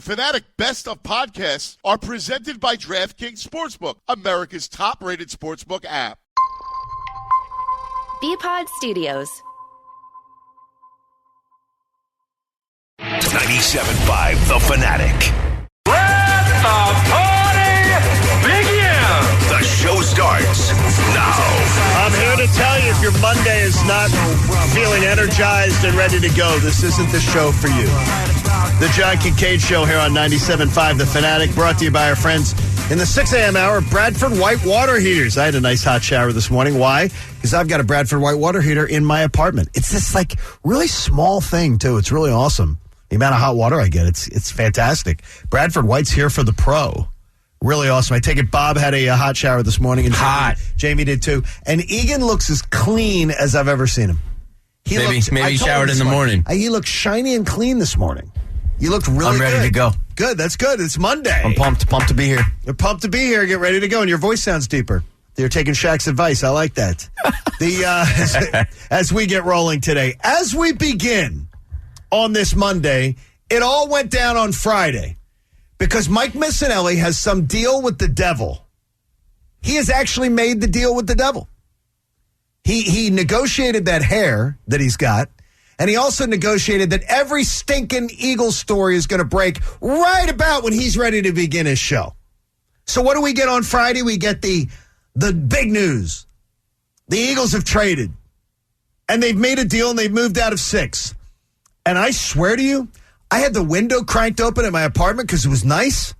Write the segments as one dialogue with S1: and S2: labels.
S1: Fanatic Best of Podcasts are presented by DraftKings Sportsbook, America's top-rated sportsbook app.
S2: B-Pod Studios.
S3: 97.5 The Fanatic.
S4: Let the party begin!
S3: The show starts now.
S5: I'm here to tell you, if your Monday is not feeling energized and ready to go, this isn't the show for you. The John Kincaid Show here on 97.5 The Fanatic, brought to you by our friends in the 6 a.m. hour, Bradford White Water Heaters. I had a nice hot shower this morning. Why? Because I've got a Bradford White Water Heater in my apartment. It's this, like, really small thing, too. It's really awesome. The amount of hot water I get, it's fantastic. Bradford White's here for the pro. Really awesome. I take it Bob had a hot shower this morning. And
S6: hot.
S5: Jamie did, too. And Egan looks as clean as I've ever seen him.
S6: Maybe he showered in the morning.
S5: He looked shiny and clean this morning. You looked really good.
S6: I'm ready to go.
S5: Good. That's good. It's Monday.
S6: I'm pumped to be here.
S5: You're pumped to be here. Get ready to go. And your voice sounds deeper. You're taking Shaq's advice. I like that. As we get rolling today, as we begin on this Monday, it all went down on Friday because Mike Missinelli has some deal with the devil. He has actually made the deal with the devil. He negotiated that hair that he's got. And he also negotiated that every stinking Eagles story is going to break right about when he's ready to begin his show. So what do we get on Friday? We get the big news. The Eagles have traded. And they've made a deal and they've moved out of 6. And I swear to you, I had the window cranked open at my apartment because it was nice.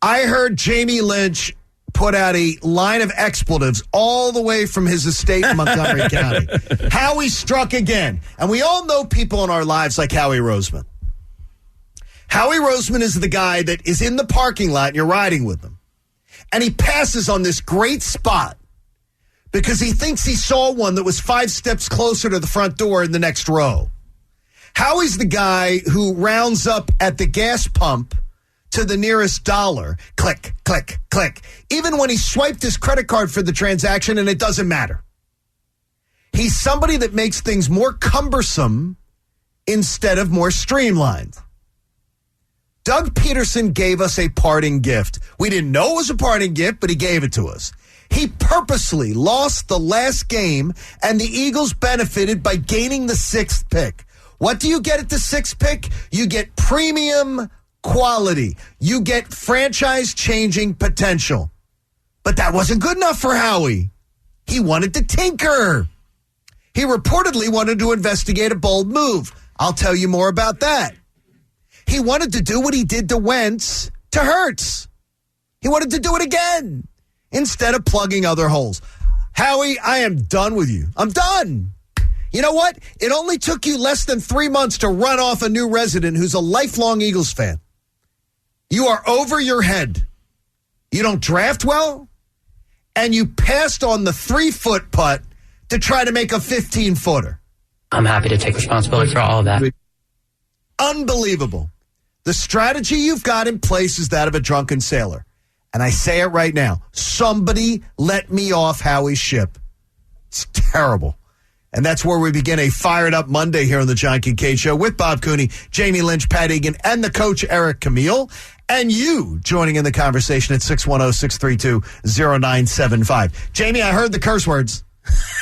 S5: I heard Jamie Lynch put out a line of expletives all the way from his estate in Montgomery County. Howie struck again. And we all know people in our lives like Howie Roseman. Howie Roseman is the guy that is in the parking lot and you're riding with him. And he passes on this great spot because he thinks he saw one that was 5 steps closer to the front door in the next row. Howie's the guy who rounds up at the gas pump to the nearest dollar. Click, click, click. Even when he swiped his credit card for the transaction and it doesn't matter. He's somebody that makes things more cumbersome instead of more streamlined. Doug Peterson gave us a parting gift. We didn't know it was a parting gift, but he gave it to us. He purposely lost the last game, and the Eagles benefited by gaining the 6th pick. What do you get at the 6th pick? You get premium quality. You get franchise-changing potential. But that wasn't good enough for Howie. He wanted to tinker. He reportedly wanted to investigate a bold move. I'll tell you more about that. He wanted to do what he did to Wentz to Hurts. He wanted to do it again instead of plugging other holes. Howie, I am done with you. I'm done. You know what? It only took you less than 3 months to run off a new resident who's a lifelong Eagles fan. You are over your head. You don't draft well, and you passed on the 3-foot putt to try to make a 15-footer.
S7: I'm happy to take responsibility for all of that.
S5: Unbelievable. The strategy you've got in place is that of a drunken sailor. And I say it right now. Somebody let me off Howie's ship. It's terrible. And that's where we begin a fired-up Monday here on the John Kincaid Show with Bob Cooney, Jamie Lynch, Pat Egan, and the coach, Eric Camille. And you joining in the conversation at 610-632-0975. Jamie, I heard the curse words.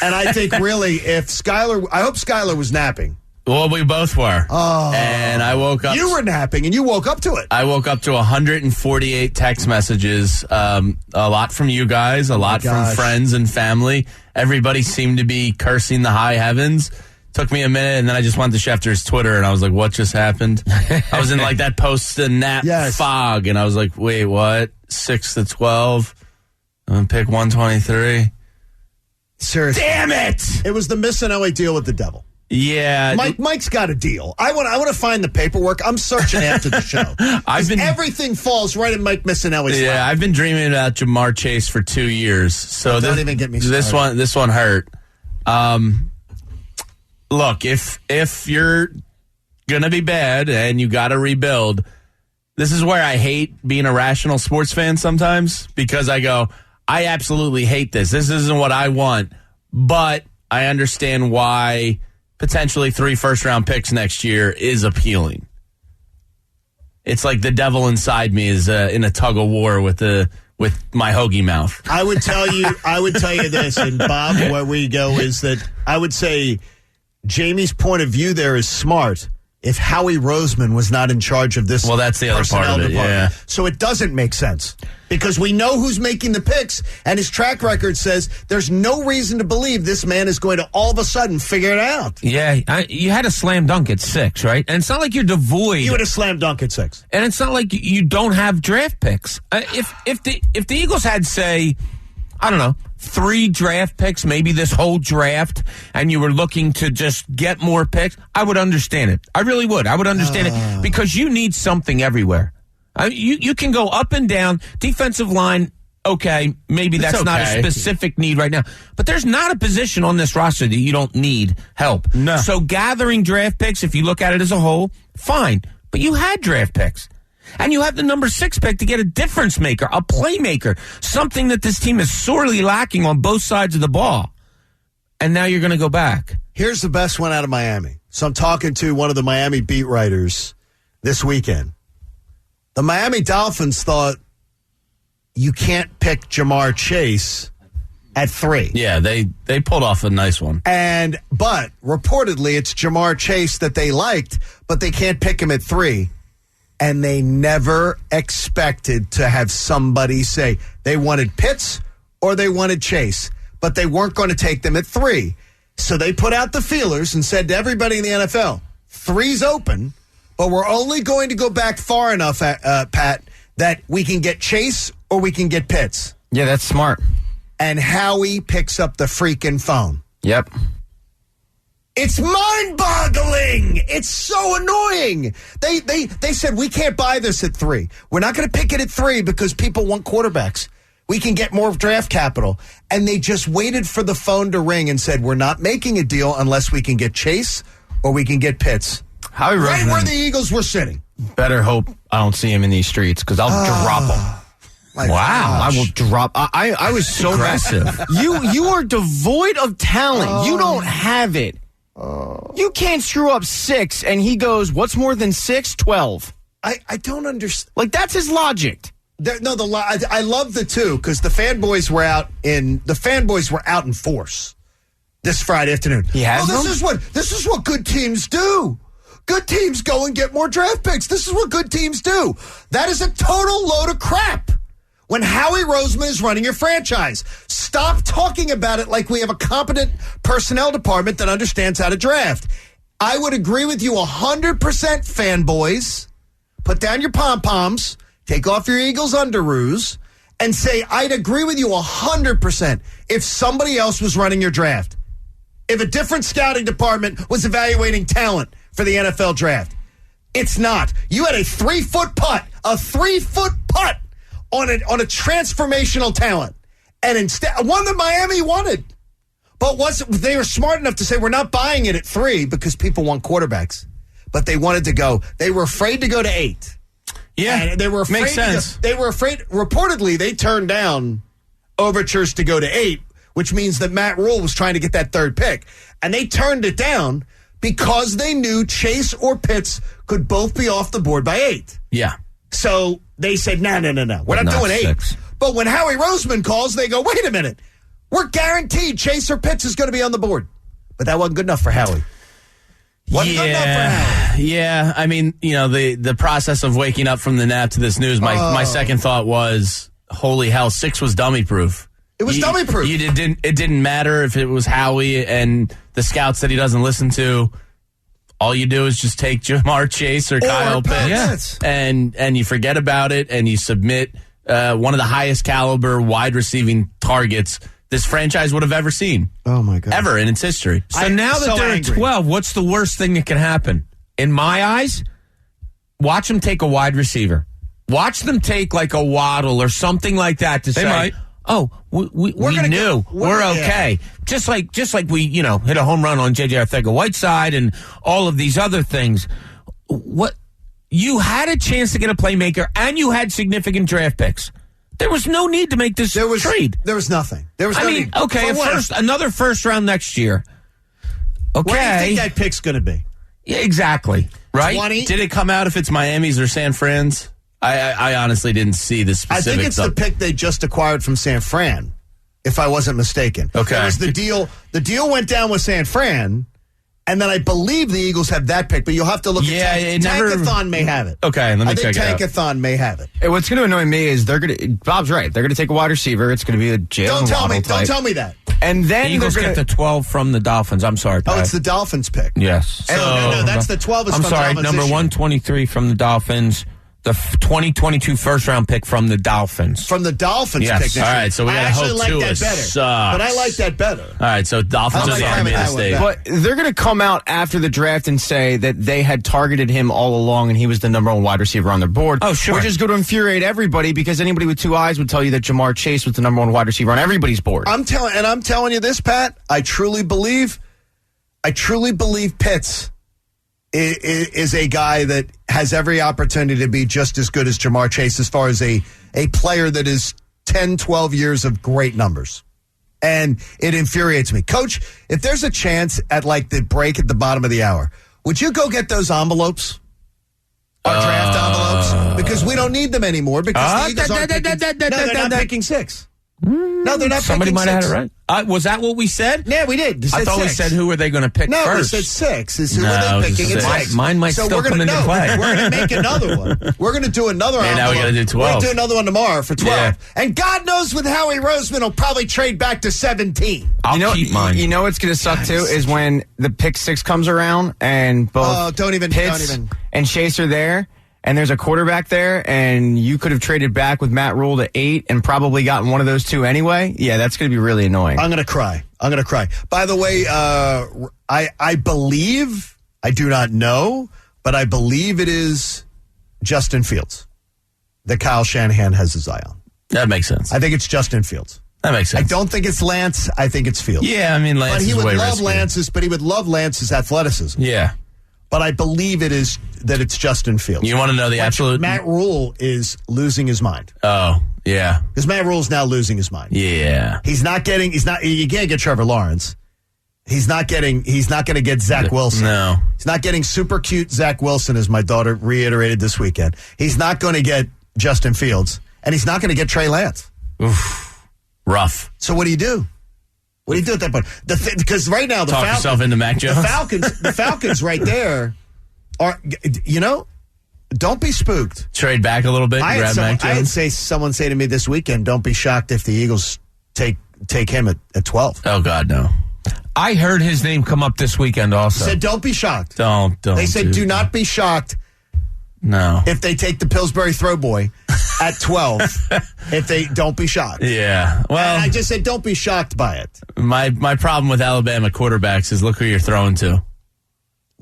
S5: And I think really I hope Skylar was napping.
S6: Well, we both were.
S5: Oh.
S6: And I woke up.
S5: You were napping, and you woke up to it.
S6: I woke up to 148 text messages, a lot from you guys, a lot from friends and family. Everybody seemed to be cursing the high heavens. Took me a minute, and then I just went to Schefter's Twitter, and I was like, what just happened? I was in like that post-nap fog, and I was like, wait, what? 6-12? I'm going to pick 123?
S5: Seriously.
S6: Damn it!
S5: It was the Missinelli deal with the devil.
S6: Yeah.
S5: Mike's got a deal. I want to find the paperwork. I'm searching after the show. Everything falls right in Mike Missinelli's lap.
S6: Yeah, I've been dreaming about Jamar Chase for 2 years. So
S5: don't even get me started.
S6: This one hurt. Look, if you're gonna be bad and you got to rebuild, this is where I hate being a rational sports fan sometimes, because I go, I absolutely hate this. This isn't what I want, but I understand why potentially 3 first-round picks next year is appealing. it's like the devil inside me is in a tug of war with my hoagie mouth.
S5: I would tell you this, and Bob, where we go is that I would say Jamie's point of view there is smart. If Howie Roseman was not in charge of this,
S6: well, that's the other part of it. Yeah.
S5: So it doesn't make sense because we know who's making the picks, and his track record says there's no reason to believe this man is going to all of a sudden figure it out.
S2: Yeah, you had a slam dunk at 6, right? And it's not like you're devoid.
S5: You had a slam dunk at 6,
S2: and it's not like you don't have draft picks. If the Eagles had, say, I don't know, 3 draft picks, maybe this whole draft, and you were looking to just get more picks, I would understand it. I really would. I would understand it because you need something everywhere. You can go up and down. Defensive line, okay, maybe that's not a specific need right now. But there's not a position on this roster that you don't need help.
S6: No.
S2: So gathering draft picks, if you look at it as a whole, fine. But you had draft picks. And you have the number 6 pick to get a difference maker, a playmaker, something that this team is sorely lacking on both sides of the ball. And now you're going to go back.
S5: Here's the best one out of Miami. So I'm talking to one of the Miami beat writers this weekend. The Miami Dolphins thought you can't pick Jamar Chase at 3.
S6: Yeah, they pulled off a nice one.
S5: But reportedly it's Jamar Chase that they liked, but they can't pick him at 3. And they never expected to have somebody say they wanted Pitts or they wanted Chase, but they weren't going to take them at 3. So they put out the feelers and said to everybody in the NFL, 3's open, but we're only going to go back far enough, Pat, that we can get Chase or we can get Pitts.
S2: Yeah, that's smart.
S5: And Howie picks up the freaking phone.
S2: Yep.
S5: It's mind-boggling. It's so annoying. They said, we can't buy this at 3. We're not going to pick it at 3 because people want quarterbacks. We can get more draft capital. And they just waited for the phone to ring and said, we're not making a deal unless we can get Chase or we can get Pitts.
S2: Howie Roseman,
S5: right where the Eagles were sitting.
S2: Better hope I don't see him in these streets because I'll drop him.
S5: Wow.
S2: Gosh. I will drop. I was so aggressive.
S8: You are devoid of talent. You don't have it. You can't screw up 6, and he goes, what's more than 6? 12.
S5: I don't understand.
S8: Like, that's his logic.
S5: I love the 2 because the fanboys were out in force this Friday afternoon.
S2: He has them?
S5: This is what good teams do. Good teams go and get more draft picks. This is what good teams do. That is a total load of crap. When Howie Roseman is running your franchise, stop talking about it like we have a competent personnel department that understands how to draft. I would agree with you 100%, fanboys. Put down your pom-poms, take off your Eagles underoos, and say, I'd agree with you 100% if somebody else was running your draft. If a different scouting department was evaluating talent for the NFL draft. It's not. You had a 3-foot putt, on a transformational talent, and instead one that Miami wanted, but they were smart enough to say we're not buying it at 3 because people want quarterbacks, but they wanted to go. They were afraid to go to 8.
S6: Yeah,
S5: and they were afraid.
S6: Makes sense.
S5: They were afraid. Reportedly, they turned down overtures to go to 8, which means that Matt Rule was trying to get that 3rd pick, and they turned it down because they knew Chase or Pitts could both be off the board by 8.
S6: Yeah.
S5: So they said, no. We're not doing 8.
S2: 6.
S5: But when Howie Roseman calls, they go, wait a minute. We're guaranteed Chase or Pitts is going to be on the board. But that wasn't good enough for Howie. Wasn't good enough for Howie.
S6: Yeah. I mean, the process of waking up from the nap to this news, my second thought was, holy hell, 6 was dummy proof.
S5: It was dummy proof.
S6: It didn't matter if it was Howie and the scouts that he doesn't listen to. All you do is just take Jamar Chase or Kyle Pitts, and you forget about it, and you submit one of the highest caliber wide receiving targets this franchise would have ever seen.
S5: Oh, my God.
S6: Ever in its history.
S2: So now that they're at 12, what's the worst thing that can happen? In my eyes, watch them take a wide receiver. Watch them take like a Waddle or something like that to say,
S6: might.
S2: Oh, we knew. We're okay. Yeah. Just like we, hit a home run on J.J. Arcega-Whiteside and all of these other things. What you had a chance to get a playmaker and you had significant draft picks. There was no need to make this trade.
S5: There was nothing.
S2: Another first round next year. Okay.
S5: What do you think that pick's going to be?
S2: Yeah, exactly. Right?
S5: 20.
S6: Did it come out if it's Miami's or San Fran's? I honestly didn't see the specifics.
S5: I think it's the pick they just acquired from San Fran, if I wasn't mistaken.
S6: Okay.
S5: That was the deal. The deal went down with San Fran, and then I believe the Eagles have that pick, but you'll have to look at Tankathon may have it.
S6: Okay, let me check it out.
S5: I think Tankathon may have it.
S8: Hey, what's going to annoy me is Bob's right. They're going to take a wide receiver. It's going to be a Jalen Waddle type.
S5: Don't tell me that.
S8: And then
S2: the Eagles get the 12 from the Dolphins. I'm sorry, Pat.
S5: Oh, it's the Dolphins pick.
S2: Yes.
S5: No, that's the 12 is
S2: I'm
S5: from
S2: sorry,
S5: the Dolphins
S2: number
S5: this year.
S2: 123 from the Dolphins. The 2022 first-round pick from the Dolphins.
S5: From the Dolphins
S2: Yes.
S5: pick.
S6: All right, so we got to hope
S5: like
S6: Tua
S5: that better.
S6: sucks.
S5: But I like that better.
S6: All right, so Dolphins
S5: I
S6: are
S5: like
S6: the
S5: having
S6: Army
S5: that
S6: of
S5: one
S6: State.
S5: back.
S8: But they're going to come out after the draft and say that they had targeted him all along and he was the number one wide receiver on their board.
S2: Oh, sure.
S8: Which is going to infuriate everybody because anybody with two eyes would tell you that Jamar Chase was the number one wide receiver on everybody's board.
S5: I'm telling you this, Pat. I truly believe Pitts is a guy that has every opportunity to be just as good as Jamar Chase as far as a player that is 10, 12 years of great numbers. And it infuriates me. Coach, if there's a chance at like the break at the bottom of the hour, would you go get those envelopes? Our draft envelopes? Because we don't need them anymore because the Eagles aren't picking, they're not picking 6. No, they're not
S2: Somebody
S5: picking
S2: might have
S5: 6.
S2: had it right. Was that what we said?
S5: Yeah, we did.
S2: I thought we said who were they going to pick
S5: No,
S2: first?
S5: we said 6. Is who
S6: No,
S5: are they
S6: it was
S5: picking? It's
S6: 6.
S5: 6.
S2: Mine might still
S5: we're
S2: come
S5: gonna,
S2: into play.
S5: We're going to make another one. We're going to do another
S6: Man, now we
S5: envelope.
S6: gotta do 12.
S5: We're going to do another one tomorrow for 12.
S6: Yeah.
S5: And God knows with Howie Roseman will probably trade back to 17.
S2: I'll keep mine.
S8: You know what's going to suck too is when the pick 6 comes around and both
S5: don't even.
S8: and Chase are there. And there's a quarterback there, and you could have traded back with Matt Rule to 8 and probably gotten one of those two anyway. Yeah, that's going to be really annoying.
S5: I'm going to cry. By the way, I believe, I do not know, but I believe it is Justin Fields that Kyle Shanahan has his eye on.
S6: That makes sense.
S5: I think it's Justin Fields.
S6: That makes sense.
S5: I don't think it's Lance. I think it's Fields.
S6: Yeah, I mean, Lance
S5: But he
S6: is
S5: would
S6: way
S5: love
S6: riskier.
S5: Lance's athleticism.
S6: Yeah.
S5: But I believe it's Justin Fields.
S6: You want to know the absolute?
S5: Matt Rule is losing his mind.
S6: Oh, yeah.
S5: Because Matt Rule is now losing his mind.
S6: Yeah.
S5: You can't get Trevor Lawrence. He's not going to get Zach Wilson.
S6: No.
S5: He's not getting super cute Zach Wilson, as my daughter reiterated this weekend. He's not going to get Justin Fields. And he's not going to get Trey Lance.
S6: Oof. Rough.
S5: So what do you do? What do you do at that point? Because right now
S6: Talk yourself into Mac Jones.
S5: the Falcons right there are, don't be spooked.
S6: Trade back a little bit and grab Mac Jones.
S5: Someone say to me this weekend, don't be shocked if the Eagles take him at 12.
S6: Oh, God, no.
S2: I heard his name come up this weekend also.
S5: Said don't be shocked.
S6: Don't.
S5: They said do not be shocked.
S6: No.
S5: If they take the Pillsbury throw boy at 12, if they don't be shocked.
S6: Yeah. Well,
S5: And I just said don't be shocked by it.
S6: my problem with Alabama quarterbacks is look who you're throwing to.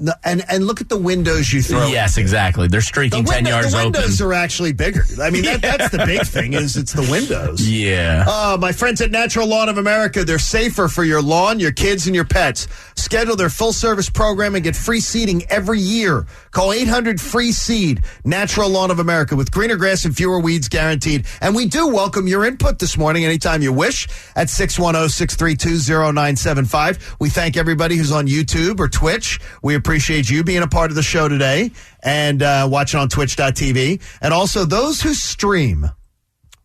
S5: No, and look at the windows you throw.
S6: Yes, exactly. They're streaking 10 yards
S5: the
S6: open.
S5: windows are actually bigger. I mean, that's the big thing is it's the windows.
S6: Yeah.
S5: My friends at Natural Lawn of America, they're safer for your lawn, your kids, and your pets. Schedule their full-service program and get free seeding every year. Call 800-FREE-SEED, Natural Lawn of America, with greener grass and fewer weeds guaranteed. And we do welcome your input this morning anytime you wish at 610-632-0975. We thank everybody who's on YouTube or Twitch. We appreciate you being a part of the show today and watching on twitch.tv. And also those who stream.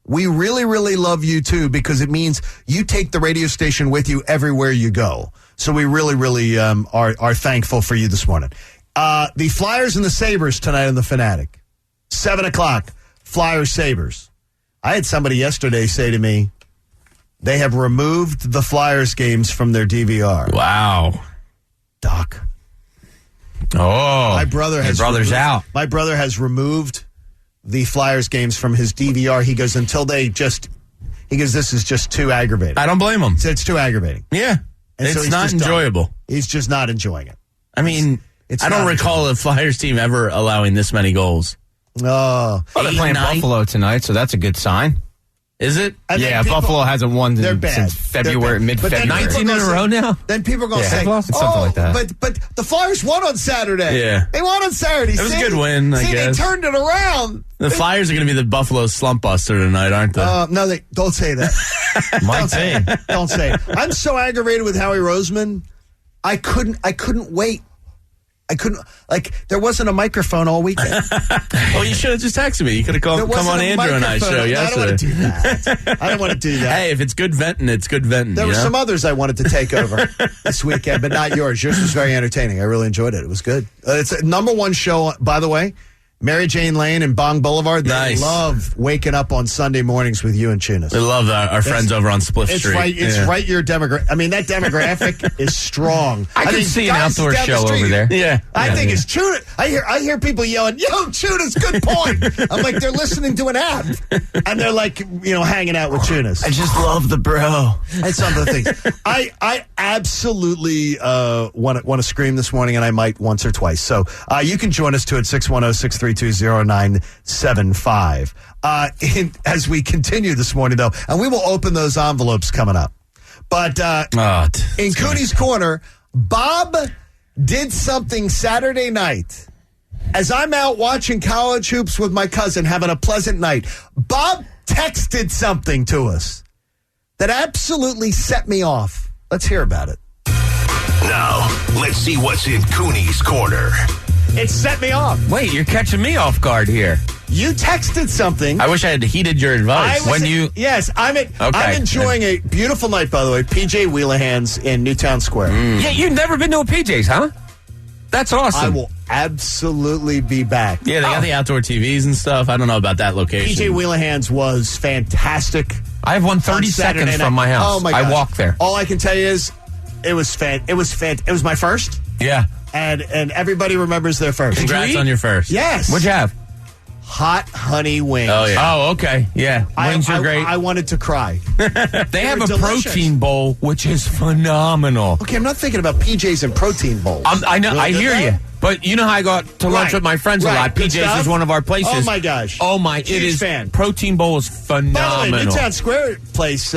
S5: We really, really love you, too, because it means you take the radio station with you everywhere you go. So we really, really are thankful for you this morning. The Flyers and the Sabres tonight on The Fanatic. 7 o'clock, Flyers-Sabres. I had somebody yesterday say to me, they have removed the Flyers games from their DVR.
S6: Wow.
S5: Doc.
S2: Oh.
S5: My brother has
S2: out.
S5: My brother has removed the Flyers games from his DVR. He goes, this is just too aggravating.
S6: I don't blame him.
S5: He said it's too aggravating.
S6: Yeah.
S5: And so
S6: it's
S5: he's
S6: not
S5: just done.
S6: enjoyable.
S5: He's just not enjoying it.
S6: I mean, I don't recall a Flyers team ever allowing this many goals.
S5: Oh.
S8: Well, they're playing Buffalo tonight, so that's a good sign.
S6: Is it?
S5: And
S8: Yeah,
S5: people-
S8: Buffalo hasn't won
S5: They're bad.
S8: since February,
S5: They're bad. But then
S8: mid-February.
S5: people
S2: 19 in a
S5: say-
S2: row now?
S5: Then people are going to say,
S8: It's something like that.
S5: But the Flyers won on Saturday.
S6: Yeah.
S5: They won on Saturday.
S6: It was a good win, I guess.
S5: They turned it around.
S6: The Flyers are going to be the Buffalo slump buster tonight, aren't they?
S5: No, they don't say that.
S2: Might say.
S5: Don't say it. I'm so aggravated with Howie Roseman. I couldn't wait. I couldn't, there wasn't a microphone all weekend.
S6: Well, you should have just texted me. You could have come on Andrew and I show yesterday.
S5: I don't want to do that. I don't want to do that.
S6: Hey, if it's good venting, it's good venting.
S5: There were some others I wanted to take over this weekend, but not yours. Yours was very entertaining. I really enjoyed it. It was good. It's a number one show, by the way. Mary Jane Lane and Bong Boulevard. They love waking up on Sunday mornings with you and Tunis.
S6: They love our friends over on Spliff Street.
S5: It's right your demographic. I mean, that demographic is strong.
S2: I can see an outdoor show over there.
S6: Yeah.
S5: I think it's Tunis. I hear people yelling, "Yo, Tunis, good point." I'm like, they're listening to an app. And they're like, hanging out with Tunis.
S8: I just love the bro.
S5: That's some of the things. I absolutely want to scream this morning, and I might once or twice. So you can join us too at 610-632-0975. As we continue this morning, though, and we will open those envelopes coming up. But in Cooney's Corner, Bob did something Saturday night. As I'm out watching college hoops with my cousin, having a pleasant night, Bob texted something to us that absolutely set me off. Let's hear about it.
S3: Now, let's see what's in Cooney's Corner.
S5: It set me off.
S2: Wait, you're catching me off guard here.
S5: You texted something.
S6: I wish I had heeded your advice.
S5: Yes, I'm enjoying a beautiful night, by the way. PJ Wheelahands in Newtown Square.
S2: Yeah, you've never been to a PJ's, huh? That's awesome.
S5: I will absolutely be back.
S6: Yeah, they got the outdoor TVs and stuff. I don't know about that location.
S5: PJ Wheelahands was fantastic.
S2: I have one 30 seconds from my house.
S5: Oh my gosh.
S2: I walk there.
S5: All I can tell you is it was my first.
S2: Yeah.
S5: And everybody remembers their first.
S6: Congrats on your first.
S5: Yes.
S2: What'd you have?
S5: Hot honey wings.
S6: Oh, yeah.
S2: Oh, okay. Yeah. Wings are great.
S5: I wanted to cry.
S2: They have a
S5: delicious.
S2: protein bowl, which is phenomenal.
S5: Okay, I'm not thinking about PJs and protein bowls.
S2: I know.
S5: Really
S2: I
S5: good
S2: hear
S5: though?
S2: you. But you know how I go out to lunch with my friends a lot.
S5: Good
S2: PJ's
S5: stuff.
S2: is one of our places.
S5: Oh, my gosh.
S2: Oh, my.
S5: Huge
S2: it is.
S5: fan.
S2: Protein bowl is phenomenal.
S5: By the way, Newtown Square place,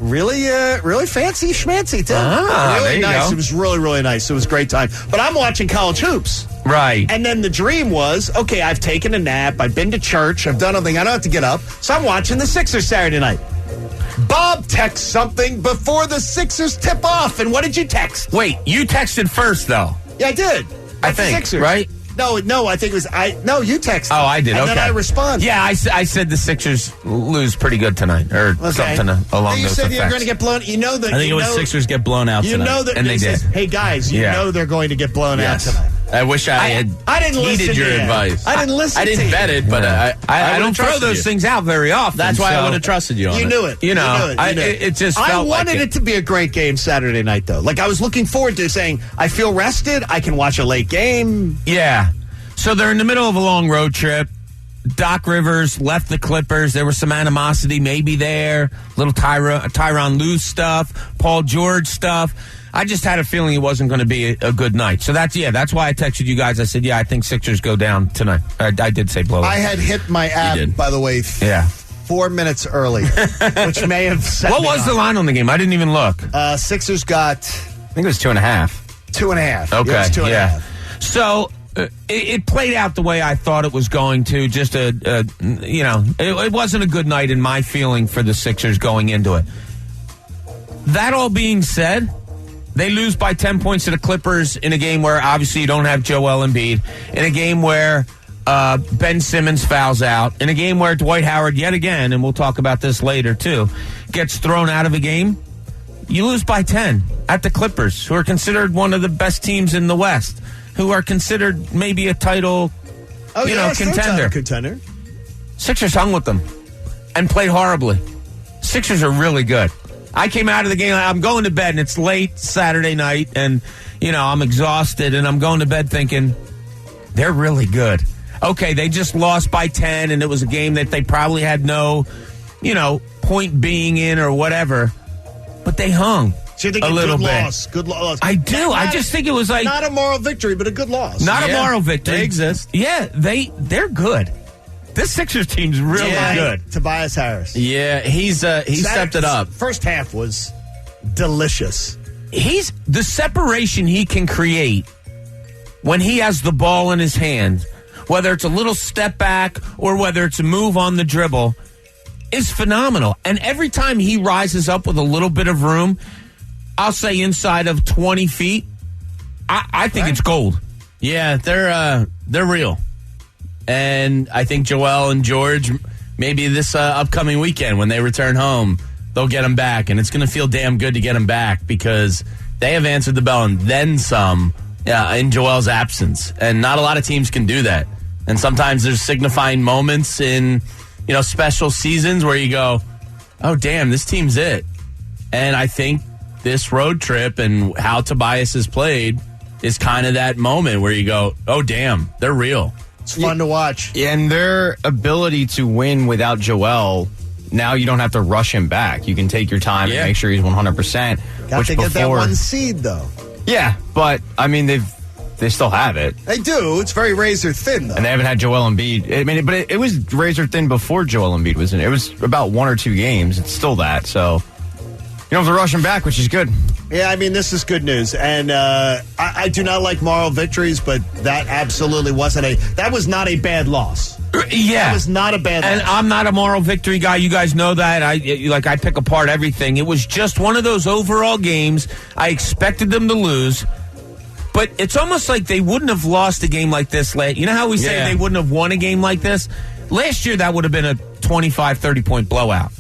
S5: really fancy schmancy, too. Really
S2: there you
S5: nice.
S2: go.
S5: It was really, really nice. It was a great time. But I'm watching college hoops.
S2: Right.
S5: And then the dream was, okay, I've taken a nap. I've been to church. I've done everything. I don't have to get up. So I'm watching the Sixers Saturday night. Bob texts something before the Sixers tip off. And what did you text?
S2: Wait, you texted first, though.
S5: Yeah, I did.
S2: I think,
S5: Sixers.
S2: right?
S5: No, I think it was you texted.
S2: Oh, I did.
S5: And
S2: okay.
S5: then I responded.
S2: Yeah, I said the Sixers lose pretty good tonight, or something along
S5: you
S2: those
S5: said
S2: effects.
S5: you're going to get blown. You know that.
S6: I think it was Sixers get blown out tonight.
S5: You know that,
S2: and they did.
S5: Hey guys, you know they're going to get blown out tonight.
S6: I wish I had
S5: didn't
S6: heeded
S5: listen
S6: your
S5: to you.
S6: advice.
S5: I didn't listen.
S6: I didn't bet it, but
S2: I don't throw those things out very often.
S6: That's why I would have trusted you on it.
S5: You knew it.
S2: You know, it just felt
S5: I wanted
S2: like
S5: it to be a great game Saturday night, though. Like, I was looking forward to saying, I feel rested. I can watch a late game.
S2: Yeah. So they're in the middle of a long road trip. Doc Rivers left the Clippers. There was some animosity maybe there. Little Tyronn Lue stuff, Paul George stuff. I just had a feeling it wasn't going to be a good night. So that's why I texted you guys. I said, I think Sixers go down tonight. I did say blow up.
S5: I had hit my app, by the way, 4 minutes early, which may have set
S2: What
S5: me
S2: was
S5: off.
S2: the line on the game? I didn't even look.
S5: Sixers got...
S8: I think it was 2.5.
S5: 2.5.
S2: Okay,
S5: it was 2.5.
S2: So... It played out the way I thought it was going to. Just it wasn't a good night in my feeling for the Sixers going into it. That all being said, they lose by 10 points to the Clippers in a game where obviously you don't have Joel Embiid, in a game where Ben Simmons fouls out, in a game where Dwight Howard yet again, and we'll talk about this later too, gets thrown out of a game. You lose by 10 at the Clippers, who are considered one of the best teams in the West, who are considered maybe a title, contender. Sixers hung with them and played horribly. Sixers are really good. I came out of the game, I'm going to bed, and it's late Saturday night, and, I'm exhausted, and I'm going to bed thinking, they're really good. Okay, they just lost by 10, and it was a game that they probably had no, point being in or whatever, but they hung.
S5: So you think
S2: a little bit.
S5: Good loss.
S2: I do. I just think it was like...
S5: Not a moral victory, but a good loss.
S2: Not a moral victory.
S6: They exist.
S2: Yeah, they're good. This Sixers team's really good.
S5: Tobias Harris.
S6: Yeah, he stepped it up.
S5: First half was delicious.
S2: The separation he can create when he has the ball in his hand, whether it's a little step back or whether it's a move on the dribble, is phenomenal. And every time he rises up with a little bit of room, I'll say inside of 20 feet, I think it's gold.
S6: Yeah, they're real. And I think Joel and George, maybe this upcoming weekend when they return home, they'll get them back. And it's going to feel damn good to get them back because they have answered the bell and then some in Joel's absence. And not a lot of teams can do that. And sometimes there's signifying moments in, special seasons where you go, oh, damn, this team's it. And I think this road trip and how Tobias has played is kind of that moment where you go, oh, damn, they're real.
S5: It's fun to watch.
S8: And their ability to win without Joel, now you don't have to rush him back. You can take your time and make sure he's 100%.
S5: Got to get that one seed, though.
S8: Yeah, but, they still have it.
S5: They do. It's very razor thin, though.
S8: And they haven't had Joel Embiid. But it was razor thin before Joel Embiid was in it. It was about 1 or 2 games. It's still that, so you don't have to rush him back, which is good.
S5: Yeah, this is good news. And I do not like moral victories, but that absolutely that was not a bad loss.
S2: Yeah.
S5: That was not a bad loss.
S2: And I'm not a moral victory guy. You guys know that. I pick apart everything. It was just one of those overall games. I expected them to lose. But it's almost like they wouldn't have lost a game like this. You know how we say they wouldn't have won a game like this? Last year, that would have been a 25, 30-point blowout.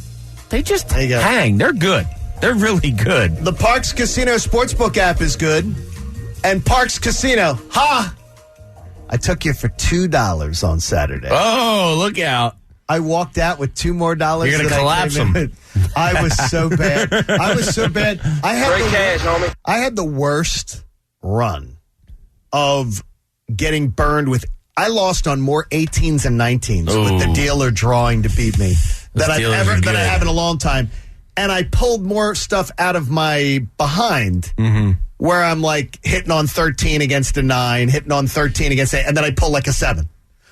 S2: They just hang. They're good. They're really good.
S5: The Parks Casino Sportsbook app is good. And Parks Casino, I took you for $2 on Saturday.
S6: Oh, look out.
S5: I walked out with $2 more.
S6: You're going to collapse them.
S5: I was so bad. I had the worst run of getting burned with. I lost on more 18s and 19s with the dealer drawing to beat me than I have in a long time. And I pulled more stuff out of my behind where I'm like hitting on 13 against a 9, hitting on 13 against 8, and then I pull like a 7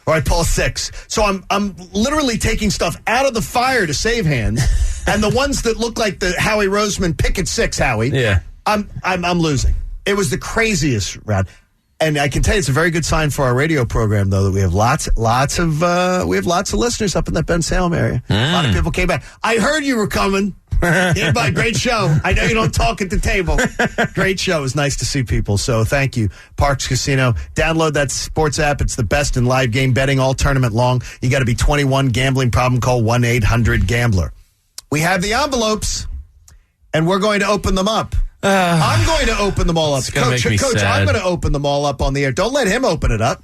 S5: or I pull a 6. So I'm literally taking stuff out of the fire to save hands, and the ones that look like the Howie Roseman pick at 6, Howie.
S6: Yeah,
S5: I'm losing. It was the craziest round. And I can tell you it's a very good sign for our radio program, though, that we have lots of listeners up in that Ben Salem area. A lot of people came back. I heard you were coming. By great show. I know you don't talk at the table. Great show. It was nice to see people. So thank you, Parks Casino. Download that sports app. It's the best in live game betting all tournament long. You got to be 21. Gambling problem? Call 1-800-GAMBLER. We have the envelopes, and we're going to open them up. I'm going to open them all up. Coach, I'm going to open them all up on the air. Don't let him open it up.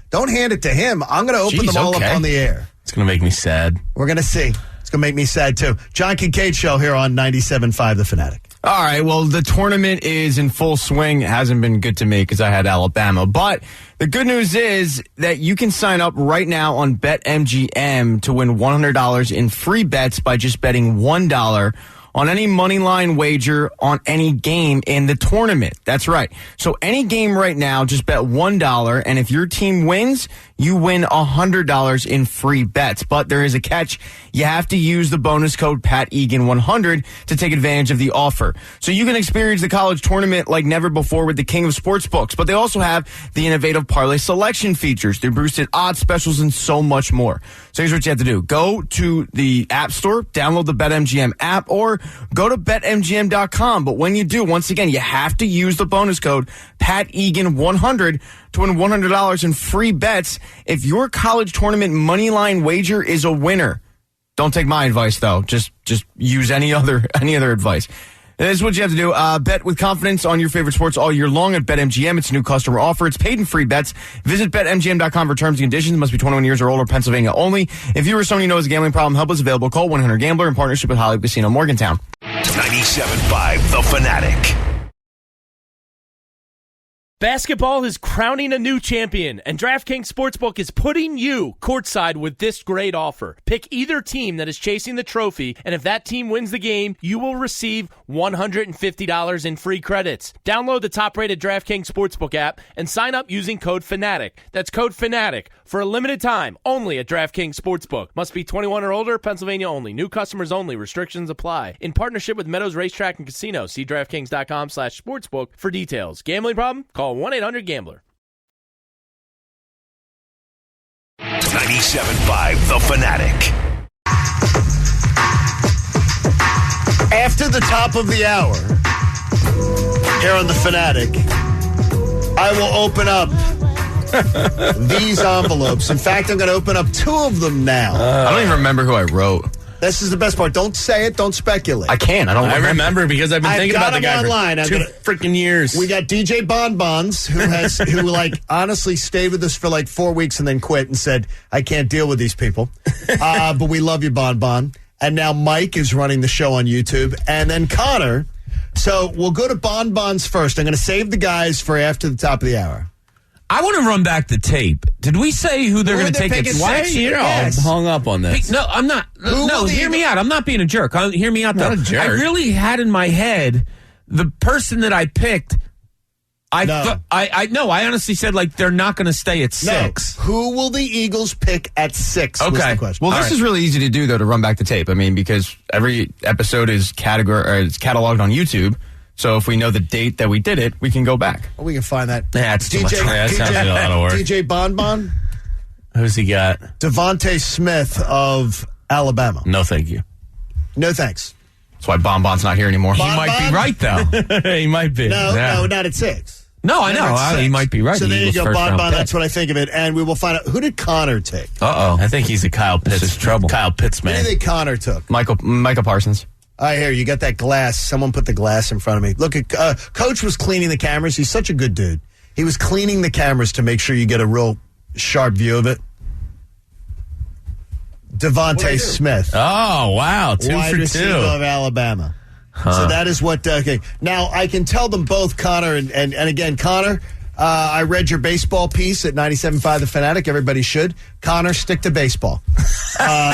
S5: Don't hand it to him. I'm going to open them all up on the air.
S6: It's going to make me sad.
S5: We're going to see. It's going to make me sad, too. John Kincaid Show here on 97.5 The Fanatic.
S8: All right, well, the tournament is in full swing. It hasn't been good to me because I had Alabama. But the good news is that you can sign up right now on BetMGM to win $100 in free bets by just betting $1 on any money line wager on any game in the tournament. That's right. So any game right now, just bet $1, and if your team wins, you win $100 in free bets. But there is a catch. You have to use the bonus code PatEgan100 to take advantage of the offer. So you can experience the college tournament like never before with the king of sportsbooks. But they also have the innovative parlay selection features, their boosted odds specials, and so much more. So here's what you have to do. Go to the App Store, download the BetMGM app, or go to BetMGM.com. But when you do, once again, you have to use the bonus code PatEgan100 to win $100 in free bets if your college tournament money line wager is a winner. Don't take my advice, though. Just use any other advice. This is what you have to do. Bet with confidence on your favorite sports all year long at BetMGM. It's a new customer offer. It's paid in free bets. Visit BetMGM.com for terms and conditions. Must be 21 years or older, Pennsylvania only. If you or someone you know has a gambling problem, help is available. Call 1-800-GAMBLER in partnership with Hollywood Casino Morgantown.
S3: 97.5 The Fanatic.
S9: Basketball is crowning a new champion, and DraftKings Sportsbook is putting you courtside with this great offer. Pick either team that is chasing the trophy, and if that team wins the game, you will receive $150 in free credits. Download the top-rated DraftKings Sportsbook app and sign up using code FANATIC. That's code FANATIC for a limited time, only at DraftKings Sportsbook. Must be 21 or older, Pennsylvania only. New customers only. Restrictions apply. In partnership with Meadows Racetrack and Casino. See DraftKings.com/sportsbook for details. Gambling problem? Call 1-800-GAMBLER.
S3: 97.5 The Fanatic.
S5: After the top of the hour, here on The Fanatic, I will open up these envelopes. In fact, I'm going to open up 2 of them now.
S8: I don't even remember who I wrote.
S5: This is the best part. Don't say it. Don't speculate.
S8: I can't. I
S6: remember because I've been thinking about the guy
S5: online.
S6: for 2 freaking years.
S5: We got DJ Bonbons, who like honestly stayed with us for like 4 weeks and then quit and said, I can't deal with these people. But we love you, Bonbon. And now Mike is running the show on YouTube. And then Connor. So we'll go to Bonbons first. I'm going to save the guys for after the top of the hour.
S2: I want to run back the tape. Did we say who they're going to take it?
S6: Why are you all hung up on this?
S2: No, I'm not. No, hear me out. I'm not being a jerk. Hear me out, though.
S6: Not a jerk.
S2: I really had in my head the person that I picked. I honestly said, like, they're not going to stay at 6.
S5: No. Who will the Eagles pick at 6?
S2: Okay.
S5: Was the question.
S8: Well, this is really easy to do, though, to run back the tape. I mean, because every episode is cataloged on YouTube. So if we know the date that we did it, we can go back.
S5: We can find that.
S2: Yeah, it's too much.
S6: Yeah, that sounds like a lot of work.
S5: DJ Bonbon?
S6: Who's he got?
S5: Devontae Smith of Alabama.
S6: No, thank you.
S5: No thanks.
S8: That's why Bonbon's not here anymore.
S2: He might be right, though.
S6: He might be.
S5: No, not at 6.
S2: No, I know. He might be right.
S5: So there you go, Bonbon.
S2: Pick.
S5: That's what I think of it. And we will find out. Who did Connor take?
S6: I think he's a Kyle Pitts.
S2: This is trouble.
S6: Kyle Pitts,
S5: Who
S6: man.
S5: do you think Connor took?
S8: Micah Parsons.
S5: I hear you got that glass. Someone put the glass in front of me. Look, Coach was cleaning the cameras. He's such a good dude. He was cleaning the cameras to make sure you get a real sharp view of it. Devontae Smith.
S6: Oh, wow. 2
S5: wide
S6: for 2.
S5: receiver of Alabama. So that is what. Okay. Now I can tell them both, Connor, and again, Connor. I read your baseball piece at 97.5 The Fanatic. Everybody should. Connor, stick to baseball.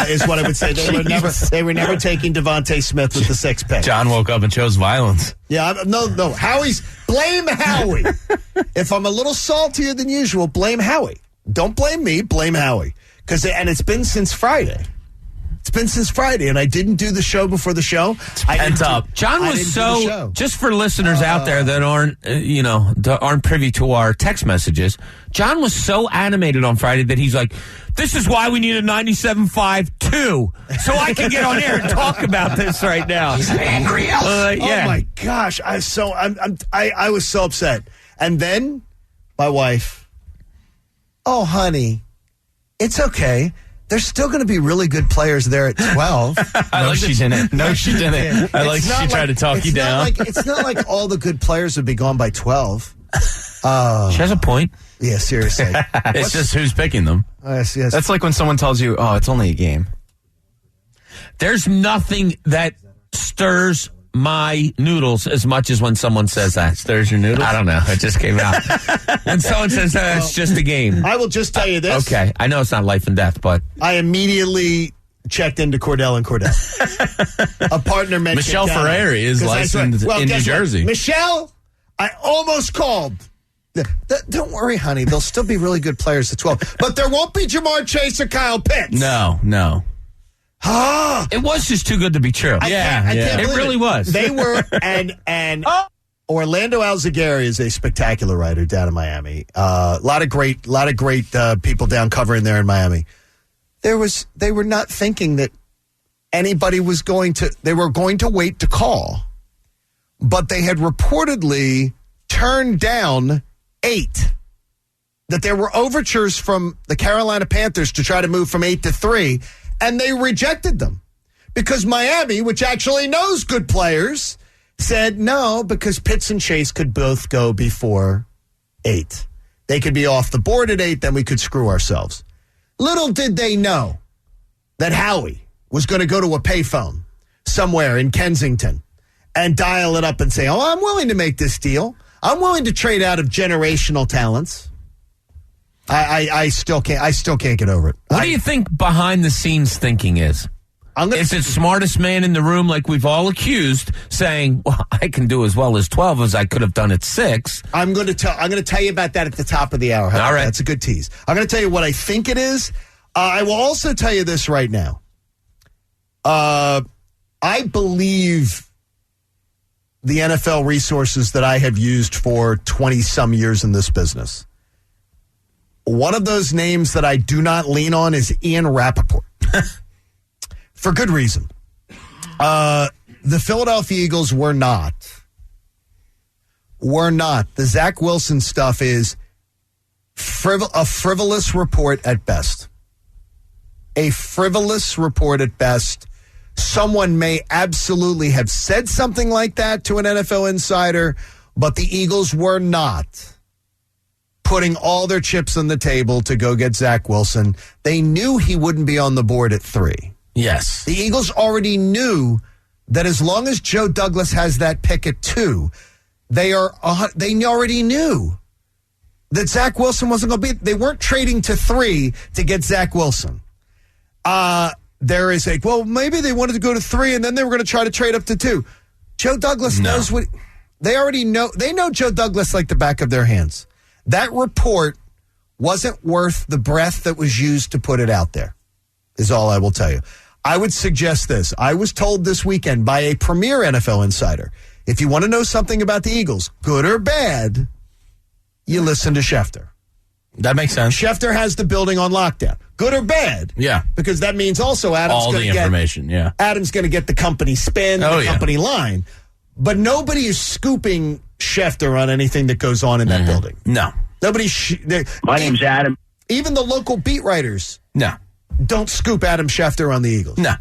S5: Is what I would say. They were never taking Devontae Smith with the 6th pick.
S6: John woke up and chose violence.
S5: Yeah, no. Blame Howie. If I'm a little saltier than usual, blame Howie. Don't blame me. Blame Howie. And it's been since Friday. It's been since Friday, and I didn't do the show before the show.
S6: Pent up.
S2: John was so, just for listeners out there that aren't privy to our text messages, John was so animated on Friday that he's like, this is why we need a 97.5 too, so I can get on air and talk about this right now.
S3: He's an angry elf.
S2: Yeah.
S5: Oh my gosh, I was so upset. And then my wife, oh honey, it's okay. There's still going to be really good players there at 12.
S8: No, she didn't.
S6: I like she tried to talk you down.
S5: It's not like all the good players would be gone by 12.
S2: She has a point.
S5: Yeah, seriously.
S6: It's just who's picking them.
S5: Yes.
S8: That's like when someone tells you, oh, it's only a game.
S2: There's nothing that stirs my noodles as much as when someone says that.
S6: Stirs your noodles?
S2: I don't know. It just came out. When someone says that, it's just a game.
S5: I will just tell you this.
S2: Okay. I know it's not life and death, but
S5: I immediately checked into Cordell & Cordell. A partner mentioned
S6: Michelle Ferrari is licensed in New Jersey.
S5: Michelle, I almost called. Don't worry, honey. There'll still be really good players at 12. But there won't be Jamar Chase or Kyle Pitts.
S6: No.
S2: it was just too good to be true.
S5: I can't
S2: It
S5: believe
S2: really was.
S5: They were, and Orlando Alzagari is a spectacular writer down in Miami. A lot of great people down covering there in Miami. They were not thinking that anybody was they were going to wait to call, but they had reportedly turned down 8. That there were overtures from the Carolina Panthers to try to move from 8 to 3, and they rejected them because Miami, which actually knows good players, said no, because Pitts and Chase could both go before 8. They could be off the board at 8, then we could screw ourselves. Little did they know that Howie was going to go to a payphone somewhere in Kensington and dial it up and say, oh, I'm willing to make this deal. I'm willing to trade out of generational talents. I still can't get over it.
S2: What do you think behind the scenes thinking is? Is it smartest man in the room, like we've all accused, saying, well, I can do as well as 12 as I could have done at 6?
S5: I'm going to tell you about that at the top of the hour.
S2: All right.
S5: That's a good tease. I'm going to tell you what I think it is. I will also tell you this right now. I believe the NFL resources that I have used for 20-some years in this business. One of those names that I do not lean on is Ian Rappaport. For good reason. The Philadelphia Eagles were not were not. The Zach Wilson stuff is a frivolous report at best. A frivolous report at best. Someone may absolutely have said something like that to an NFL insider, but the Eagles were not putting all their chips on the table to go get Zach Wilson. They knew he wouldn't be on the board at 3.
S6: Yes.
S5: The Eagles already knew that as long as Joe Douglas has that pick at 2, they already knew that Zach Wilson wasn't going to be. They weren't trading to 3 to get Zach Wilson. There is maybe they wanted to go to 3 and then they were going to try to trade up to 2. Joe Douglas knows what they already know. They know Joe Douglas like the back of their hands. That report wasn't worth the breath that was used to put it out there, is all I will tell you. I would suggest this. I was told this weekend by a premier NFL insider, if you want to know something about the Eagles, good or bad, you listen to Schefter.
S6: That makes sense.
S5: Schefter has the building on lockdown. Good or bad?
S6: Yeah.
S5: Because that means also Adam's
S6: all the information, yeah.
S5: Adam's going to get the company spin, the company line. But nobody is scooping Schefter on anything that goes on in that building.
S6: No.
S5: Nobody.
S10: My name's Adam.
S5: Even the local beat writers don't scoop Adam Schefter on the Eagles.
S6: No.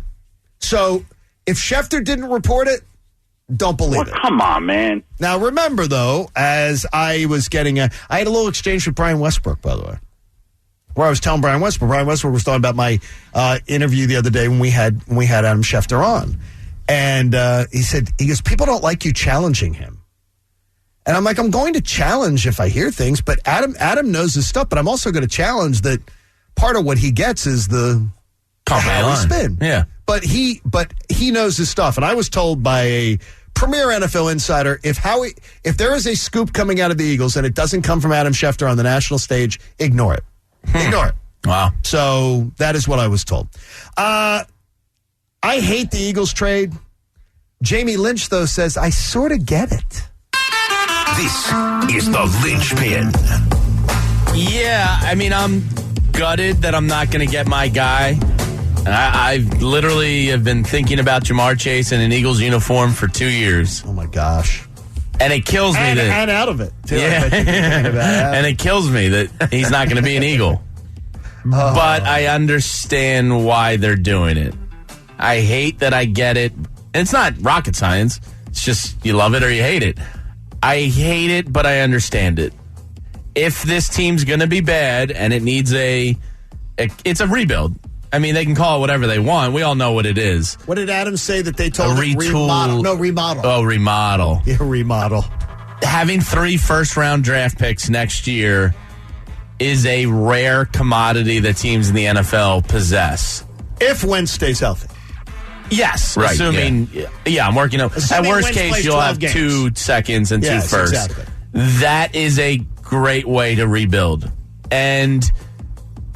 S5: So if Schefter didn't report it, don't believe it.
S10: Come on, man.
S5: Now, remember, though, as I was getting I had a little exchange with Brian Westbrook, by the way, where I was telling Brian Westbrook was talking about my interview the other day when we had Adam Schefter on. And he goes, people don't like you challenging him. And I'm like, I'm going to challenge if I hear things, but Adam knows his stuff, but I'm also going to challenge that part of what he gets is the Howie spin.
S6: Yeah.
S5: But he knows his stuff. And I was told by a premier NFL insider, if there is a scoop coming out of the Eagles and it doesn't come from Adam Schefter on the national stage, ignore it. Ignore it.
S6: Wow.
S5: So that is what I was told. I hate the Eagles trade. Jamie Lynch, though, says, I sort of get it.
S3: This is the Lynchpin.
S6: Yeah, I mean, I'm gutted that I'm not going to get my guy. I literally have been thinking about Jamar Chase in an Eagles uniform for 2 years.
S5: Oh, my gosh.
S6: And it kills me
S5: and out of it, too.
S6: Yeah. And it kills me that he's not going to be an Eagle. But I understand why they're doing it. I hate that I get it. And it's not rocket science. It's just you love it or you hate it. I hate it, but I understand it. If this team's going to be bad and it needs it's a rebuild. I mean, they can call it whatever they want. We all know what it is.
S5: What did Adam say that they told
S6: him?
S5: Remodel. No, remodel.
S6: Oh, remodel.
S5: Yeah, remodel.
S6: Having 3 first-round draft picks next year is a rare commodity that teams in the NFL possess.
S5: If Wentz stays healthy.
S6: Yes,
S5: right,
S6: assuming, I'm working on. At worst case, you'll have 2 seconds and 2 firsts.
S5: Exactly.
S6: That is a great way to rebuild. And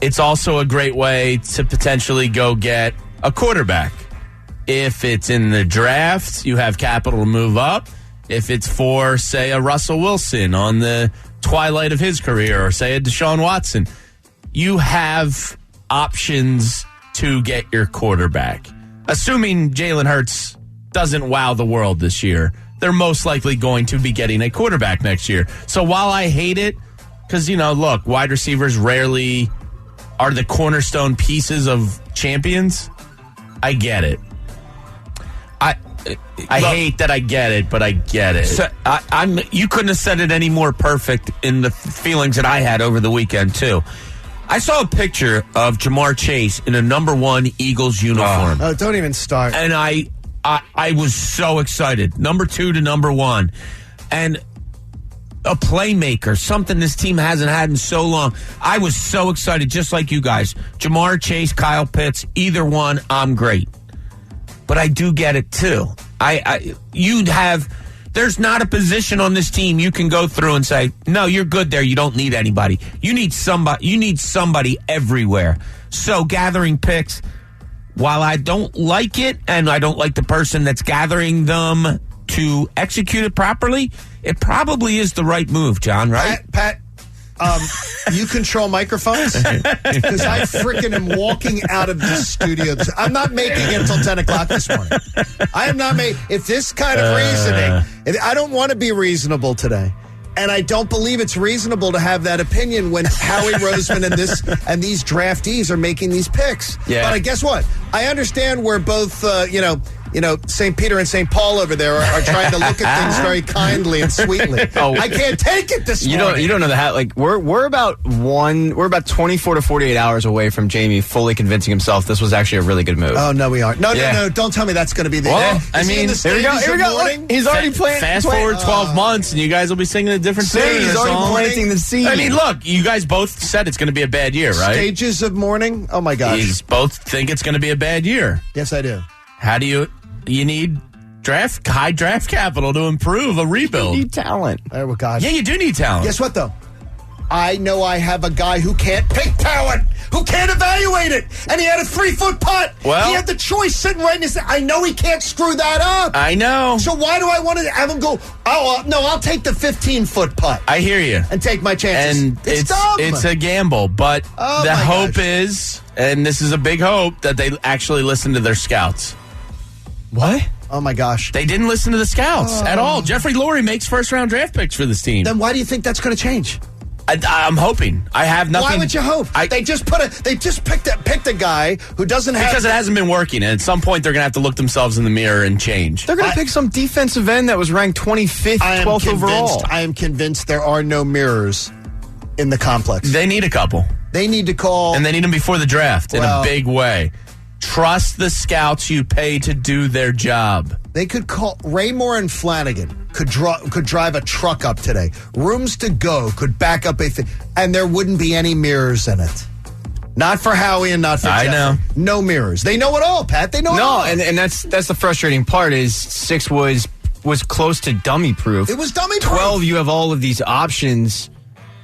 S6: it's also a great way to potentially go get a quarterback. If it's in the draft, you have capital to move up. If it's for, say, a Russell Wilson on the twilight of his career, or say a Deshaun Watson, you have options to get your quarterback. Assuming Jalen Hurts doesn't wow the world this year, they're most likely going to be getting a quarterback next year. So while I hate it, because, look, wide receivers rarely are the cornerstone pieces of champions, I get it. I hate that I get it, but I get it.
S2: So you couldn't have said it any more perfect in the feelings that I had over the weekend, too. I saw a picture of Jamar Chase in a number 1 Eagles uniform.
S5: Oh, don't even start.
S2: And I was so excited. Number 2 to number 1. And a playmaker, something this team hasn't had in so long. I was so excited, just like you guys. Jamar Chase, Kyle Pitts, either one, I'm great. But I do get it, too. There's not a position on this team you can go through and say, no, you're good there. You don't need anybody. You need somebody everywhere. So gathering picks, while I don't like it and I don't like the person that's gathering them to execute it properly, it probably is the right move, John, right?
S5: Pat, You control microphones? Because I freaking am walking out of the studio. I'm not making it until 10 o'clock this morning. I am not making... If this kind of reasoning... I don't want to be reasonable today. And I don't believe it's reasonable to have that opinion when Howie Roseman and these draftees are making these picks.
S6: Yeah.
S5: But guess what? I understand we're both, St. Peter and St. Paul over there are trying to look at things very kindly and sweetly. I can't take it this morning.
S8: You don't know the hat. Like we're about 24 to 48 hours away from Jamie fully convincing himself this was actually a really good move.
S5: Oh no, we aren't. No. Don't tell me that's going to be the.
S6: Well,
S5: I mean,
S8: here we go. Look, he's already playing.
S6: Fast forward 12 months, and you guys will be singing a different tune.
S8: He's already planting the seed.
S6: I mean, look, you guys both said it's going to be a bad year, right?
S5: Stages of mourning. Oh my gosh.
S6: You both think it's going to be a bad year.
S5: Yes, I do.
S6: How do you need high draft capital to improve a rebuild?
S8: You need talent.
S5: Oh gosh.
S6: Yeah, you do need talent.
S5: Guess what though? I know I have a guy who can't pick talent, who can't evaluate it, and he had a 3-foot putt.
S6: Well,
S5: he had the choice sitting right in his. I know he can't screw that up.
S6: I know.
S5: So why do I want to have him go? Oh no, I'll take the 15-foot putt.
S6: I hear you.
S5: And take my chances.
S6: And
S5: it's dumb.
S6: It's a gamble, but the hope is, and this is a big hope, that they actually listen to their scouts.
S5: What? Oh my gosh.
S6: They didn't listen to the scouts at all. Jeffrey Lurie makes first-round draft picks for this team.
S5: Then why do you think that's going to change?
S6: I'm hoping. I have nothing.
S5: Why would you hope? They just picked a guy who doesn't have...
S6: Because it hasn't been working, and at some point they're going to have to look themselves in the mirror and change.
S8: They're going to pick some defensive end that was ranked 25th, 12th overall.
S5: I am convinced there are no mirrors in the complex.
S6: They need a couple.
S5: They need to call...
S6: And they need them before the draft in a big way. Trust the scouts you pay to do their job.
S5: They could call Raymore and Flanagan could drive a truck up today. Rooms to Go could back up a thing, and there wouldn't be any mirrors in it. Not for Howie and not for Jeffrey.
S6: I know.
S5: No mirrors. They know it all, Pat. They know it all.
S8: And that's the frustrating part is 6 was close to dummy proof.
S5: It was dummy proof.
S8: 12, you have all of these options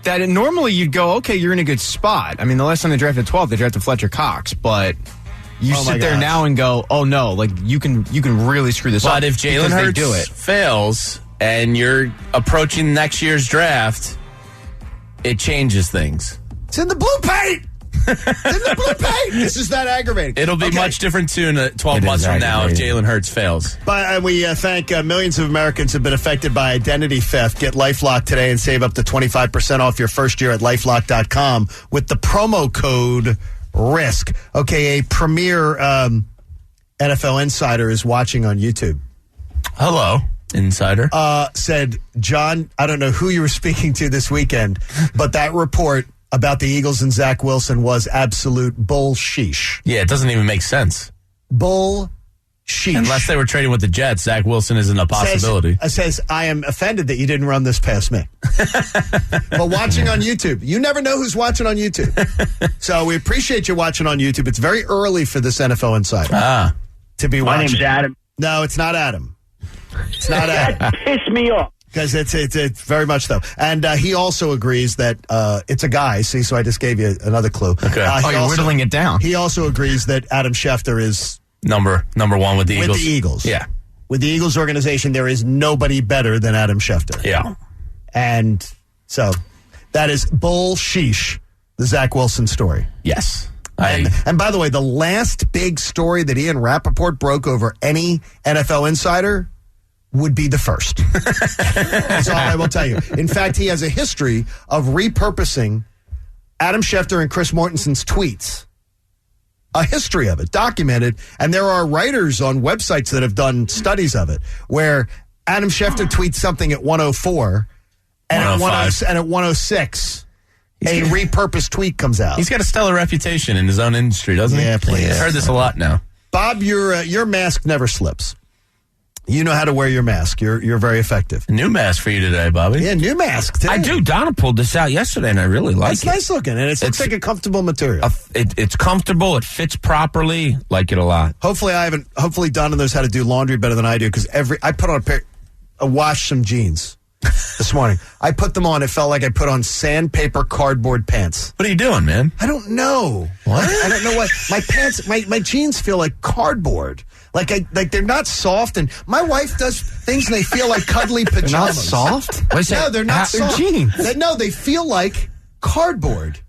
S8: that normally you'd go, okay, you're in a good spot. I mean, the last time they drafted 12, they drafted Fletcher Cox, but you sit there now and go, oh no, like you can really screw this up.
S6: But if Jalen Hurts fails and you're approaching next year's draft, it changes things.
S5: It's in the blue paint. It's in the blue paint. This is that aggravating.
S6: It'll be much different soon, 12 months from now, if Jalen Hurts fails.
S5: But we thank millions of Americans who have been affected by identity theft. Get LifeLock today and save up to 25% off your first year at LifeLock.com with the promo code RISK. Okay, a premier NFL insider is watching on YouTube.
S6: Hello, insider.
S5: Said, John, I don't know who you were speaking to this weekend, but that report about the Eagles and Zach Wilson was absolute bullsheesh.
S6: Yeah, it doesn't even make sense.
S5: Bullsheesh.
S6: Unless they were trading with the Jets, Zach Wilson isn't a possibility.
S5: Says, I am offended that you didn't run this past me. But watching on YouTube, you never know who's watching on YouTube. So we appreciate you watching on YouTube. It's very early for this NFL Insider to be watching.
S10: My name's Adam.
S5: No, it's not Adam. It's not Adam.
S10: That pissed me off.
S5: Because it's very much so. And he also agrees that it's a guy. See, so I just gave you another clue.
S6: Okay.
S8: You're whittling it down.
S5: He also agrees that Adam Schefter is
S6: number one with the Eagles.
S5: With the Eagles.
S6: Yeah.
S5: With the Eagles organization, there is nobody better than Adam Schefter.
S6: Yeah.
S5: And so that is bullsheesh, the Zach Wilson story.
S6: Yes.
S5: And by the way, the last big story that Ian Rappaport broke over any NFL insider would be the first. That's all I will tell you. In fact, he has a history of repurposing Adam Schefter and Chris Mortensen's tweets. A history of it, documented. And there are writers on websites that have done studies of it, where Adam Schefter tweets something at 104, and at 106, a repurposed tweet comes out.
S6: He's got a stellar reputation in his own industry, doesn't he?
S5: Yeah, please.
S6: I've heard this a lot now.
S5: Bob, your mask never slips. You know how to wear your mask. You're very effective.
S6: A new mask for you today, Bobby.
S5: Yeah, new mask today.
S2: I do. Donna pulled this out yesterday, and I really like it.
S5: It's nice looking, and it looks like a comfortable material.
S2: It's comfortable. It fits properly. Like it a lot.
S5: Hopefully Donna knows how to do laundry better than I do, because I put on I washed some jeans this morning. I put them on. It felt like I put on sandpaper cardboard pants.
S6: What are you doing, man?
S5: I don't know.
S6: What?
S5: I don't know what. My pants, my jeans feel like cardboard. Like they're not soft, and my wife does things and they feel like cuddly pajamas.
S8: They're not soft?
S5: No, they're not soft.
S8: They're jeans.
S5: They feel like cardboard.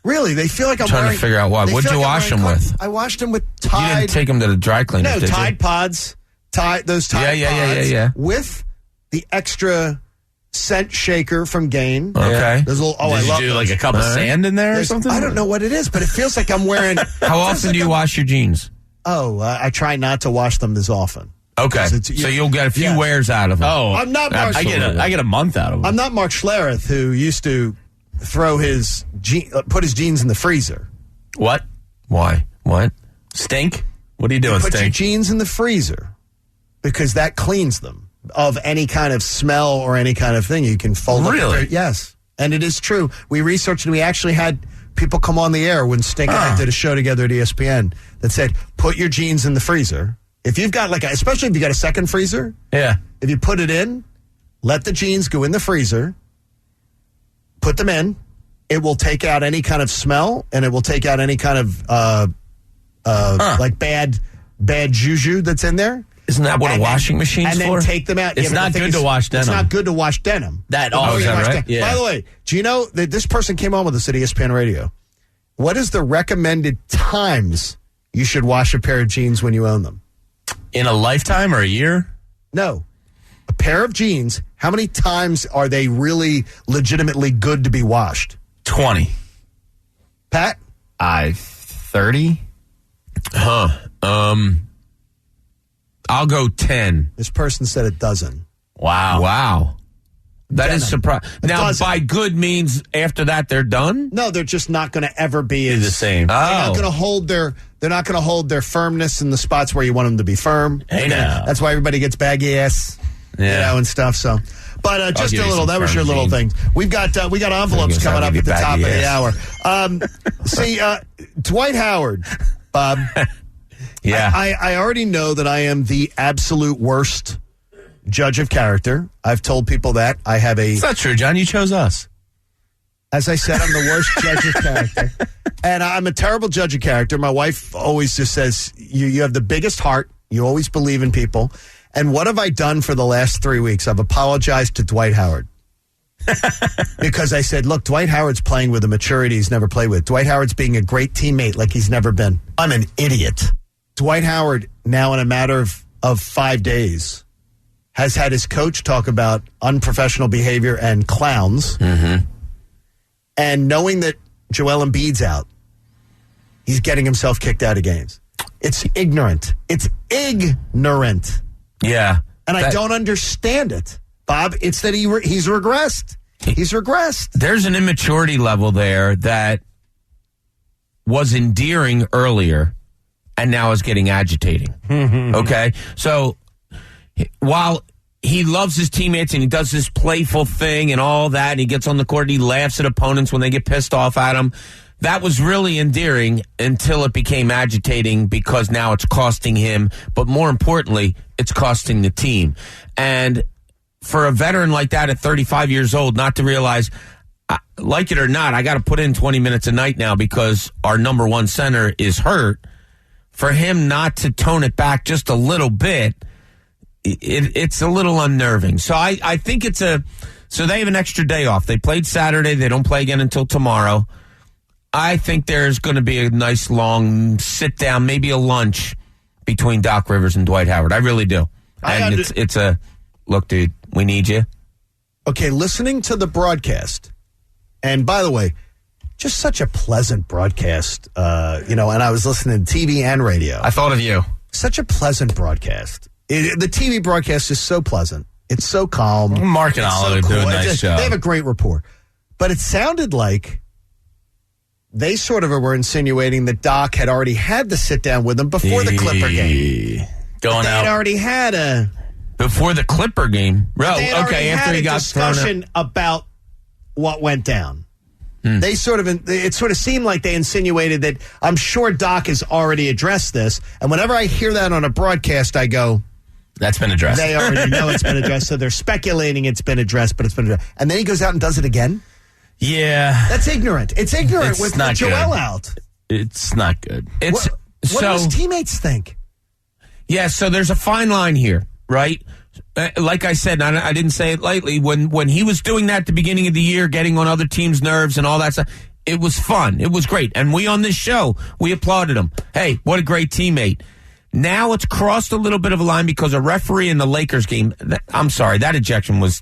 S5: Really, they feel like I'm
S2: trying
S5: wearing,
S2: to figure out why. What'd you wash them with?
S5: I washed them with
S2: You
S5: Tide.
S2: didn't take them to the dry cleaners,
S5: No,
S2: did
S5: Tide
S2: you?
S5: Pods. Those Tide Pods.
S2: Yeah.
S5: With the extra scent shaker from Gain.
S2: Okay.
S5: There's a little, I
S6: Did
S5: love
S6: you do
S5: those.
S6: like a cup of sand in there or
S5: There's-
S6: something?
S5: I don't know what it is, but it feels like I'm wearing.
S2: How often do you wash your jeans?
S5: I try not to wash them as often.
S2: Okay. So you'll get a few wears out of them.
S6: Oh,
S5: I'm not Mark.
S6: I get a month out of them.
S5: I'm not Mark Schlereth, who used to throw put his jeans in the freezer.
S6: What?
S2: Why? What?
S6: Stink? What are you doing,
S5: Put your
S6: Stink?
S5: jeans in the freezer because that cleans them of any kind of smell or any kind of thing. You can fold up.
S6: Really?
S5: Yes. And it is true. We researched and we actually had people come on the air when Stink and I did a show together at ESPN that said, put your jeans in the freezer. If you've got especially if you got a second freezer,
S6: Yeah.
S5: if you put it in, let the jeans go in the freezer, put them in. It will take out any kind of smell, and it will take out any kind of like bad juju that's in there.
S2: Isn't that what a washing machine's
S5: and
S2: for?
S5: then take them out.
S6: It's
S5: but
S6: not
S5: the thing
S6: good to wash denim.
S5: It's not good to wash denim.
S6: That
S5: Before
S6: is
S5: you
S6: that
S5: wash
S6: right?
S5: denim.
S6: Yeah.
S5: By the way, do you know that this person came on with us at ESPN Radio? What is the recommended times you should wash a pair of jeans when you own them?
S6: In a lifetime or a year?
S5: No. A pair of jeans, how many times are they really legitimately good to be washed?
S6: 20.
S5: Pat?
S8: 30.
S2: I'll go 10.
S5: This person said a dozen.
S2: Wow. That is surprising. Now,
S5: dozen.
S2: by good means, after that, they're done?
S5: No, they're just not going to ever be
S6: the same.
S5: They're not going to hold their firmness in the spots where you want them to be firm.
S6: Hey, now.
S5: That's why everybody gets baggy ass, and stuff. So, but just
S2: give
S5: a
S2: you
S5: little.
S2: some
S5: That was your
S2: firm
S5: little
S2: jeans.
S5: thing. We got envelopes
S2: guess I'll
S5: coming up
S2: give
S5: at
S2: you
S5: the top of
S2: baggy
S5: the hour. Dwight Howard, Bob.
S2: Yeah.
S5: I already know that I am the absolute worst judge of character. I've told people that. I have
S6: It's not true, John. You chose us.
S5: As I said, I'm the worst judge of character. And I'm a terrible judge of character. My wife always just says, you have the biggest heart. You always believe in people. And what have I done for the last 3 weeks? I've apologized to Dwight Howard. Because I said, look, Dwight Howard's playing with a maturity he's never played with. Dwight Howard's being a great teammate like he's never been. I'm an idiot. Dwight Howard, now in a matter of 5 days, has had his coach talk about unprofessional behavior and clowns. Mm-hmm. And knowing that Joel Embiid's out, he's getting himself kicked out of games. It's ignorant. It's ignorant.
S2: Yeah.
S5: And I don't understand it, Bob. It's that he's regressed. He's regressed.
S2: There's an immaturity level there that was endearing earlier and now is getting agitating. Okay? So while he loves his teammates and he does this playful thing and all that, and he gets on the court and he laughs at opponents when they get pissed off at him, that was really endearing until it became agitating because now it's costing him, but more importantly, it's costing the team. And for a veteran like that at 35 years old, not to realize, like it or not, I got to put in 20 minutes a night now because our number one center is hurt. For him not to tone it back just a little bit, it's a little unnerving. So I think so they have an extra day off. They played Saturday. They don't play again until tomorrow. I think there's going to be a nice long sit down, maybe a lunch between Doc Rivers and Dwight Howard. I really do. And it's a, look, dude, we need you.
S5: Okay, listening to the broadcast, and by the way, just such a pleasant broadcast, and I was listening to TV and radio.
S8: I thought of you.
S5: Such a pleasant broadcast. The TV broadcast is so pleasant. It's so calm.
S6: Mark and Oliver do a nice job.
S5: They have a great rapport. But it sounded like they sort of were insinuating that Doc had already had the sit down with him before the Clipper game. They had already had
S2: before the Clipper game.
S5: okay,
S2: after he got
S5: discussion about what went down. They it sort of seemed like they insinuated that I'm sure Doc has already addressed this. And whenever I hear that on a broadcast, I go,
S6: that's been addressed.
S5: They already know it's been addressed, so they're speculating it's been addressed, but it's been addressed. And then he goes out and does it again?
S6: Yeah.
S5: That's ignorant. It's ignorant
S6: It's
S5: with
S6: not
S5: Joel
S6: good.
S5: out.
S6: It's not good.
S5: What do his teammates think?
S2: Yeah, so there's a fine line here, right? Like I said, I didn't say it lightly. When he was doing that at the beginning of the year, getting on other teams' nerves and all that stuff, it was fun. It was great. And we on this show, we applauded him. Hey, what a great teammate. Now it's crossed a little bit of a line because a referee in the Lakers game, I'm sorry, that ejection was...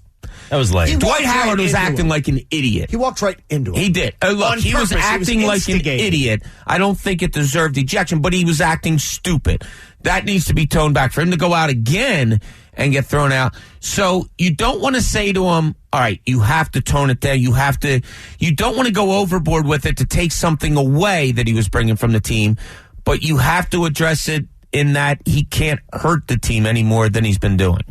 S6: That was lame.
S2: Dwight Howard was acting like an idiot.
S5: He walked right into it.
S2: He did. Look, he was acting like an idiot. I don't think it deserved ejection, but he was acting stupid. That needs to be toned back. For him to go out again and get thrown out. So you don't want to say to him, all right, you have to tone it down. You don't want to go overboard with it to take something away that he was bringing from the team, but you have to address it in that he can't hurt the team any more than he's been doing.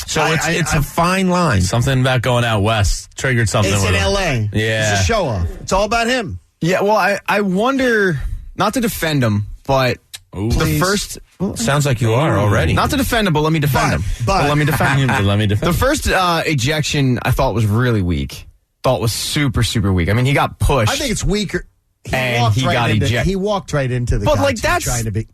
S2: So it's a fine line.
S6: Something about going out west triggered something.
S5: It's
S6: with
S5: in
S6: him.
S5: L.A.
S6: Yeah.
S5: It's a show-off. It's all about him.
S8: Yeah, well, I wonder, not to defend him, but the first...
S2: Sounds like you are already.
S8: Not to defend him, but let me defend him. But let me defend him. The first ejection I thought was really weak. Thought was super, super weak. I mean, he got pushed.
S5: I think it's weaker.
S8: He got ejected.
S5: He walked right into the
S8: But
S5: guy
S8: like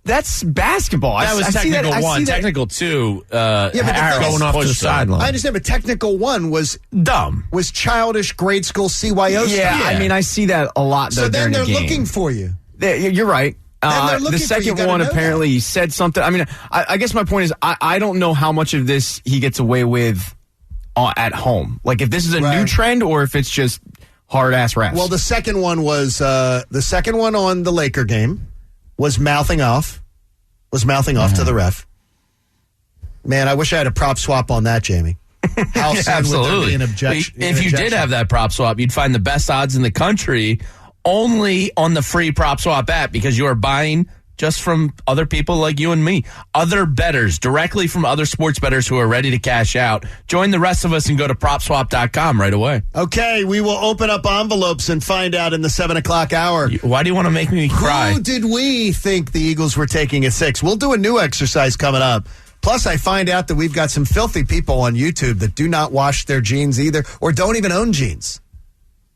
S8: that's basketball.
S6: That was technical one. Technical two.
S5: But
S2: going off to the sideline.
S5: I understand, but technical one was
S6: dumb.
S5: Was childish grade school CYO stuff.
S8: Yeah, I mean, I see that a lot.
S5: So then they're
S8: the
S5: looking for you.
S8: You're right. The second one apparently
S5: that.
S8: he said something. I mean, I guess my point is I don't know how much of this he gets away with at home. Like if this is a new trend or if it's just hard ass refs.
S5: Well, the second one was on the Laker game was mouthing off to the ref. Man, I wish I had a prop swap on that, Jamie. How
S6: absolutely. If you did have that prop swap, you'd find the best odds in the country only on the free prop swap app because you are buying just from other people like you and me. Other bettors, directly from other sports bettors who are ready to cash out. Join the rest of us and go to PropSwap.com right away.
S5: Okay, we will open up envelopes and find out in the 7 o'clock hour.
S6: Why do you want to make me cry?
S5: Who did we think the Eagles were taking at 6? We'll do a new exercise coming up. Plus, I find out that we've got some filthy people on YouTube that do not wash their jeans either or don't even own jeans.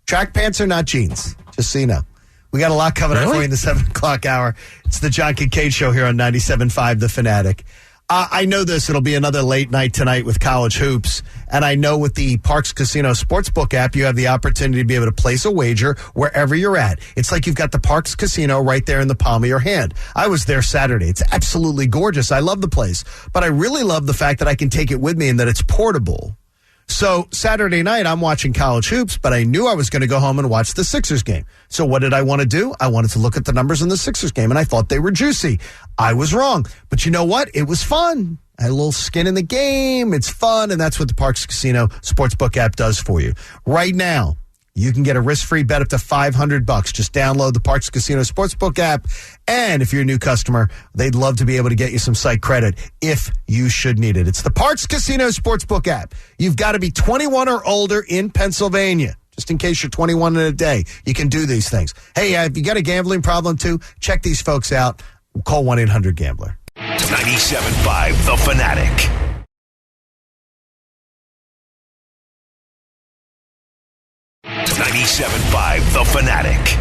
S5: Track pants are not jeans, just so you know. We got a lot coming up for you in the 7 o'clock hour. It's the John Kincaid Show here on 97.5 The Fanatic. I know this. It'll be another late night tonight with college hoops. And I know with the Parks Casino Sportsbook app, you have the opportunity to be able to place a wager wherever you're at. It's like you've got the Parks Casino right there in the palm of your hand. I was there Saturday. It's absolutely gorgeous. I love the place. But I really love the fact that I can take it with me and that it's portable. So Saturday night, I'm watching college hoops, but I knew I was going to go home and watch the Sixers game. So what did I want to do? I wanted to look at the numbers in the Sixers game, and I thought they were juicy. I was wrong. But you know what? It was fun. I had a little skin in the game. It's fun, and that's what the Parks Casino Sportsbook app does for you. Right now, you can get a risk-free bet up to $500. Just download the Parks Casino Sportsbook app. And if you're a new customer, they'd love to be able to get you some site credit if you should need it. It's the Parks Casino Sportsbook app. You've got to be 21 or older in Pennsylvania. Just in case you're 21 in a day, you can do these things. Hey, if you got a gambling problem too, check these folks out. Call 1-800-GAMBLER.
S3: 97.5 The Fanatic. The Fanatic.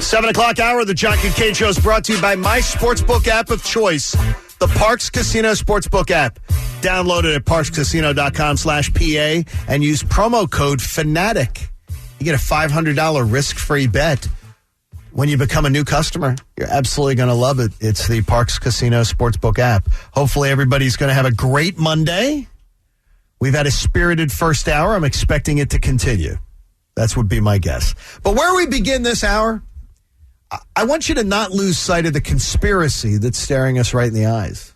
S5: 7 o'clock hour, the John Kincaid Show is brought to you by my sportsbook app of choice, the Parks Casino Sportsbook app. Download it at parkscasino.com/PA and use promo code FANATIC. You get a $500 risk-free bet when you become a new customer. You're absolutely going to love it. It's the Parks Casino Sportsbook app. Hopefully everybody's going to have a great Monday. We've had a spirited first hour. I'm expecting it to continue. That would be my guess. But where we begin this hour, I want you to not lose sight of the conspiracy that's staring us right in the eyes.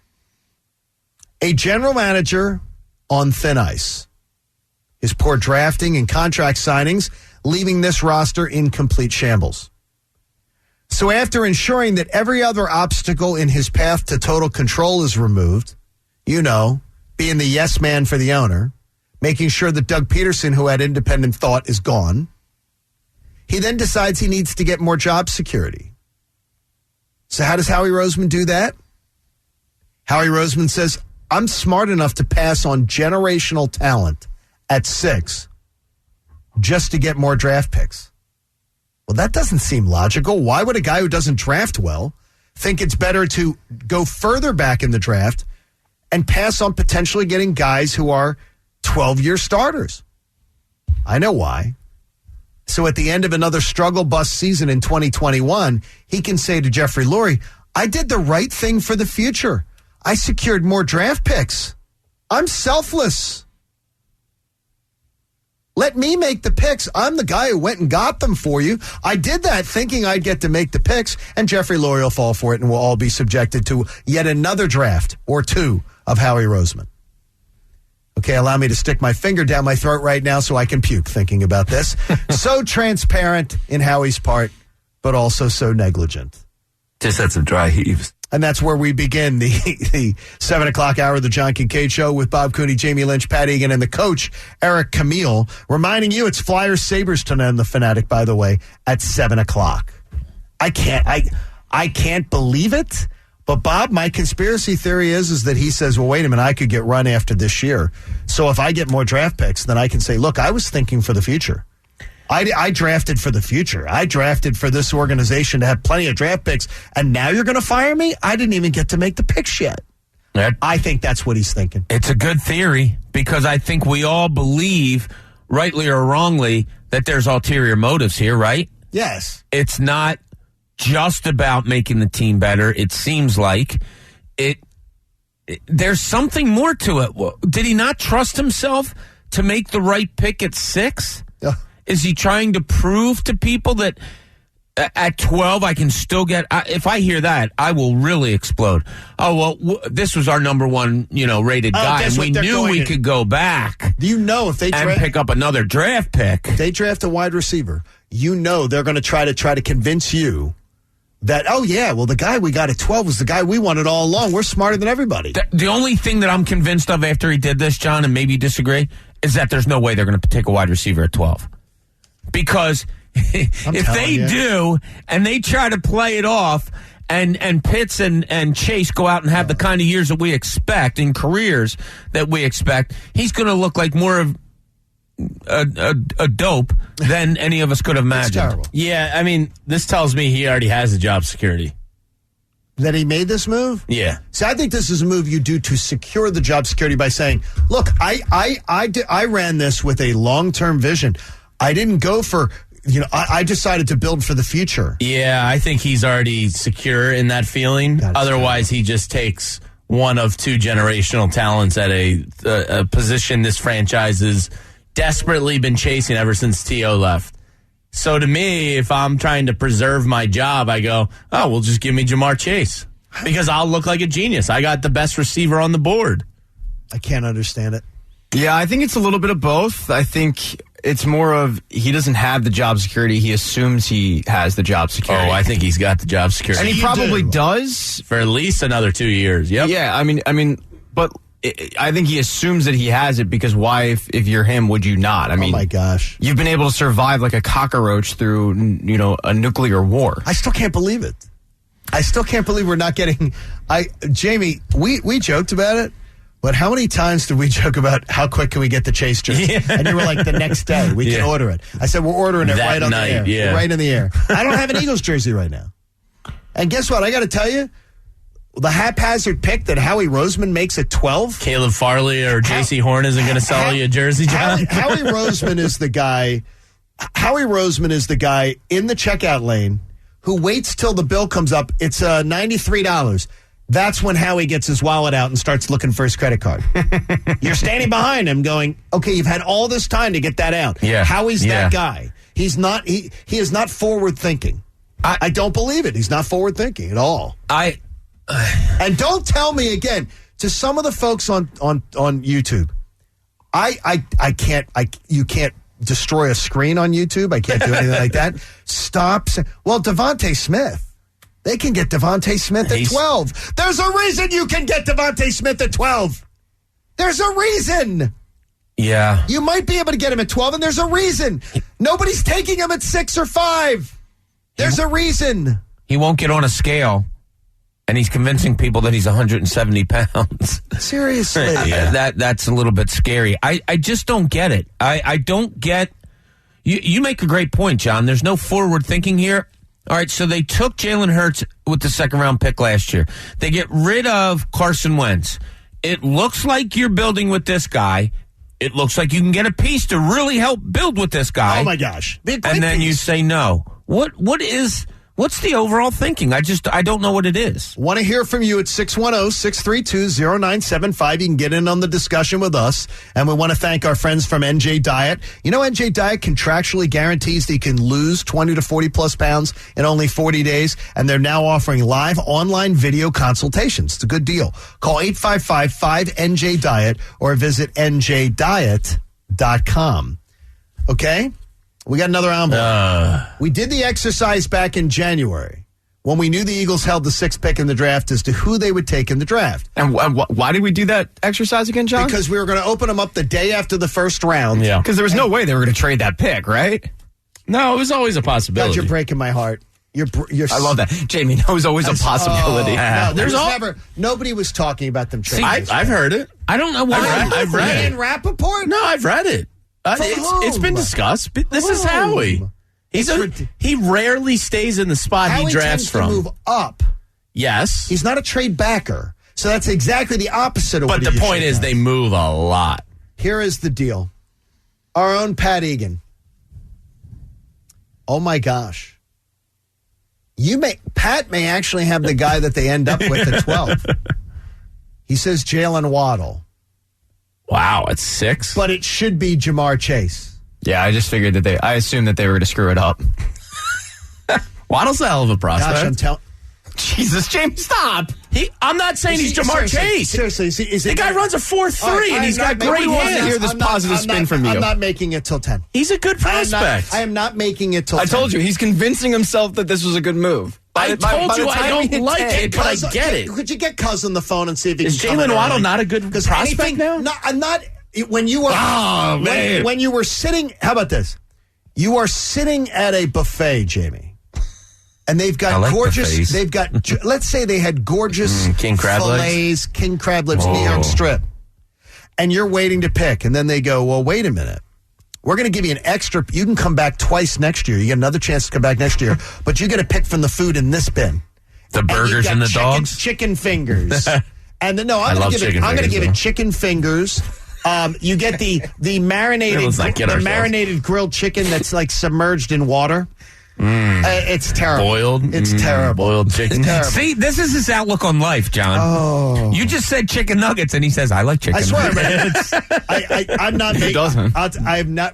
S5: A general manager on thin ice. His poor drafting and contract signings leaving this roster in complete shambles. So after ensuring that every other obstacle in his path to total control is removed, being the yes man for the owner, making sure that Doug Peterson, who had independent thought, is gone, he then decides he needs to get more job security. So how does Howie Roseman do that? Howie Roseman says, I'm smart enough to pass on generational talent at 6 just to get more draft picks. Well, that doesn't seem logical. Why would a guy who doesn't draft well think it's better to go further back in the draft and pass on potentially getting guys who are 12-year starters. I know why. So at the end of another struggle bus season in 2021, he can say to Jeffrey Lurie, I did the right thing for the future. I secured more draft picks. I'm selfless. Let me make the picks. I'm the guy who went and got them for you. I did that thinking I'd get to make the picks, and Jeffrey Lurie will fall for it, and we'll all be subjected to yet another draft or two of Howie Roseman. Okay, allow me to stick my finger down my throat right now so I can puke thinking about this. So transparent in Howie's part, but also so negligent.
S11: Just had some dry heaves.
S5: And that's where we begin the 7 o'clock hour of the John Kincaid Show with Bob Cooney, Jamie Lynch, Pat Egan, and the coach, Eric Camille, reminding you it's Flyers-Sabres tonight on The Fanatic, by the way, at 7 o'clock. I can't believe it. But, Bob, my conspiracy theory is that he says, well, wait a minute, I could get run after this year. So if I get more draft picks, then I can say, look, I was thinking for the future. I drafted for the future. I drafted for this organization to have plenty of draft picks, and now you're going to fire me? I didn't even get to make the picks yet. I think that's what he's thinking.
S2: It's a good theory because I think we all believe, rightly or wrongly, that there's ulterior motives here, right?
S5: Yes.
S2: It's not just about making the team better. It seems like there's something more to it. Did he not trust himself to make the right pick at 6?
S5: Yeah.
S2: Is he trying to prove to people that at 12 I can still get? If I hear that, I will really explode. Oh well, this was our number one, rated guy, and we knew we could go back.
S5: Do you know if they
S2: pick up another draft pick?
S5: If they draft a wide receiver, they're going to try to convince you that, oh, yeah, well, the guy we got at 12 was the guy we wanted all along. We're smarter than everybody.
S2: The only thing that I'm convinced of after he did this, John, and maybe disagree, is that there's no way they're going to take a wide receiver at 12. Because if they do, and they try to play it off, and Pitts and Chase go out and have the kind of years that we expect in careers that we expect, he's going to look like more of a dope than any of us could have imagined.
S5: It's terrible.
S6: Yeah, I mean, this tells me he already has a job security.
S5: That he made this move?
S6: Yeah.
S5: See, I think this is a move you do to secure the job security by saying, look, I ran this with a long-term vision. I didn't go for, I decided to build for the future.
S6: Yeah, I think he's already secure in that feeling. Otherwise, he just takes one of two generational talents at a position this franchise has desperately been chasing ever since T.O. left. So to me, if I'm trying to preserve my job, I go, oh, well, just give me Jamar Chase because I'll look like a genius. I got the best receiver on the board.
S5: I can't understand it.
S8: Yeah, I think it's a little bit of both. I think it's more of he doesn't have the job security. He assumes he has the job security.
S6: Oh, I think he's got the job security.
S8: And he probably does.
S6: For at least another 2 years. Yep.
S8: Yeah, I mean, but I think he assumes that he has it because why, if you're him, would you not? I mean,
S5: oh my gosh.
S8: You've been able to survive like a cockroach through, a nuclear war.
S5: I still can't believe it. I still can't believe we're not getting... Jamie, we joked about it, but how many times did we joke about how quick can we get the Chase jersey? Yeah. And you were like, the next day, we can order it. I said, we're ordering it right on the air.
S6: Yeah.
S5: Right in the air. I don't have an Eagles jersey right now. And guess what? I got to tell you, the haphazard pick that Howie Roseman makes at 12.
S6: Caleb Farley or J.C. Horn isn't going to sell you a jersey, John.
S5: Howie Roseman is the guy. Howie Roseman is the guy in the checkout lane who waits till the bill comes up. It's $93. That's when Howie gets his wallet out and starts looking for his credit card. You're standing behind him going, okay, you've had all this time to get that out.
S2: Yeah.
S5: Howie's that guy. He's not. He is not forward thinking. I don't believe it. He's not forward thinking at all. And don't tell me again to some of the folks on YouTube. You can't destroy a screen on YouTube. I can't do anything like that. Stop. Well, Devontae Smith. They can get Devontae Smith at 12. There's a reason you can get Devontae Smith at 12. There's a reason.
S2: Yeah.
S5: You might be able to get him at 12, and there's a reason. Nobody's taking him at 6 or 5. There's a reason.
S2: He won't get on a scale, and he's convincing people that he's 170 pounds.
S5: Seriously.
S2: That's a little bit scary. I just don't get it. I don't get... You make a great point, John. There's no forward thinking here. All right, so they took Jalen Hurts with the second-round pick last year. They get rid of Carson Wentz. it looks like you're building with this guy. It looks like you can get a piece to really help build with this guy.
S5: Oh my gosh.
S2: And then you say no. What's the overall thinking? I don't know what it is.
S5: Want to hear from you at 610-632-0975. You can get in on the discussion with us. And we want to thank our friends from NJ Diet. You know, NJ Diet contractually guarantees that you can lose 20 to 40 plus pounds in only 40 days. And they're now offering live online video consultations. It's a good deal. Call 855-5NJ-DIET or visit njdiet.com. Okay? We got another envelope. We did the exercise back in January when we knew the Eagles held the 6th pick in the draft as to who they would take in the draft.
S8: And why did we do that exercise again, John?
S5: Because we were going to open them up the day after the first round.
S8: Yeah. Because there was no way they were going to trade that pick, right?
S6: No, it was always a possibility.
S5: God, you're breaking my heart. You're
S8: I love that. Jamie, that was always a possibility.
S5: Nobody was talking about them trading.
S6: I've heard it.
S2: I don't know why.
S6: I've read it.
S5: In Rappaport?
S6: No, I've read it. It's been discussed. This is Howie. He rarely stays in the spot
S5: Howie
S6: he drafts
S5: tends
S6: from.
S5: To move up.
S6: Yes.
S5: He's not a trade backer. So that's exactly the opposite of what
S6: But the point is they move a lot.
S5: Here is the deal. Our own Pat Egan. Oh my gosh. Pat may actually have the guy that they end up with at 12. He says Jalen Waddle.
S6: Wow, it's 6?
S5: But it should be Jamar Chase.
S8: Yeah, I just figured I assumed that they were going to screw it up.
S6: Waddle's a hell of a prospect.
S5: Gosh, I'm telling.
S8: Jesus, James, stop.
S6: I'm not saying he's Jamar Chase.
S5: Seriously,
S6: the guy runs a 4.3 and he's got great hands.
S8: Hear this positive spin from you.
S5: I'm not making it till 10.
S6: He's a good prospect.
S5: I am not making it till 10.
S8: I told you, he's convincing himself that this was a good move.
S6: I told you I don't like it, but I get it.
S5: Could you get Cuz on the phone and see if he
S6: is
S5: can
S6: Jalen Waddle not a good prospect now?
S5: No, I'm not. When you were when you were sitting, how about this? You are sitting at a buffet, Jamie, and they've got gorgeous. Buffets. They've got. Let's say they had gorgeous
S6: king crab
S5: fillets, king crab legs, New York strip, and you're waiting to pick, and then they go, "Well, wait a minute. We're going to give you an extra. You can come back twice next year. You get another chance to come back next year, but you get to pick from the food in this bin.
S2: The burgers and the dogs,
S5: chicken fingers, and then I'm going to give it chicken fingers." You get the marinated grilled chicken that's like submerged in water. It's terrible.
S6: Boiled?
S5: It's terrible.
S6: Boiled chicken.
S2: See, this is his outlook on life, John.
S5: Oh.
S2: You just said chicken nuggets, and he says, I like chicken
S5: nuggets. I swear, I'm not making.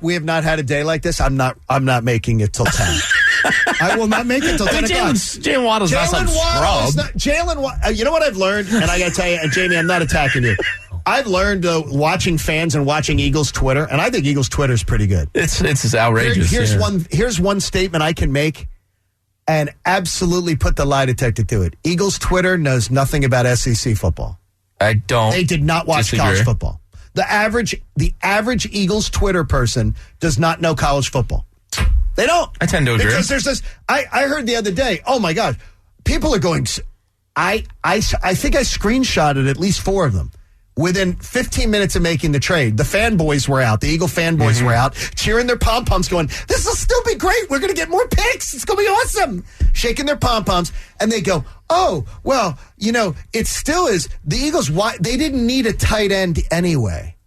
S5: We have not had a day like this. I'm not making it till 10. I will not make it till 10 o'clock.
S6: Jalen Waddle's not some scrub.
S5: You know what I've learned? And I got to tell you, and Jamie, I'm not attacking you. I've learned watching fans and watching Eagles Twitter, and I think Eagles Twitter is pretty good.
S6: It's outrageous.
S5: Here's one statement I can make and absolutely put the lie detector to it. Eagles Twitter knows nothing about SEC football.
S6: I don't.
S5: They did not watch college football. The average Eagles Twitter person does not know college football. They don't.
S6: I tend to agree.
S5: Because there's this. I heard the other day. Oh my God, people are going. I think I screenshotted at least 4 of them. Within 15 minutes of making the trade, the fanboys were out. The Eagle fanboys were out, cheering their pom-poms, going, this will still be great. We're going to get more picks. It's going to be awesome. Shaking their pom-poms. And they go, oh, well, it still is. The Eagles, they didn't need a tight end anyway.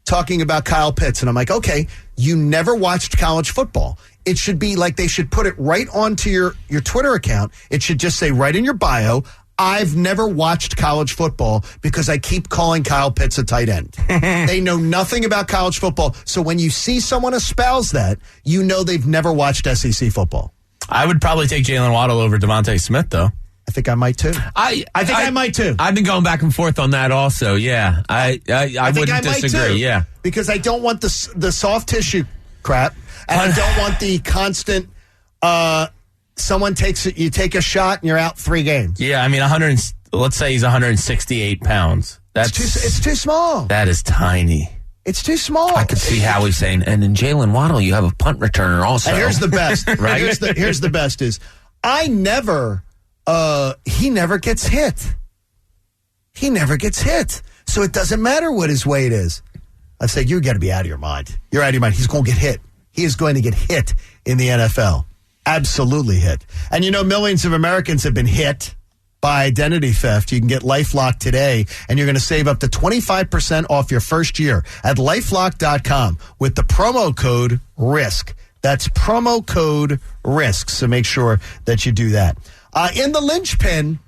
S5: Talking about Kyle Pitts. And I'm like, okay, you never watched college football. It should be like they should put it right onto your Twitter account. It should just say right in your bio, I've never watched college football because I keep calling Kyle Pitts a tight end. They know nothing about college football. So when you see someone espouse that, you know they've never watched SEC football.
S6: I would probably take Jalen Waddle over Devontae Smith, though.
S5: I think I might too. I think I might too.
S2: I've been going back and forth on that also. Yeah, I wouldn't disagree. Yeah,
S5: because I don't want the soft tissue crap, and I don't want the constant. Someone you take a shot and you're out 3 games.
S6: Yeah, I mean, let's say he's 168 pounds.
S5: It's too small.
S6: That is tiny.
S5: It's too small.
S2: I could see how he's saying, and in Jalen Waddle, you have a punt returner also.
S5: And here's the best. Right? Here's the best is, he never gets hit. He never gets hit. So it doesn't matter what his weight is. I say, you got to be out of your mind. You're out of your mind. He's going to get hit. He is going to get hit in the NFL. Absolutely hit. And millions of Americans have been hit by identity theft. You can get LifeLock today, and you're going to save up to 25% off your first year at LifeLock.com with the promo code RISK. That's promo code RISK, so make sure that you do that. In the linchpin,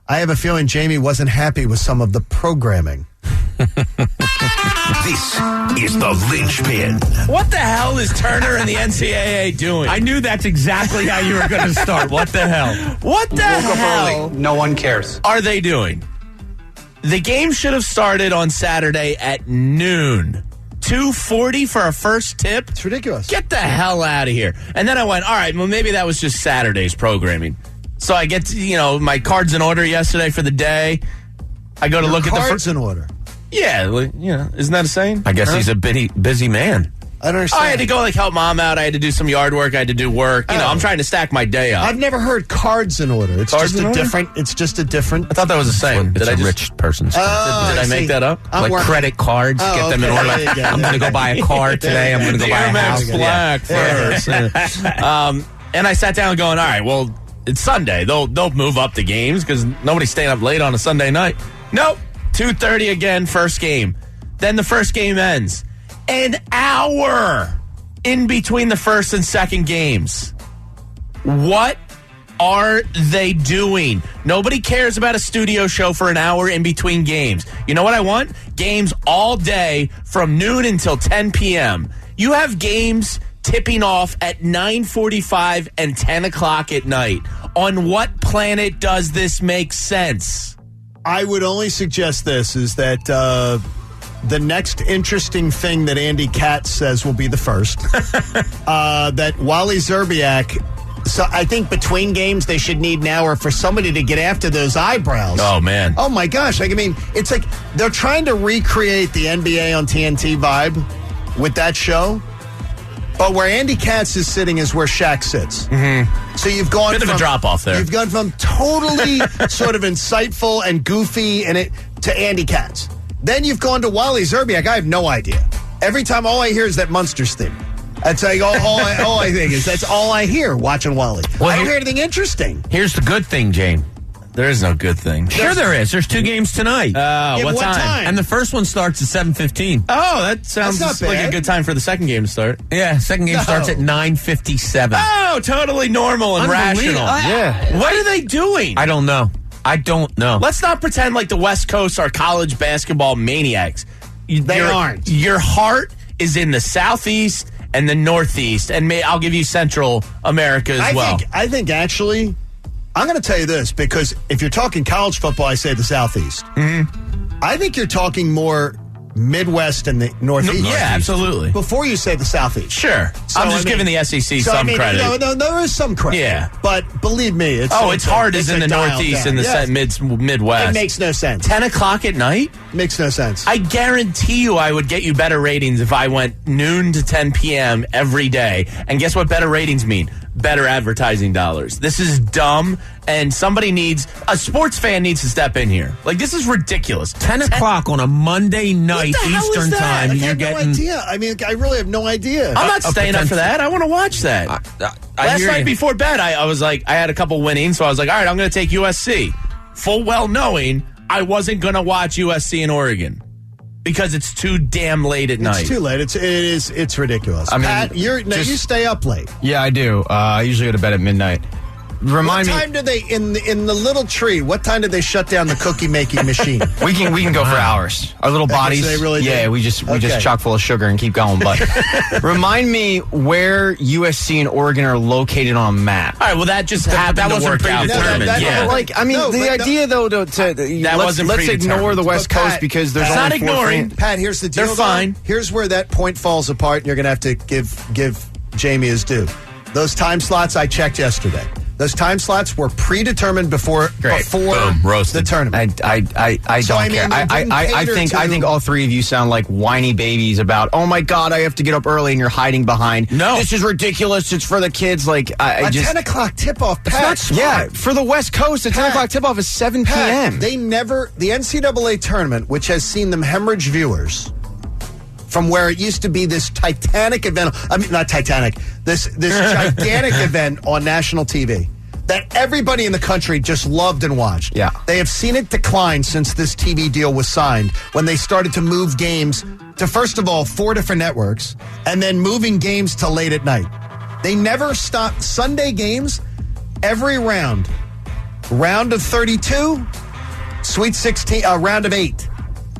S5: I have a feeling Jamie wasn't happy with some of the programming.
S3: This is the linchpin.
S2: What the hell is Turner and the NCAA doing? I knew that's exactly how you were going to start. What the hell? What the hell?
S12: No one cares.
S2: Are they doing? The game should have started on Saturday at noon. 2:40 for a first tip?
S5: It's ridiculous.
S2: Get the hell out of here. And then I went, all right, well, maybe that was just Saturday's programming. So I get, my cards in order yesterday for the day. I go to look at the
S5: cards in order.
S2: Yeah, isn't that a saying?
S6: I guess he's a busy man.
S5: I don't understand.
S2: I had to go help mom out. I had to do some yard work. I had to do work. I'm trying to stack my day up.
S5: I've never heard cards in order. It's
S2: Cards
S5: just
S2: in
S5: a
S2: order?
S5: different. It's just a different.
S2: I thought that was a saying.
S6: It's a rich person's.
S2: Did I make that up?
S6: Like credit cards, get them in order.
S5: There you go.
S6: I'm going to go buy a car today. I'm going to go buy a house.
S2: Black first. And I sat down going, all right, well, it's Sunday. They'll move up the games because nobody's staying up late on a Sunday night. Nope. 2:30 again, first game. Then the first game ends. An hour in between the first and second games. What are they doing? Nobody cares about a studio show for an hour in between games. You know what I want? Games all day from noon until 10 p.m. You have games tipping off at 9:45 and 10 o'clock at night. On what planet does this make sense?
S5: I would only suggest this is that the next interesting thing that Andy Katz says will be the first. That Wally Zerbiak. So I think between games they should need an hour for somebody to get after those eyebrows.
S2: Oh, man.
S5: Oh, my gosh. It's like they're trying to recreate the NBA on TNT vibe with that show. But where Andy Katz is sitting is where Shaq sits. Mm-hmm. So you've gone
S2: Bit of a drop-off there.
S5: You've gone from totally sort of insightful and goofy to Andy Katz. Then you've gone to Wally Zerbiak. I have no idea. Every time, all I hear is that Munsters theme. That's like all I think is. That's all I hear watching Wally.
S2: Well,
S5: I don't hear anything interesting.
S6: Here's the good thing, Jane.
S2: There is no good thing.
S6: Sure there is. There's 2 games tonight.
S2: What time?
S6: And the first one starts at 7:15.
S2: Oh, that sounds
S5: That's not
S2: like
S5: bad.
S2: a good time for the second game to start.
S6: Yeah, second game starts at 9:57.
S2: Oh, totally normal and rational.
S8: Yeah.
S2: What are they doing?
S6: I don't know.
S2: Let's not pretend like the West Coast are college basketball maniacs.
S5: They aren't.
S2: Your heart is in the Southeast and the Northeast, and I'll give you Central America as well.
S5: I think actually, I'm going to tell you this, because if you're talking college football, I say the Southeast. Mm-hmm. I think you're talking more Midwest and the Northeast.
S2: Yeah, absolutely.
S5: Before you say the Southeast.
S2: Sure.
S5: So,
S2: I'm just giving the SEC some credit.
S5: No, there is some credit.
S2: Yeah.
S5: But believe me, it's
S2: hard as in the
S5: dial
S2: Northeast
S5: down.
S2: and the Midwest.
S5: It makes no sense.
S2: 10 o'clock at night?
S5: Makes no sense.
S2: I guarantee you I would get you better ratings if I went noon to 10 p.m. every day. And guess what better ratings mean? Better advertising dollars. This is dumb, and a sports fan needs to step in here. Like, this is ridiculous.
S6: 10 o'clock on a Monday night Eastern time.
S5: I
S6: You're
S5: have
S6: getting.
S5: no idea. I really have no idea.
S2: I'm not staying up for that. I want to watch that. Last night before bed, I was like, I had a couple winnings, so I was like, all right, I'm going to take USC. Full well knowing I wasn't going to watch USC in Oregon because it's too damn late at night.
S5: It's too late. It's ridiculous. Pat, you stay up late.
S8: Yeah, I do. I usually go to bed at midnight.
S5: What time do they in the little tree? What time did they shut down the cookie making machine?
S8: We can go for hours. Our little bodies.
S5: They really
S8: yeah,
S5: do?
S8: we just chock full of sugar and keep going. But remind me where USC and Oregon are located on a map.
S2: All right, well that just happened
S8: that
S2: to
S8: wasn't
S2: work out.
S8: The idea though let's ignore the West Coast because there's
S2: not
S8: only
S2: ignoring.
S5: Pat, here's the deal.
S2: They're fine.
S5: Here's where that point falls apart, and you're going to have to give Jamie his due. Those time slots I checked yesterday. Those time slots were predetermined before the tournament.
S8: I don't care. I think all three of you sound like whiny babies about, oh my God, I have to get up early and you're hiding behind.
S2: No.
S8: This is ridiculous. It's for the kids. Like
S5: a 10 o'clock tip-off, Pat.
S8: Yeah, for the West Coast, a 10 o'clock tip-off is 7 p.m.
S5: The NCAA tournament, which has seen them hemorrhage viewers from where it used to be this Titanic event. I mean, not Titanic. This gigantic event on national TV. that everybody in the country just loved and watched.
S8: Yeah.
S5: They have seen it decline since this TV deal was signed, when they started to move games to, first of all, 4 different networks, and then moving games to late at night. They never stopped. Sunday games, every round of 32, Sweet 16, round of 8.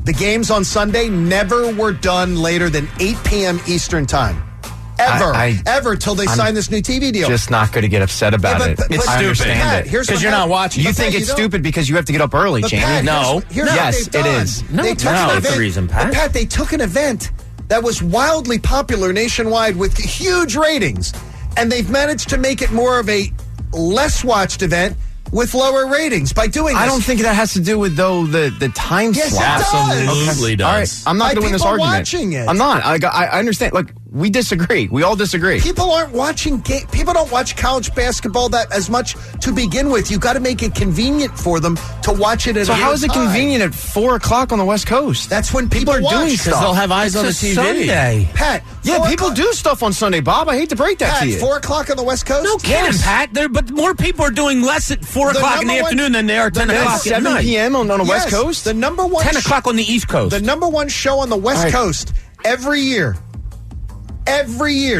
S5: The games on Sunday never were done later than 8 p.m. Eastern time. Ever till they sign this new TV deal.
S8: Just not going to get upset about it.
S2: It's
S8: I
S2: stupid.
S8: understand it.
S2: Because you're not watching.
S8: You think it's stupid because you have to get up early, Jamie?
S5: Pat,
S2: No.
S5: Yes,
S8: it is.
S2: No,
S5: They
S2: it's
S5: took
S2: not
S5: an
S2: the
S5: event-
S2: reason, Pat.
S5: But Pat, they took an event that was wildly popular nationwide with huge ratings, and they've managed to make it more of a less watched event with lower ratings by doing this.
S8: I don't think that has to do with, though, the time
S5: Yes, it
S8: slot.
S5: does.
S2: Absolutely does.
S8: All right, I'm not
S5: By
S8: going to win this
S5: people
S8: argument.
S5: watching it.
S8: I'm not. I understand. Look, we disagree. We all disagree.
S5: People aren't watching. People don't watch college basketball that as much to begin with. You got to make it convenient for them to watch it at.
S8: So
S5: a
S8: how is it
S5: time.
S8: convenient at 4 o'clock on the West Coast?
S5: That's when people
S8: are
S5: watch
S8: doing
S5: stuff.
S2: Because they'll have eyes on the It's a TV. Sunday.
S5: Pat,
S8: Yeah,
S5: 4
S8: people
S5: o'clock-
S8: do stuff on Sunday, Bob. I hate to break that
S5: Pat,
S8: to you.
S5: 4 o'clock on the West Coast.
S2: No kidding, Pat. But more people are doing less at 4
S5: The
S2: o'clock in the
S5: number one-
S2: afternoon than they are 10
S5: the
S2: o'clock
S5: next
S2: at
S8: 7
S2: night.
S8: p.m. on the West
S5: Yes,
S8: Coast?
S5: The number one
S2: 10 o'clock on the East Coast.
S5: The number one show on the West
S8: All right.
S5: Coast every year,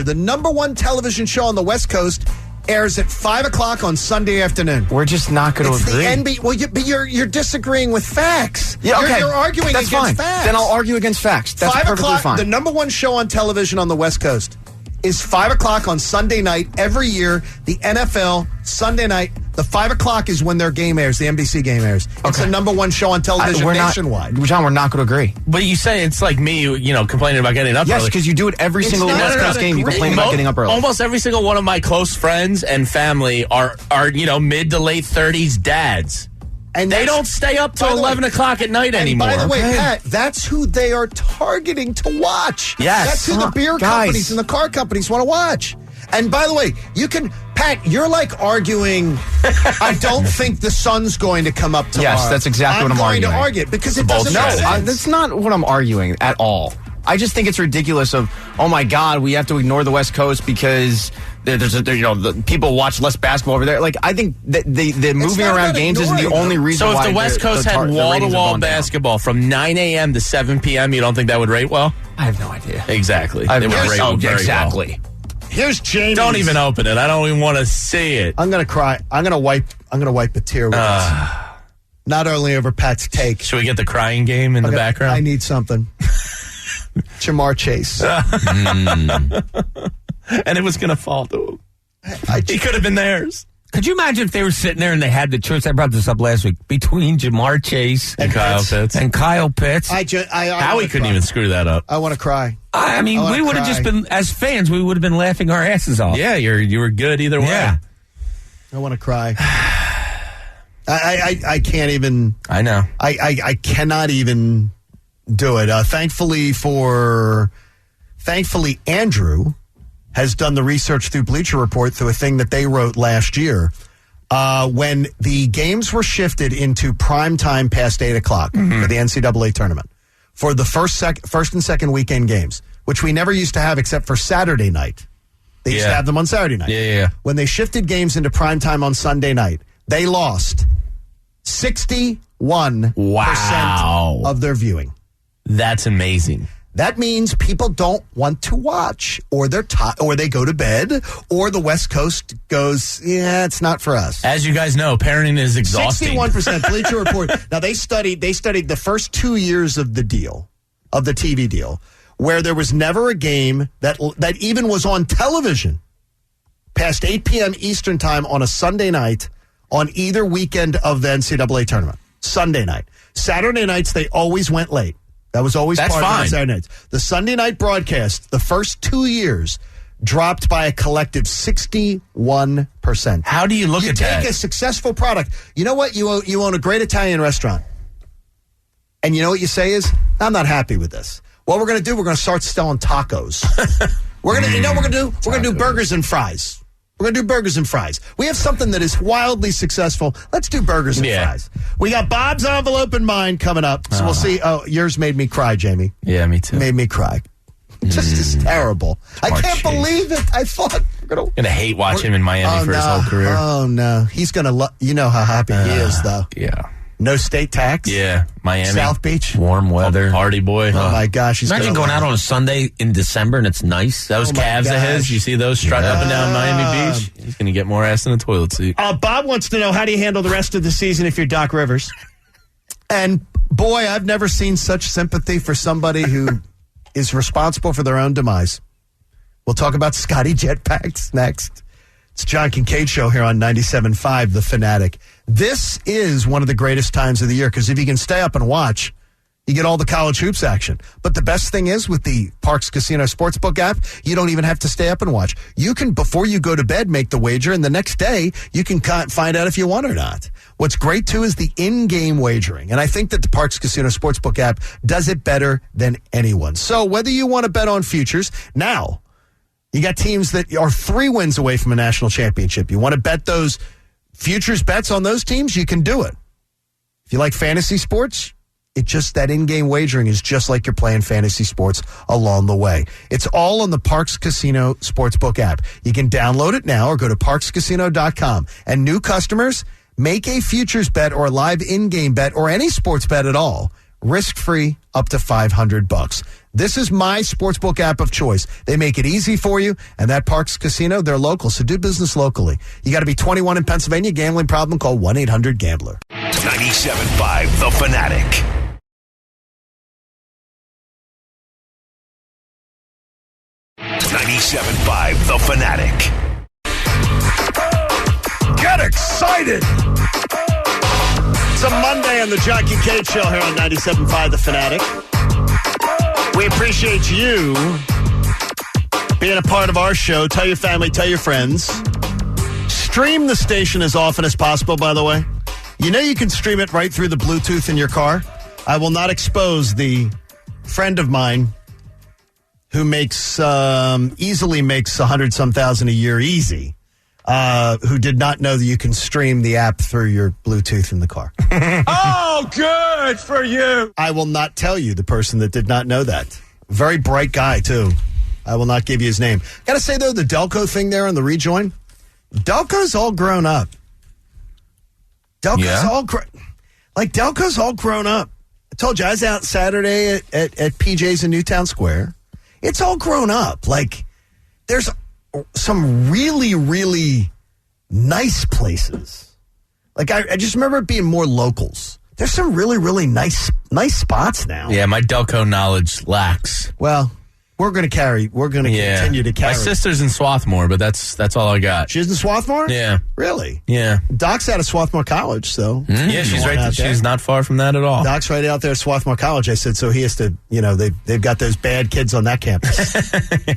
S5: the number one television show on the West Coast airs at 5 o'clock on Sunday afternoon.
S8: We're just not going
S5: It's
S8: to agree.
S5: the NBA. Well, but you're disagreeing with facts.
S8: Yeah, okay.
S5: You're arguing
S8: That's
S5: against
S8: fine.
S5: facts.
S8: Then I'll argue against facts. That's
S5: 5
S8: perfectly
S5: o'clock.
S8: fine.
S5: The number one show on television on the West Coast is 5 o'clock on Sunday night every year. The NFL Sunday night. The 5 o'clock is when their game airs. The NBC game airs. It's the number one show on television nationwide.
S8: John, we're not going to agree.
S2: But you say it's like me, complaining about getting up
S8: Yes,
S2: early.
S8: because you do it every single
S5: not
S8: West
S5: about
S8: Coast game. You
S5: agreeing.
S8: complain about getting up early.
S2: Almost every single one of my close friends and family are mid to late 30s dads.
S5: And
S2: They
S5: that's-
S2: don't stay up till
S5: by the way-
S2: 11 o'clock at night
S5: And
S2: anymore.
S5: by the way,
S2: Okay.
S5: Pat, that's who they are targeting to watch.
S2: Yes.
S5: That's who the beer
S8: Guys.
S5: companies and the car companies want to watch. And by the way, Pat, you're like arguing, I don't think the sun's going to come up tomorrow.
S8: Yes, that's exactly what I'm
S5: going
S8: arguing.
S5: to argue it because it doesn't
S2: bullshit.
S5: make
S8: No,
S5: sense.
S8: that's not what I'm arguing at all. I just think it's ridiculous oh my God, we have to ignore the West Coast because the people watch less basketball over there. Like, I think that the moving
S5: not
S8: around
S5: about
S8: games isn't the
S5: ignoring
S8: only
S5: them.
S8: reason
S2: So
S8: why
S2: if the West Coast had
S8: ratings have
S2: wall-to-wall
S8: gone down.
S2: basketball from 9 a.m. to 7 p.m., you don't think that would rate well?
S8: I have no idea.
S2: Exactly.
S8: I have
S2: It
S8: no
S2: would
S8: idea.
S2: rate very
S8: exactly.
S5: Here's Jamie.
S2: Well. Don't even open it. I don't even want to see it.
S5: I'm going to cry. I'm going to wipe a tear with this. Not only over Pat's take.
S2: Should we get the crying game in the background?
S5: I need something. Jamar Chase.
S2: And it was going to fall to him. He could have been theirs.
S12: Could you imagine if they were sitting there and they had the choice? I brought this up last week between Jamar Chase
S2: And Kyle Pitts.
S12: and Kyle Pitts.
S2: Howie couldn't even screw that up.
S5: I want to cry.
S12: I mean,
S5: wanna
S12: we would have
S5: cry.
S12: just been, as fans, we would have been laughing our asses off.
S2: Yeah, you were good either way.
S12: Yeah.
S5: I want to cry. I can't even.
S2: I know.
S5: I cannot even do it. Thankfully, Andrew has done the research through Bleacher Report through a thing that they wrote last year. When the games were shifted into prime time past 8 o'clock for the NCAA tournament, for the first and second weekend games, which we never used to have except for Saturday night. They used to have them on Saturday night.
S2: Yeah.
S5: When they shifted games into prime time on Sunday night, they lost 61% of their viewing.
S2: That's amazing.
S5: That means people don't want to watch, or they're or they go to bed, or the West Coast goes, yeah, it's not for us.
S2: As you guys know, parenting is exhausting.
S5: 61% Bleacher Report. Now they studied the first 2 years of the deal, of the TV deal, where there was never a game that even was on television past 8 p.m. Eastern time on a Sunday night on either weekend of the NCAA tournament. Sunday night. Saturday nights, they always went late. That was always
S2: That's
S5: part of
S2: fine.
S5: the Saturday nights. The Sunday night broadcast, the first 2 years, dropped by a collective 61%.
S2: How do you look at that?
S5: You take a successful product. You know what? You own a great Italian restaurant. And you know what you say is, I'm not happy with this. What we're going to do, we're going to start selling tacos. We're going to, you know what we're going to do? We're going to do burgers and fries. We're going to do burgers and fries. We have something that is wildly successful. Let's do burgers and fries. We got Bob's envelope in mind coming up. So we'll see. Oh, yours made me cry, Jamie.
S2: Yeah, me too.
S5: Made me cry. Just is terrible. I can't believe it. I thought Going
S6: to hate watch him in Miami for his whole career.
S5: Oh, no. He's going to you know how happy he is, though.
S6: Yeah.
S5: No state tax.
S6: Yeah. Miami.
S5: South Beach.
S2: Warm weather.
S6: Party boy.
S5: Oh, my gosh.
S2: Imagine going out on a Sunday in December and it's nice.
S6: Those calves of his, you see those strutting up and down Miami Beach? He's going to get more ass in a toilet seat.
S5: Bob wants to know, how do you handle the rest of the season if you're Doc Rivers? And, boy, I've never seen such sympathy for somebody who is responsible for their own demise. We'll talk about Scotty Jetpacks next. It's John Kincaid Show here on 97.5, The Fanatic. This is one of the greatest times of the year because if you can stay up and watch, you get all the college hoops action. But the best thing is with the Parx Casino Sportsbook app, you don't even have to stay up and watch. You can, before you go to bed, make the wager, and the next day you can find out if you won or not. What's great, too, is the in-game wagering. And I think that the Parx Casino Sportsbook app does it better than anyone. So whether you want to bet on futures, now you got teams that are 3 wins away from a national championship. You want to bet those futures bets on those teams, you can do it. If you like fantasy sports, that in-game wagering is just like you're playing fantasy sports along the way. It's all on the Parx Casino Sportsbook app. You can download it now or go to parxcasino.com. And new customers, make a futures bet or a live in-game bet or any sports bet at all, risk-free up to $500. This is my sportsbook app of choice. They make it easy for you, and that Parx Casino, they're local, so do business locally. You got to be 21 in Pennsylvania. Gambling problem, call 1-800-GAMBLER.
S3: 97.5 The Fanatic. .97.5 The Fanatic.
S5: Get excited! It's a Monday on the John Kincaid Show here on 97.5 The Fanatic. We appreciate you being a part of our show. Tell your family, tell your friends. Stream the station as often as possible, by the way. You know you can stream it right through the Bluetooth in your car. I will not expose the friend of mine who easily makes 100-some thousand a year easy, who did not know that you can stream the app through your Bluetooth in the car.
S4: Oh, good for you.
S5: I will not tell you the person that did not know that. Very bright guy, too. I will not give you his name. Got to say, though, the Delco thing there on the rejoin, Delco's all grown up. Delco's all grown up. I told you, I was out Saturday at PJ's in Newtown Square. It's all grown up. Like, there's some really, really nice places. Like, I just remember it being more locals. There's some really, really nice spots now.
S6: Yeah, my Delco knowledge lacks.
S5: Well, we're going to continue to carry.
S6: My sister's in Swarthmore, but that's all I got.
S5: She's in Swarthmore?
S6: Yeah.
S5: Really?
S6: Yeah.
S5: Doc's out of Swarthmore College, so.
S6: Yeah, she's right there. She's not far from that at all.
S5: Doc's right out there at Swarthmore College. I said, so he has to, they've got those bad kids on that campus.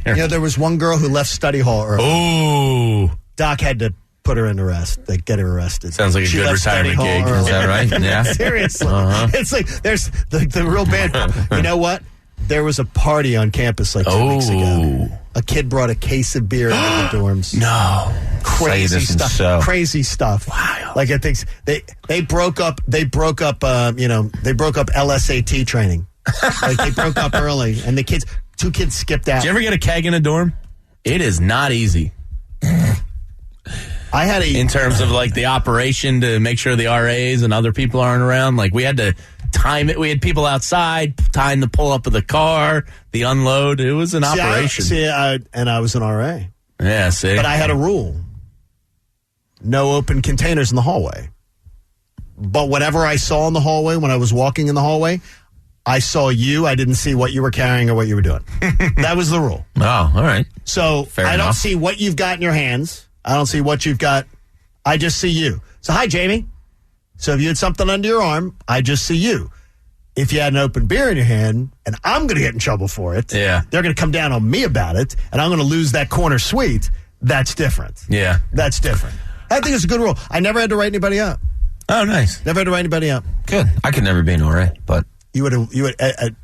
S5: There was one girl who left study hall early.
S6: Ooh.
S5: Doc had to put her in arrest. They get her arrested.
S6: Sounds like a good retirement gig.
S2: Is that right? Yeah.
S5: Seriously. It's like, there's the real bad. You know what? There was a party on campus like 2 weeks ago. A kid brought a case of beer into the dorms.
S6: No.
S5: Crazy stuff.
S2: So.
S5: Crazy stuff.
S6: Wow.
S5: Like I think they broke up LSAT training. Like they broke up early and two kids skipped out.
S6: Did you ever get a keg in a dorm? It is not easy.
S5: I had
S6: in terms of like the operation to make sure the RAs and other people aren't around. Like we had to time it. We had people outside, time the pull up of the car, the unload. It was an operation.
S5: I was an RA.
S6: Yeah, see.
S5: But I had a rule. No open containers in the hallway. But whatever I saw in the hallway, when I was walking in the hallway, I saw you. I didn't see what you were carrying or what you were doing. That was the rule.
S2: Oh, all right.
S5: So
S2: Fair
S5: I
S2: enough.
S5: don't see what you've got in your hands. I don't see what you've got. I just see you. So, hi, Jamie. So if you had something under your arm, I just see you. If you had an open beer in your hand, and I'm going to get in trouble for it,
S6: yeah,
S5: they're going to come down on me about it, and I'm going to lose that corner suite. That's different.
S6: Yeah.
S5: That's different. I think it's a good rule. I never had to write anybody up.
S6: Oh, nice.
S5: Never had to write anybody up.
S2: Good. I could never be an RA, but
S5: you would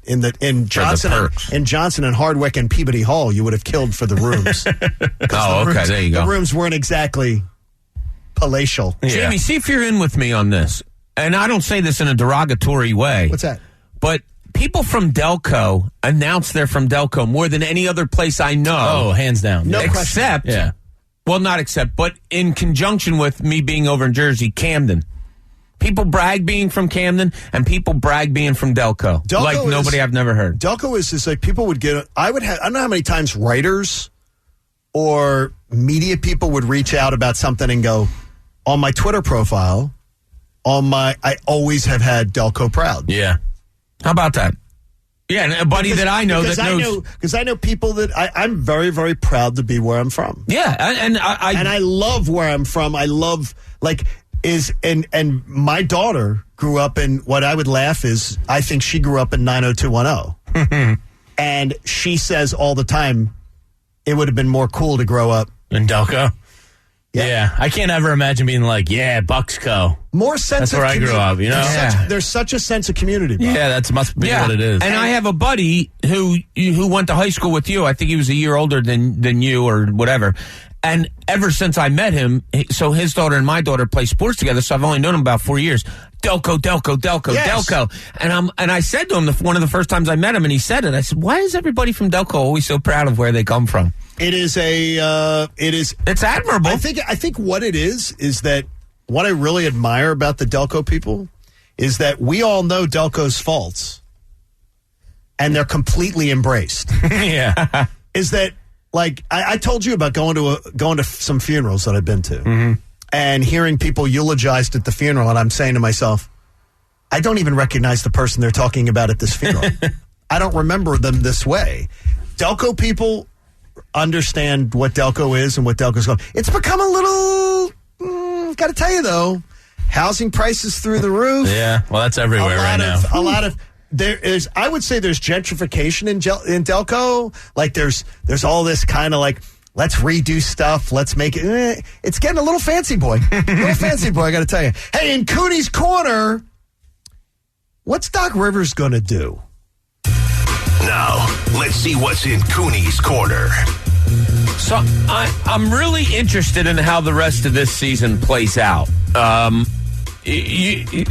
S5: in Johnson and Hardwick and Peabody Hall, you would have killed for the rooms.
S2: Okay, there you go.
S5: The rooms weren't exactly palatial.
S2: Yeah. Jamie, see if you're in with me on this. And I don't say this in a derogatory way.
S5: What's that?
S2: But people from Delco announce they're from Delco more than any other place I know.
S6: Oh, hands down.
S5: No
S2: Except
S6: question.
S2: Well, not except, but in conjunction with me being over in Jersey, Camden. People brag being from Camden, and people brag being from Delco. Like nobody I've never heard.
S5: Delco is just like people would get. I don't know how many times writers or media people would reach out about something and go, on my Twitter profile, I always have had Delco proud.
S2: Yeah. How about that? Yeah, and a buddy that I know that knows.
S5: Because I know people that I'm very, very proud to be where I'm from.
S2: Yeah, and
S5: I love where I'm from. I love, and my daughter grew up in, what I would laugh is, I think she grew up in 90210. And she says all the time, it would have been more cool to grow up
S6: in Delco. Yeah. I can't ever imagine being like, Bucksco.
S5: More sense.
S6: That's where I grew up, you know?
S5: There's such a sense of community. Bob.
S6: Yeah, that must be what it is.
S2: And I have a buddy who went to high school with you. I think he was a year older than you or whatever. And ever since I met him, so his daughter and my daughter play sports together, so I've only known him about 4 years. Delco,
S5: Yes.
S2: Delco. And I said to him, one of the first times I met him, and he said it, I said, why is everybody from Delco always so proud of where they come from?
S5: It's
S2: admirable.
S5: I think what it is that what I really admire about the Delco people is that we all know Delco's faults, and they're completely embraced.
S2: Yeah.
S5: Is that, like, I told you about going to some funerals that I've been to, and hearing people eulogized at the funeral, and I'm saying to myself, I don't even recognize the person they're talking about at this funeral. I don't remember them this way. Delco people understand what Delco is and what Delco's going. It's become a little, got to tell you though, housing prices through the roof.
S6: Yeah, well, that's everywhere right now.
S5: I would say there's gentrification in Delco. Like there's all this kind of like, let's redo stuff. Let's make it. It's getting a little fancy, boy. I got to tell you. Hey, in Cooney's Corner, what's Doc Rivers going to do?
S3: Now, let's see what's in Cooney's Corner.
S2: So I'm really interested in how the rest of this season plays out.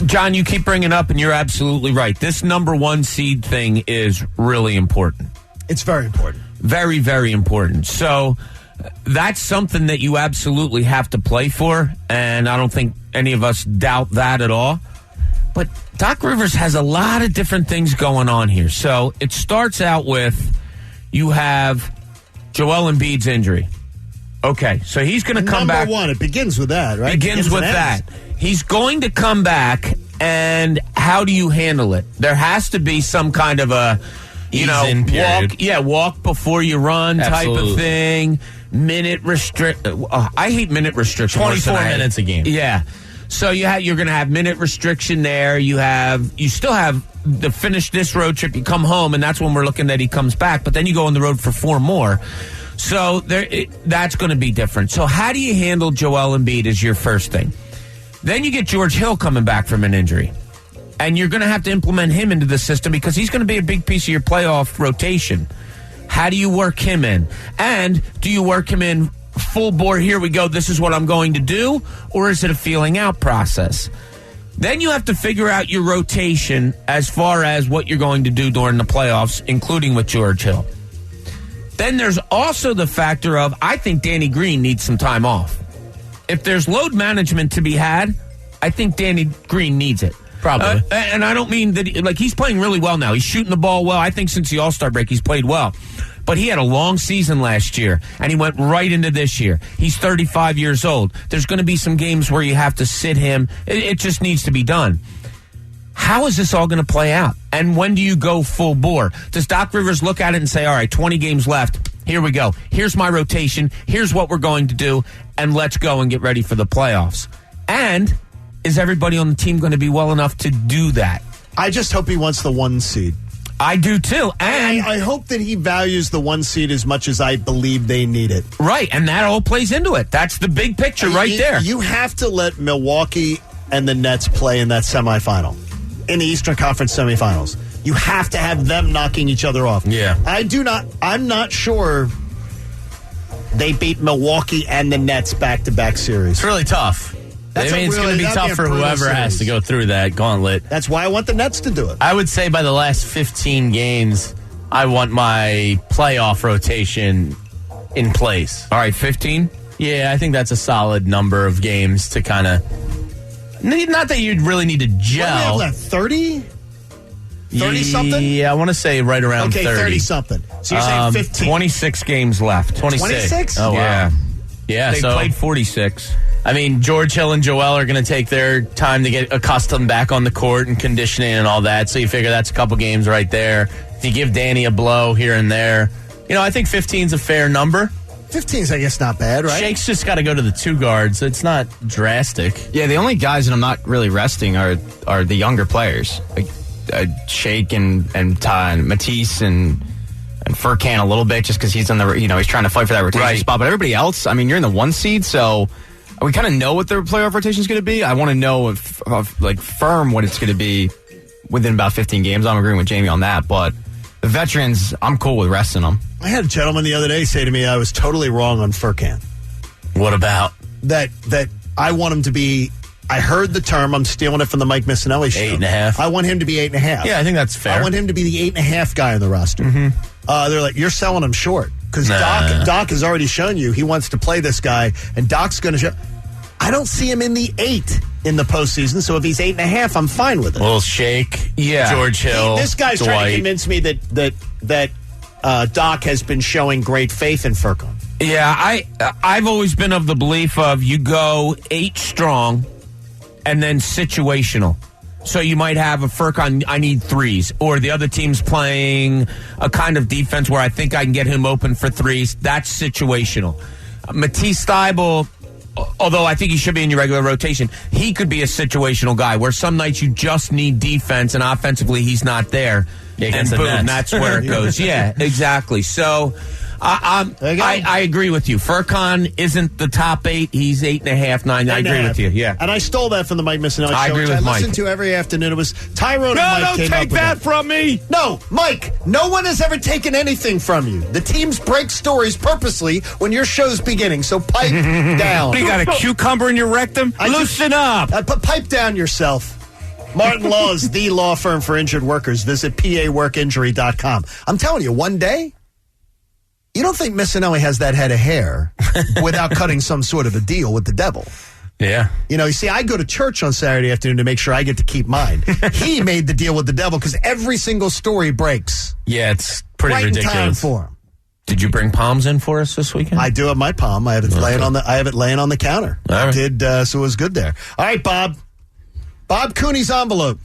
S2: John, you keep bringing up, and you're absolutely right. This number one seed thing is really important.
S5: It's very important.
S2: Very, very important. So that's something that you absolutely have to play for, and I don't think any of us doubt that at all. But Doc Rivers has a lot of different things going on here. So it starts out with you have Joel Embiid's injury. Okay, so he's going to come back.
S5: Number one, it begins with that, right?
S2: Begins with that. He's going to come back, and how do you handle it? There has to be some kind of a, walk before you run type of thing. Minute I hate minute restriction.
S6: 24 minutes a game.
S2: Yeah. So you're going to have minute restriction there. You still have the finish this road trip. You come home, and that's when we're looking that he comes back. But then you go on the road for 4 more. So that's going to be different. So how do you handle Joel Embiid is your first thing. Then you get George Hill coming back from an injury. And you're going to have to implement him into the system because he's going to be a big piece of your playoff rotation. How do you work him in? And do you work him in full bore, here we go, this is what I'm going to do? Or is it a feeling out process? Then you have to figure out your rotation as far as what you're going to do during the playoffs, including with George Hill. Then there's also the factor of, I think Danny Green needs some time off. If there's load management to be had, I think Danny Green needs it.
S6: Probably.
S2: And I don't mean that, he's playing really well now. He's shooting the ball well. I think since the All-Star break, he's played well. But he had a long season last year, and he went right into this year. He's 35 years old. There's going to be some games where you have to sit him. It just needs to be done. How is this all going to play out? And when do you go full bore? Does Doc Rivers look at it and say, all right, 20 games left. Here we go. Here's my rotation. Here's what we're going to do, and let's go and get ready for the playoffs. And is everybody on the team going to be well enough to do that?
S5: I just hope he wants the 1 seed.
S2: I do too. And
S5: I hope that he values the 1 seed as much as I believe they need it.
S2: Right, and that all plays into it. That's the big picture right there.
S5: You have to let Milwaukee and the Nets play in that semifinal, in the Eastern Conference semifinals. You have to have them knocking each other off.
S6: Yeah.
S5: I'm not sure they beat Milwaukee and the Nets back-to-back series.
S6: It's really tough. It's going to be tough for whoever has to go through that gauntlet.
S5: That's why I want the Nets to do it.
S6: I would say by the last 15 games, I want my playoff rotation in place.
S2: All right, 15?
S6: Yeah, I think that's a solid number of games to kind of. Not that you'd really need to gel.
S5: What do we have left? 30? 30-something?
S6: Yeah, I want to say right around 30.
S5: 30-something. So you're saying 15.
S2: 26 games left.
S5: 26?
S6: Oh, wow.
S2: Yeah.
S6: Yeah,
S2: They played 46.
S6: I mean, George Hill and Joel are going to take their time to get accustomed back on the court and conditioning and all that. So you figure that's a couple games right there. If you give Danny a blow here and there, I think 15's a fair number.
S5: 15's, I guess, not bad, right?
S6: Shake's just got to go to the 2 guards. It's not drastic.
S8: Yeah, the only guys that I'm not really resting are the younger players. Like Shake and Ty and Matisse and Furkan a little bit just because he's on the he's trying to fight for that rotation spot. But everybody else, I mean, you're in the 1 seed, so we kind of know what the playoff rotation is going to be. I want to know if firm what it's going to be within about 15 games. I'm agreeing with Jamie on that, but the veterans, I'm cool with resting them.
S5: I had a gentleman the other day say to me I was totally wrong on Furkan.
S6: What about?
S5: That I want him to be, I heard the term, I'm stealing it from the Mike Missinelli show.
S6: 8.5.
S5: I want him to be 8.5.
S6: Yeah, I think that's fair.
S5: I want him to be the 8.5 guy on the roster. Mm-hmm. They're like, you're selling him short. Because Doc has already shown you he wants to play this guy, and Doc's going to show. I don't see him in the 8 in the postseason, so if he's 8.5, I'm fine with it.
S6: Well, Shake, George Hill,
S5: this guy's
S6: Dwight.
S5: trying to convince me that Doc has been showing great faith in Furkan.
S2: Yeah, I've always been of the belief of you go 8 strong and then situational. So you might have a Furkan, I need 3s, or the other team's playing a kind of defense where I think I can get him open for 3s. That's situational. Matisse Thybulle, although I think he should be in your regular rotation, he could be a situational guy where some nights you just need defense and offensively he's not there. And boom, that's where it goes. Yeah, exactly. So I agree with you. Furkan isn't the top 8. He's 8.5, 9. I agree with you. Yeah.
S5: And I stole that from the Mike Missinelli show.
S2: I agree with
S5: I
S2: Mike.
S5: listened to every afternoon. It was Tyrone and Mike
S2: don't
S5: came
S2: take
S5: up with
S2: that
S5: it.
S2: from me.
S5: No, Mike, no one has ever taken anything from you. The teams break stories purposely when your show's beginning, so pipe down.
S2: You got a cucumber in your rectum? Loosen up.
S5: Pipe down yourself. Martin Law is the law firm for injured workers. Visit paworkinjury.com. I'm telling you, one day, you don't think Missinelli has that head of hair without cutting some sort of a deal with the devil.
S6: Yeah.
S5: You see, I go to church on Saturday afternoon to make sure I get to keep mine. He made the deal with the devil because every single story breaks.
S6: Yeah, it's pretty
S5: right
S6: ridiculous.
S5: In time for him.
S2: Did you bring palms in for us this weekend?
S5: I do have my palm. I have it laying on the counter.
S2: All right.
S5: I did, so it was good there. All right, Bob. Bob Cooney's envelope.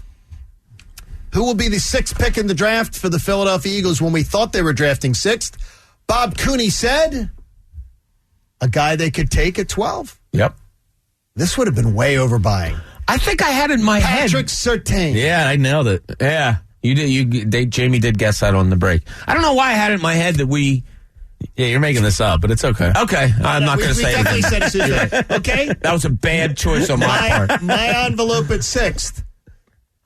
S5: Who will be the 6th pick in the draft for the Philadelphia Eagles when we thought they were drafting 6th? Bob Cooney said a guy they could take at 12.
S2: Yep.
S5: This would have been way overbuying.
S2: I think I had it in my head.
S5: Patrick Surtain.
S6: Yeah, I nailed it.
S2: Yeah. You did. Jamie did guess that on the break. I don't know why I had it in my head that we.
S6: Yeah, you're making this up, but it's okay.
S2: Okay, I'm not going to say
S5: definitely
S2: anything.
S5: said it too. Okay?
S2: That was a bad choice on my part.
S5: My envelope at 6th.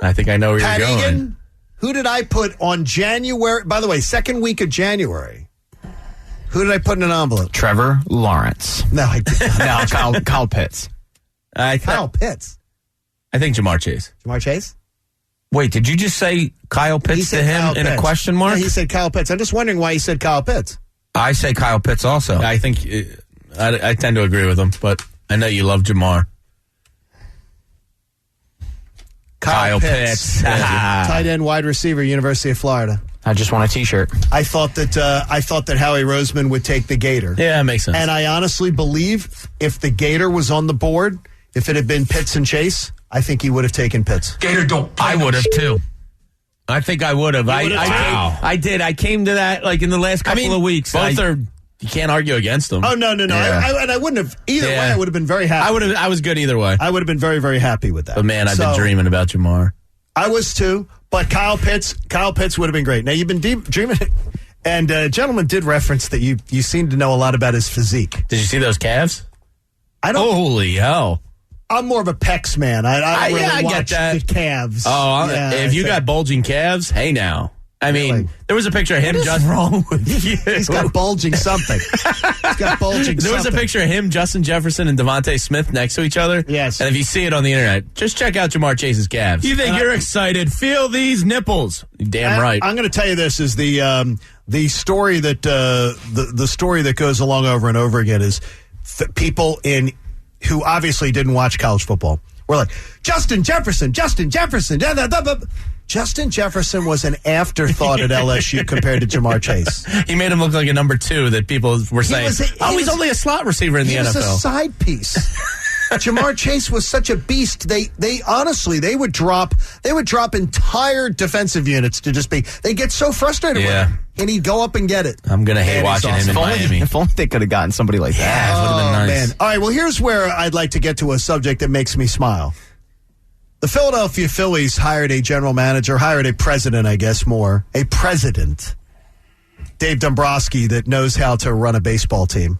S6: I think I know where
S5: Pat
S6: you're going.
S5: Egan, who did I put on January? By the way, second week of January. Who did I put in an envelope?
S8: Trevor Lawrence.
S5: No, I didn't.
S8: No, Kyle Pitts.
S5: Kyle Pitts.
S6: I think Jamar Chase.
S5: Jamar Chase?
S2: Wait, did you just say Kyle Pitts to him
S5: Kyle
S2: in
S5: Pitts.
S2: a question mark?
S5: Yeah, he said Kyle Pitts. I'm just wondering why he said Kyle Pitts.
S2: I say Kyle Pitts also.
S6: I think I tend to agree with him, but I know you love Jamar.
S5: Kyle Pitts. Tight end, wide receiver, University of Florida.
S8: I just want a T-shirt.
S5: I thought that Howie Roseman would take the Gator.
S6: Yeah, that makes sense.
S5: And I honestly believe if the Gator was on the board, if it had been Pitts and Chase, I think he would have taken Pitts.
S4: Gator don't.
S2: I would have too. I think I would have. I did. I came to that like in the last couple of weeks.
S6: Both are. You can't argue against them.
S5: Oh no!
S6: Yeah.
S5: I wouldn't have either way. I would have been very happy.
S6: I was good either way.
S5: I would have been very, very happy with that.
S6: But man, I've been dreaming about Jamar.
S5: I was too. But Kyle Pitts would have been great. Now you've been dreaming, and gentleman did reference that you seem to know a lot about his physique.
S6: Did you see those calves?
S5: I don't.
S6: Holy hell!
S5: I'm more of a pecs man. I don't really watch
S6: get that.
S5: the calves.
S6: Oh, if you got bulging calves, hey now. I mean, there was a picture of him.
S2: What is wrong with you?
S5: He's got bulging something. He's got bulging
S6: There was a picture of him, Justin Jefferson, and Devontae Smith next to each other.
S5: Yes.
S6: And if you see it on the internet, just check out Jamar Chase's calves.
S2: You think you're excited? Feel these nipples.
S6: Damn right.
S5: I'm going to tell you this is the story that the story that goes along over and over again is people who obviously didn't watch college football were like, Justin Jefferson. Justin Jefferson was an afterthought at LSU compared to Jamar Chase.
S6: He made him look like a number 2 that people were saying, he's only a slot receiver in the NFL.
S5: He was a side piece. Jamar Chase was such a beast. They honestly would drop entire defensive units to just they get so frustrated with him. And he'd go up and get it.
S6: I'm gonna hate watching him in Miami.
S8: If only they could have gotten somebody like that.
S6: Yeah, it would have been nice.
S5: Man. All right, well, here's where I'd like to get to a subject that makes me smile. The Philadelphia Phillies hired a president, I guess more, a president, Dave Dombrowski, that knows how to run a baseball team.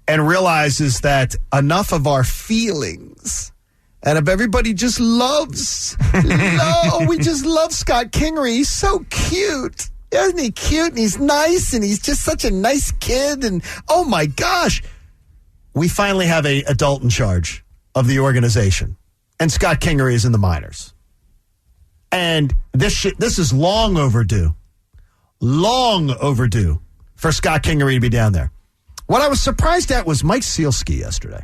S5: And realizes that enough of our feelings and of everybody just loves, we just love Scott Kingery. He's so cute. Isn't he cute? And he's nice, and he's just such a nice kid. And oh my gosh, we finally have an adult in charge of the organization. And Scott Kingery is in the minors. And this is long overdue for Scott Kingery to be down there. What I was surprised at was Mike Sealski yesterday.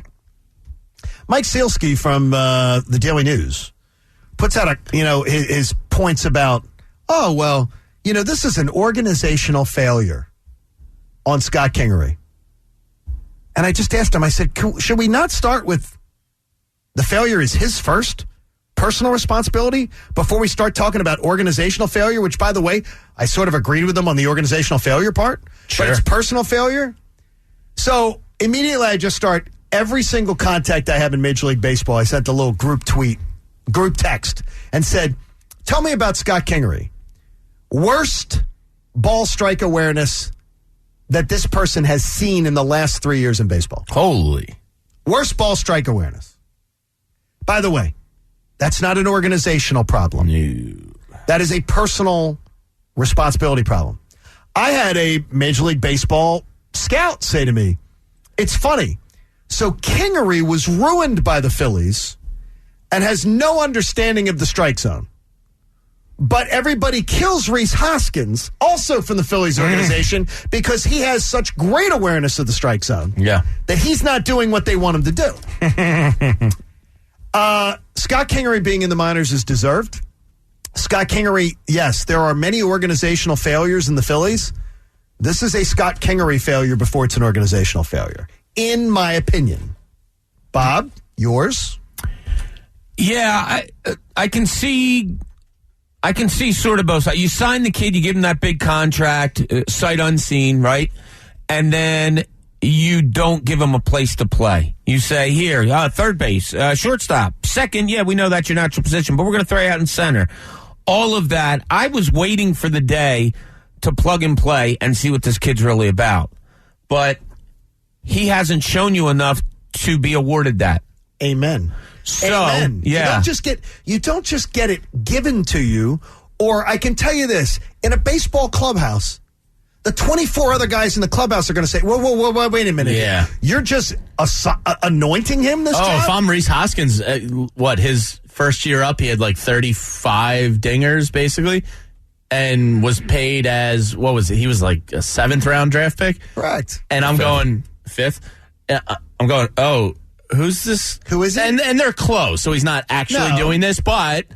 S5: Mike Sealski from the Daily News puts out his points about, this is an organizational failure on Scott Kingery. And I just asked him, I said, should we not start with the failure is his first personal responsibility before we start talking about organizational failure, which, by the way, I sort of agreed with him on the organizational failure part.
S6: Sure.
S5: But it's personal failure. So immediately I just start every single contact I have in Major League Baseball. I sent a little group text, and said, tell me about Scott Kingery. Worst ball strike awareness that this person has seen in the last 3 years in baseball.
S6: Holy.
S5: Worst ball strike awareness. By the way, that's not an organizational problem.
S6: No.
S5: That is a personal responsibility problem. I had a Major League Baseball scout say to me, it's funny. So Kingery was ruined by the Phillies and has no understanding of the strike zone. But everybody kills Rhys Hoskins, also from the Phillies organization, because he has such great awareness of the strike zone that he's not doing what they want him to do. Scott Kingery being in the minors is deserved. Scott Kingery, yes, there are many organizational failures in the Phillies. This is a Scott Kingery failure before it's an organizational failure, in my opinion. Bob, yours?
S2: Yeah, I can see sort of both sides. You sign the kid, you give him that big contract, sight unseen, right? And then you don't give him a place to play. You say, here, third base, shortstop, second, we know that's your natural position, but we're going to throw you out in center. All of that, I was waiting for the day to plug and play and see what this kid's really about. But he hasn't shown you enough to be awarded that.
S5: Amen.
S2: So,
S5: Amen.
S2: yeah.
S5: You don't just get it given to you, or I can tell you this, in a baseball clubhouse, the 24 other guys in the clubhouse are going to say, whoa, wait a minute.
S6: Yeah.
S5: You're just anointing him this job?
S6: If I'm Rhys Hoskins, his first year up, he had like 35 dingers, basically, and was paid as, what was it? He was like a 7th round draft pick.
S5: Right.
S6: And I'm going 5th. I'm going, who's this?
S5: Who is it?
S6: And they're close, so he's not actually doing this, but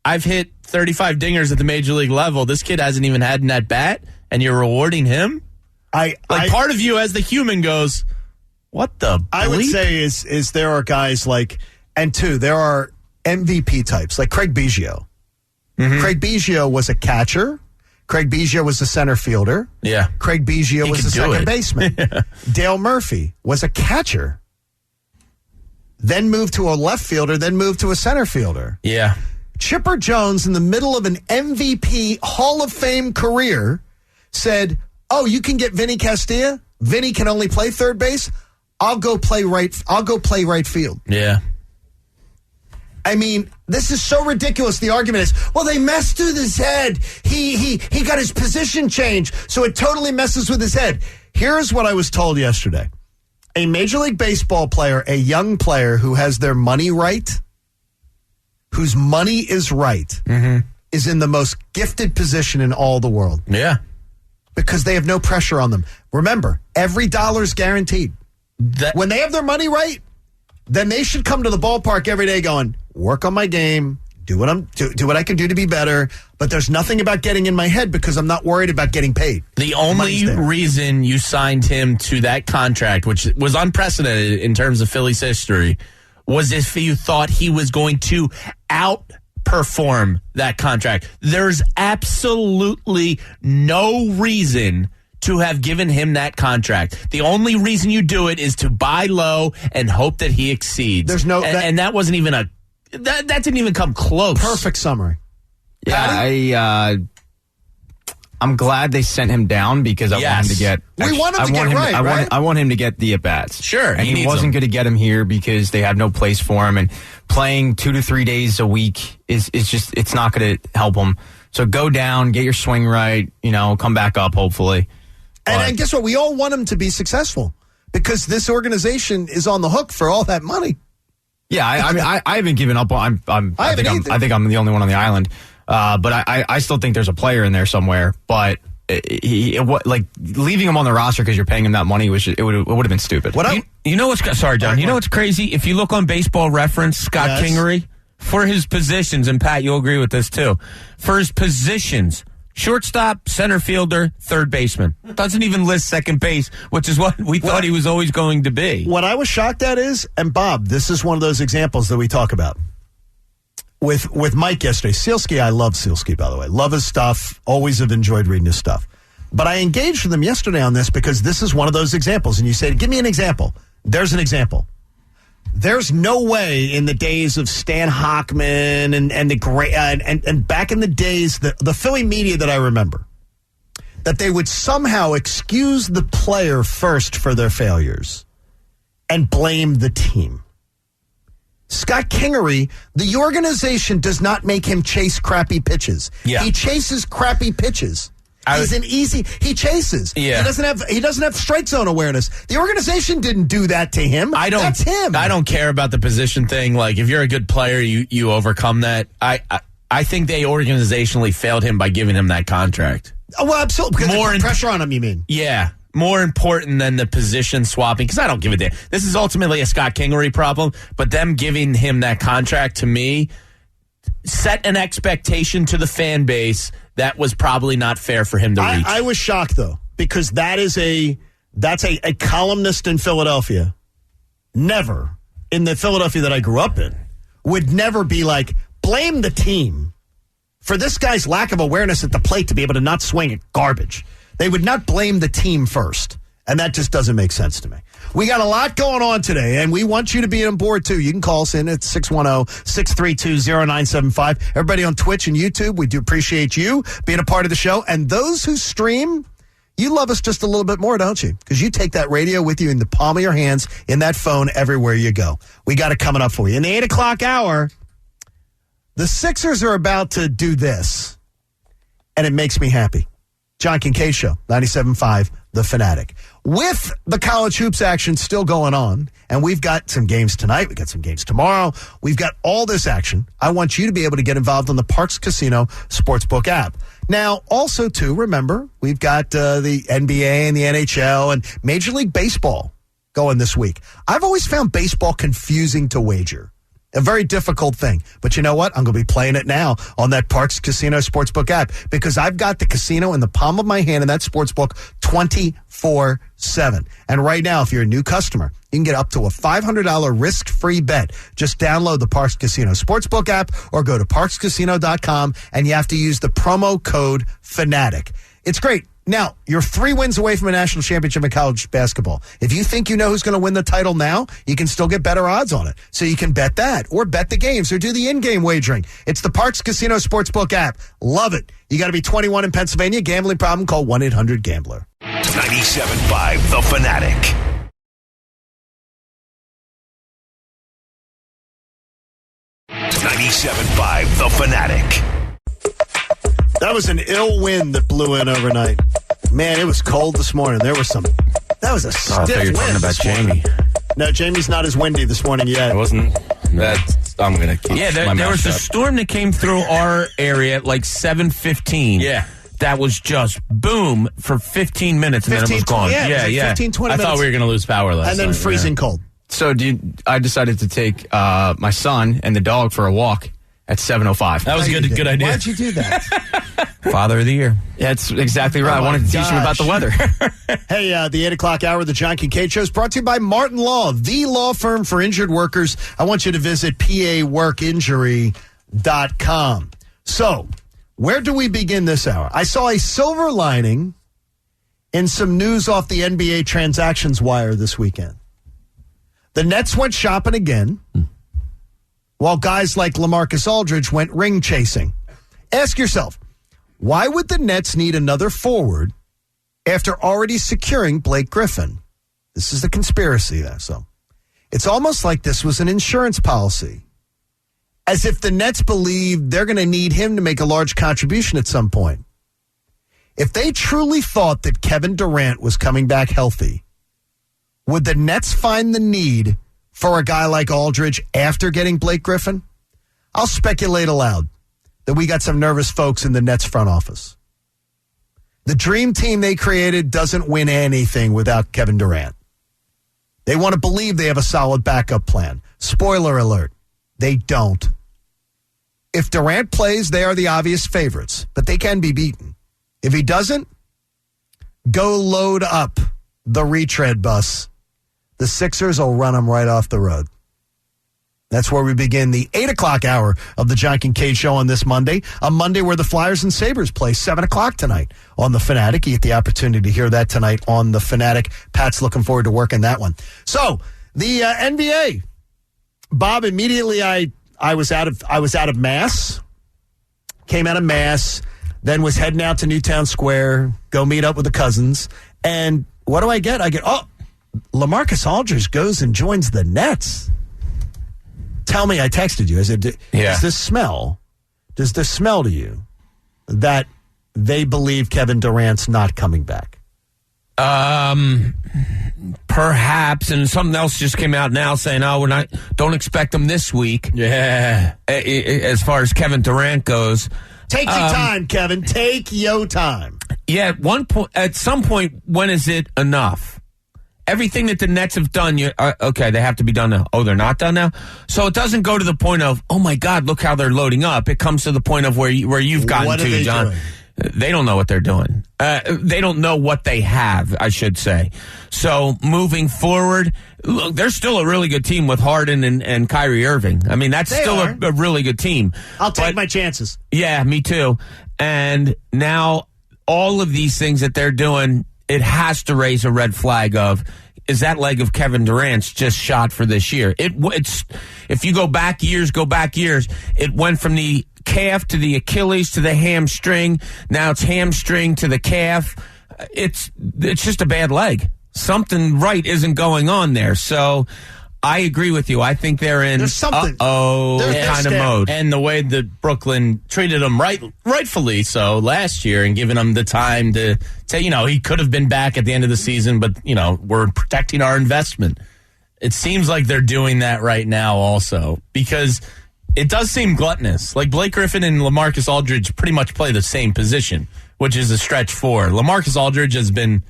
S6: I've hit 35 dingers at the major league level. This kid hasn't even had an at-bat, and you're rewarding him? Part of you as the human goes, what the bleep?
S5: I would say is there are guys like, and two, there are MVP types, like Craig Biggio. Mm-hmm. Craig Biggio was a catcher. Craig Biggio was a center fielder.
S6: Yeah.
S5: Craig Biggio was a second baseman. Yeah. Dale Murphy was a catcher. Then moved to a left fielder, then moved to a center fielder.
S6: Yeah.
S5: Chipper Jones, in the middle of an MVP Hall of Fame career, said, you can get Vinny Castilla? Vinny can only play third base? I'll go play right field.
S6: Yeah.
S5: I mean, this is so ridiculous. The argument is, they messed with his head. He got his position changed, so it totally messes with his head. Here's what I was told yesterday. A Major League Baseball player, a young player who has their money right, whose money is right, is in the most gifted position in all the world.
S6: Yeah.
S5: Because they have no pressure on them. Remember, every dollar is guaranteed. When they have their money right, then they should come to the ballpark every day going, work on my game, do what I can do to be better, but there's nothing about getting in my head because I'm not worried about getting paid.
S6: The only reason you signed him to that contract, which was unprecedented in terms of Phillies history, was if you thought he was going to outperform that contract. There's absolutely no reason to have given him that contract. The only reason you do it is to buy low and hope that he exceeds.
S5: There's no,
S6: and that wasn't even that didn't even come close.
S5: Perfect summary.
S8: Yeah, I'm glad they sent him down because I want him to get.
S5: We want him to get right, right?
S8: I want him to get the at bats.
S6: Sure,
S8: and he wasn't going to get him here because they have no place for him, and playing 2 to 3 days a week is just it's not going to help him. So go down, get your swing right, come back up hopefully.
S5: And guess what? We all want him to be successful because this organization is on the hook for all that money.
S8: Yeah, I haven't given up. I think I'm the only one on the island. But I still think there's a player in there somewhere. But leaving him on the roster because you're paying him that money would have been stupid.
S2: You know what's sorry, John. You know what's crazy? If you look on Baseball Reference, Scott Kingery, for his positions, and Pat, you'll agree with this too. For his positions, shortstop, center fielder, third baseman. Doesn't even list second base, which is what we thought he was always going to be.
S5: What I was shocked at is, and Bob, this is one of those examples that we talk about. With Mike yesterday, Sealski, I love Sealski, by the way. Love his stuff. Always have enjoyed reading his stuff. But I engaged with him yesterday on this because this is one of those examples. And you say, give me an example. There's an example. There's no way in the days of Stan Hochman and the great and back in the days, the Philly media that I remember, that they would somehow excuse the player first for their failures and blame the team. Scott Kingery, the organization does not make him chase crappy pitches.
S2: Yeah.
S5: He chases crappy pitches. He chases.
S2: Yeah.
S5: He doesn't have strike zone awareness. The organization didn't do that to him. That's him.
S6: I don't care about the position thing. Like, if you're a good player, you overcome that. I think they organizationally failed him by giving him that contract.
S5: Oh, well, absolutely. Because more pressure on him, you mean?
S6: Yeah. More important than the position swapping, because I don't give a damn. This is ultimately a Scott Kingery problem, but them giving him that contract, to me, set an expectation to the fan base that was probably not fair for him to reach.
S5: I was shocked, though, because that's a columnist in Philadelphia. Never, in the Philadelphia that I grew up in, would never be like, blame the team for this guy's lack of awareness at the plate to be able to not swing at garbage. They would not blame the team first, and that just doesn't make sense to me. We got a lot going on today, and we want you to be on board, too. You can call us in at 610-632-0975. Everybody on Twitch and YouTube, we do appreciate you being a part of the show. And those who stream, you love us just a little bit more, don't you? Because you take that radio with you in the palm of your hands, in that phone, everywhere you go. We got it coming up for you. In the 8 o'clock hour, the Sixers are about to do this, and it makes me happy. John Kincaid Show, 97.5, The Fanatic. With the college hoops action still going on, and we've got some games tonight, we've got some games tomorrow, we've got all this action, I want you to be able to get involved on the Parks Casino Sportsbook app. Now, also, too, remember, we've got the NBA and the NHL and Major League Baseball going this week. I've always found baseball confusing to wager. A very difficult thing. But you know what? I'm going to be playing it now on that Parks Casino Sportsbook app because I've got the casino in the palm of my hand in that sportsbook 24/7. And right now, if you're a new customer, you can get up to a $500 risk-free bet. Just download the Parks Casino Sportsbook app or go to parkscasino.com, and you have to use the promo code FANATIC. It's great. Now, you're 3 wins away from a national championship in college basketball. If you think you know who's going to win the title now, you can still get better odds on it. So you can bet that or bet the games or do the in-game wagering. It's the Parks Casino Sportsbook app. Love it. You got to be 21 in Pennsylvania. Gambling problem? Call 1-800-GAMBLER.
S3: 97.5 The Fanatic. $97.5 The Fanatic.
S5: That was an ill wind that blew in overnight. Man, it was cold this morning. That was a stiff wind about Jamie. No, Jamie's not as windy this morning yet.
S6: It wasn't. I'm going to keep
S2: there was a storm that came through our area at like 7:15.
S6: Yeah.
S2: that was just boom for 15 minutes and then it was gone.
S5: Yeah. 15, 20 minutes.
S6: I thought we were going to lose power last
S5: and then
S6: night,
S5: freezing cold.
S8: So I decided to take my son and the dog for a walk at 7:05.
S6: That was a good idea.
S5: Why'd you do that?
S2: Father of the year.
S8: Yeah, that's exactly right. I wanted to teach him about the weather.
S5: Hey, the 8 o'clock hour of the John Kincaid Show is brought to you by Martin Law, the law firm for injured workers. I want you to visit paworkinjury.com. So, where do we begin this hour? I saw a silver lining in some news off the NBA transactions wire this weekend. The Nets went shopping again, while guys like LaMarcus Aldridge went ring chasing. Ask yourself, why would the Nets need another forward after already securing Blake Griffin? This is the conspiracy there. So it's almost like this was an insurance policy, as if the Nets believe they're going to need him to make a large contribution at some point. If they truly thought that Kevin Durant was coming back healthy, would the Nets find the need for a guy like Aldridge after getting Blake Griffin? I'll speculate aloud that we got some nervous folks in the Nets front office. The dream team they created doesn't win anything without Kevin Durant. They want to believe they have a solid backup plan. Spoiler alert, they don't. If Durant plays, they are the obvious favorites, but they can be beaten. If he doesn't, go load up the retread bus. The Sixers will run them right off the road. That's where we begin the 8 o'clock hour of the John Kincaid Show on this Monday. A Monday where the Flyers and Sabres play 7 o'clock tonight on The Fanatic. You get the opportunity to hear that tonight on The Fanatic. Pat's looking forward to working that one. So, the NBA. Bob, immediately I was out of Mass. Came out of Mass, then was heading out to Newtown Square, go meet up with the cousins. And what do I get? I get, LaMarcus Aldridge goes and joins the Nets. Tell me, I texted you. I said, does this smell to you that they believe Kevin Durant's not coming back?
S2: Perhaps, and something else just came out now saying, don't expect him this week.
S6: Yeah.
S2: As far as Kevin Durant goes.
S5: Take your time, Kevin. Take your time.
S2: Yeah, at some point, when is it enough? Everything that the Nets have done, okay, they have to be done now. Oh, they're not done now? So it doesn't go to the point of, oh, my God, look how they're loading up. It comes to the point of where you've gotten to, John.
S5: Doing?
S2: They don't know what they're doing. They don't know what they have, I should say. So moving forward, look, they're still a really good team with Harden and Kyrie Irving. I mean, that's still a really good team.
S5: I'll take my chances.
S2: Yeah, me too. And now all of these things that they're doing, it has to raise a red flag of, is that leg of Kevin Durant's just shot for this year? It's if you go back years, it went from the calf to the Achilles to the hamstring. Now it's hamstring to the calf. It's just a bad leg. Something right isn't going on there. So I agree with you. I think they're in kind of mode.
S6: And the way that Brooklyn treated him rightfully so last year and giving him the time to say, he could have been back at the end of the season, but, we're protecting our investment. It seems like they're doing that right now also because it does seem gluttonous. Like Blake Griffin and LaMarcus Aldridge pretty much play the same position, which is a stretch four. LaMarcus Aldridge has been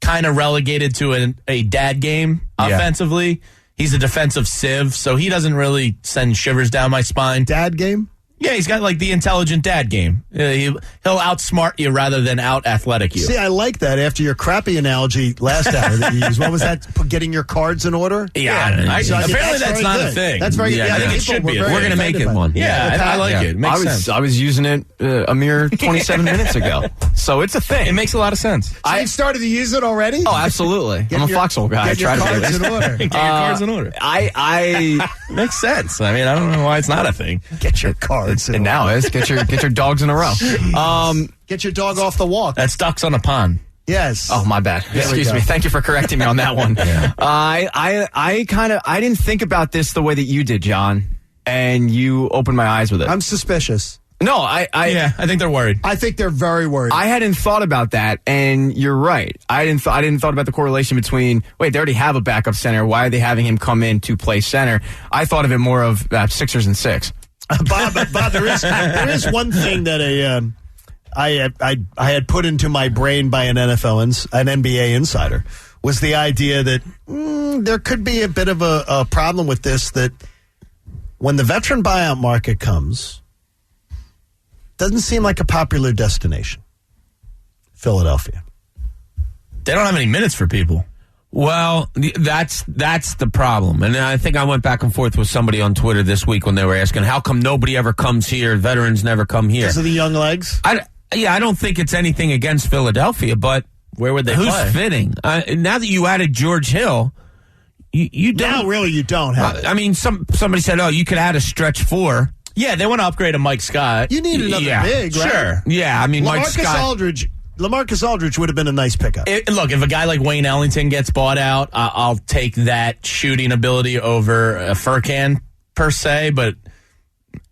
S6: kind of relegated to a dad game offensively. He's a defensive sieve, so he doesn't really send shivers down my spine.
S5: Dad game?
S6: Yeah, he's got like the intelligent dad game. He'll outsmart you rather than out-athletic you.
S5: See, I like that after your crappy analogy last hour that you used. What was that? Getting your cards in order?
S6: Yeah. Apparently that's not a thing.
S5: That's very good.
S6: Yeah, I think it should be.
S2: We're going to make it one.
S6: Yeah, I like it. It makes sense.
S8: I was using it a mere 27 minutes ago. So it's a thing.
S6: It makes a lot of sense.
S5: I started to use it already?
S8: Oh, absolutely. I'm a foxhole guy.
S5: Get your cards in order.
S6: Get your cards in order.
S8: I
S6: makes sense. I mean, I don't know why it's not a thing.
S5: Get your cards in order.
S8: And now is get your dogs in a row.
S5: Get your dog off the walk.
S6: That's ducks on a pond.
S5: Yes.
S8: Oh, my bad. Excuse me. Thank you for correcting me on that one. I didn't think about this the way that you did, John, and you opened my eyes with it.
S5: I'm suspicious.
S8: No, I
S6: think they're worried.
S5: I think they're very worried.
S8: I hadn't thought about that, and you're right. I didn't thought about the correlation between, wait, they already have a backup center. Why are they having him come in to play center? I thought of it more of Sixers and 6.
S5: Bob, there is one thing that I had put into my brain by an NBA insider was the idea that there could be a bit of a problem with this, that when the veteran buyout market comes, doesn't seem like a popular destination. Philadelphia.
S6: They don't have any minutes for people.
S2: Well, that's the problem. And I think I went back and forth with somebody on Twitter this week when they were asking, how come nobody ever comes here? Veterans never come here.
S5: Because of the young legs?
S2: I don't think it's anything against Philadelphia, but
S6: where would they
S2: who's
S6: play?
S2: Fitting? Now that you added George Hill, you don't.
S5: Now, really, you don't have it.
S2: I mean, somebody said, you could add a stretch 4.
S6: Yeah, they want to upgrade a Mike Scott.
S5: You need another big, right?
S6: Sure.
S2: Yeah, I mean, Mike Scott.
S5: LaMarcus Aldridge would have been a nice pickup.
S6: Look, if a guy like Wayne Ellington gets bought out, I'll take that shooting ability over a Furkan, per se, but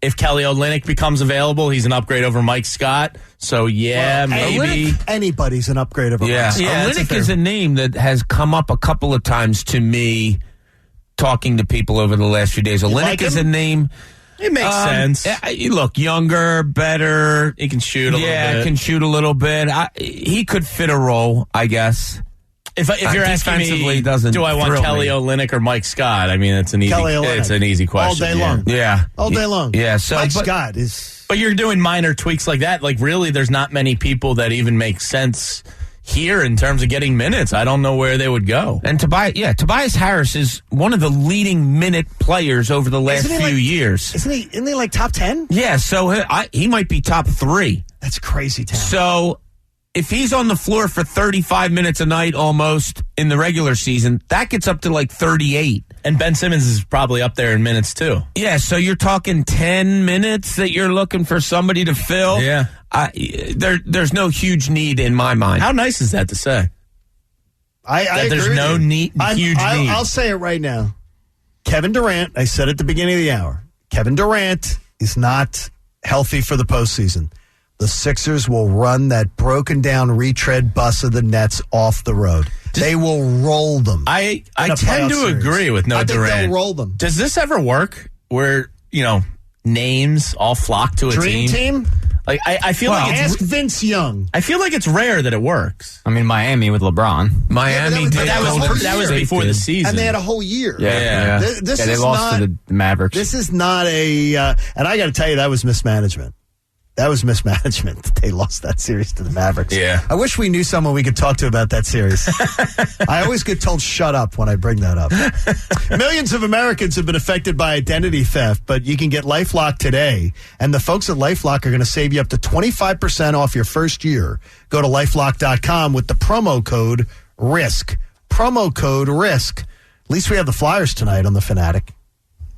S6: if Kelly Olynyk becomes available, he's an upgrade over Mike Scott. So, maybe.
S5: Anybody's an upgrade over Mike Scott.
S2: Olynyk is a name that has come up a couple of times to me talking to people over the last few days. Olynyk is a name.
S6: It makes sense.
S2: Look, younger, better.
S6: He can shoot a little bit.
S2: Yeah, can shoot a little bit. He could fit a role, I guess.
S6: If you're asking me, do I want Kelly Olynyk or Mike Scott? I mean, it's an easy question.
S5: All day long.
S2: Yeah.
S5: All day long.
S2: Yeah. So
S5: Mike Scott is...
S6: But you're doing minor tweaks like that. Like, really, there's not many people that even make sense here in terms of getting minutes. I don't know where they would go.
S2: And Tobias Harris is one of the leading minute players over the last few years.
S5: Isn't he like top 10?
S2: Yeah, so he might be top 3.
S5: That's crazy talent.
S2: So if he's on the floor for 35 minutes a night almost in the regular season, that gets up to like 38.
S6: And Ben Simmons is probably up there in minutes too.
S2: Yeah, so you're talking 10 minutes that you're looking for somebody to fill.
S6: Yeah.
S2: There's no huge need in my mind.
S6: How nice is that to say?
S5: I
S6: there's
S5: agree
S6: no
S5: with you.
S6: huge need.
S5: I'll say it right now. Kevin Durant, I said at the beginning of the hour, Kevin Durant is not healthy for the postseason. The Sixers will run that broken down retread bus of the Nets off the road. They will roll them.
S6: I tend to agree with
S5: I think
S6: Durant.
S5: they'll roll them.
S6: Does this ever work where, names all flock to a
S5: Dream team?
S6: Like I feel like
S5: ask Vince Young.
S6: I feel like it's rare that it works.
S8: I mean, Miami with LeBron.
S2: Miami did.
S6: That was before the season.
S5: And they had a whole year.
S8: Yeah. They lost to the Mavericks.
S5: This is not and I got to tell you, that was mismanagement. That was mismanagement. They lost that series to the Mavericks.
S6: Yeah.
S5: I wish we knew someone we could talk to about that series. I always get told shut up when I bring that up. Millions of Americans have been affected by identity theft, but you can get LifeLock today. And the folks at LifeLock are going to save you up to 25% off your first year. Go to LifeLock.com with the promo code RISK. Promo code RISK. At least we have the Flyers tonight on the Fanatic.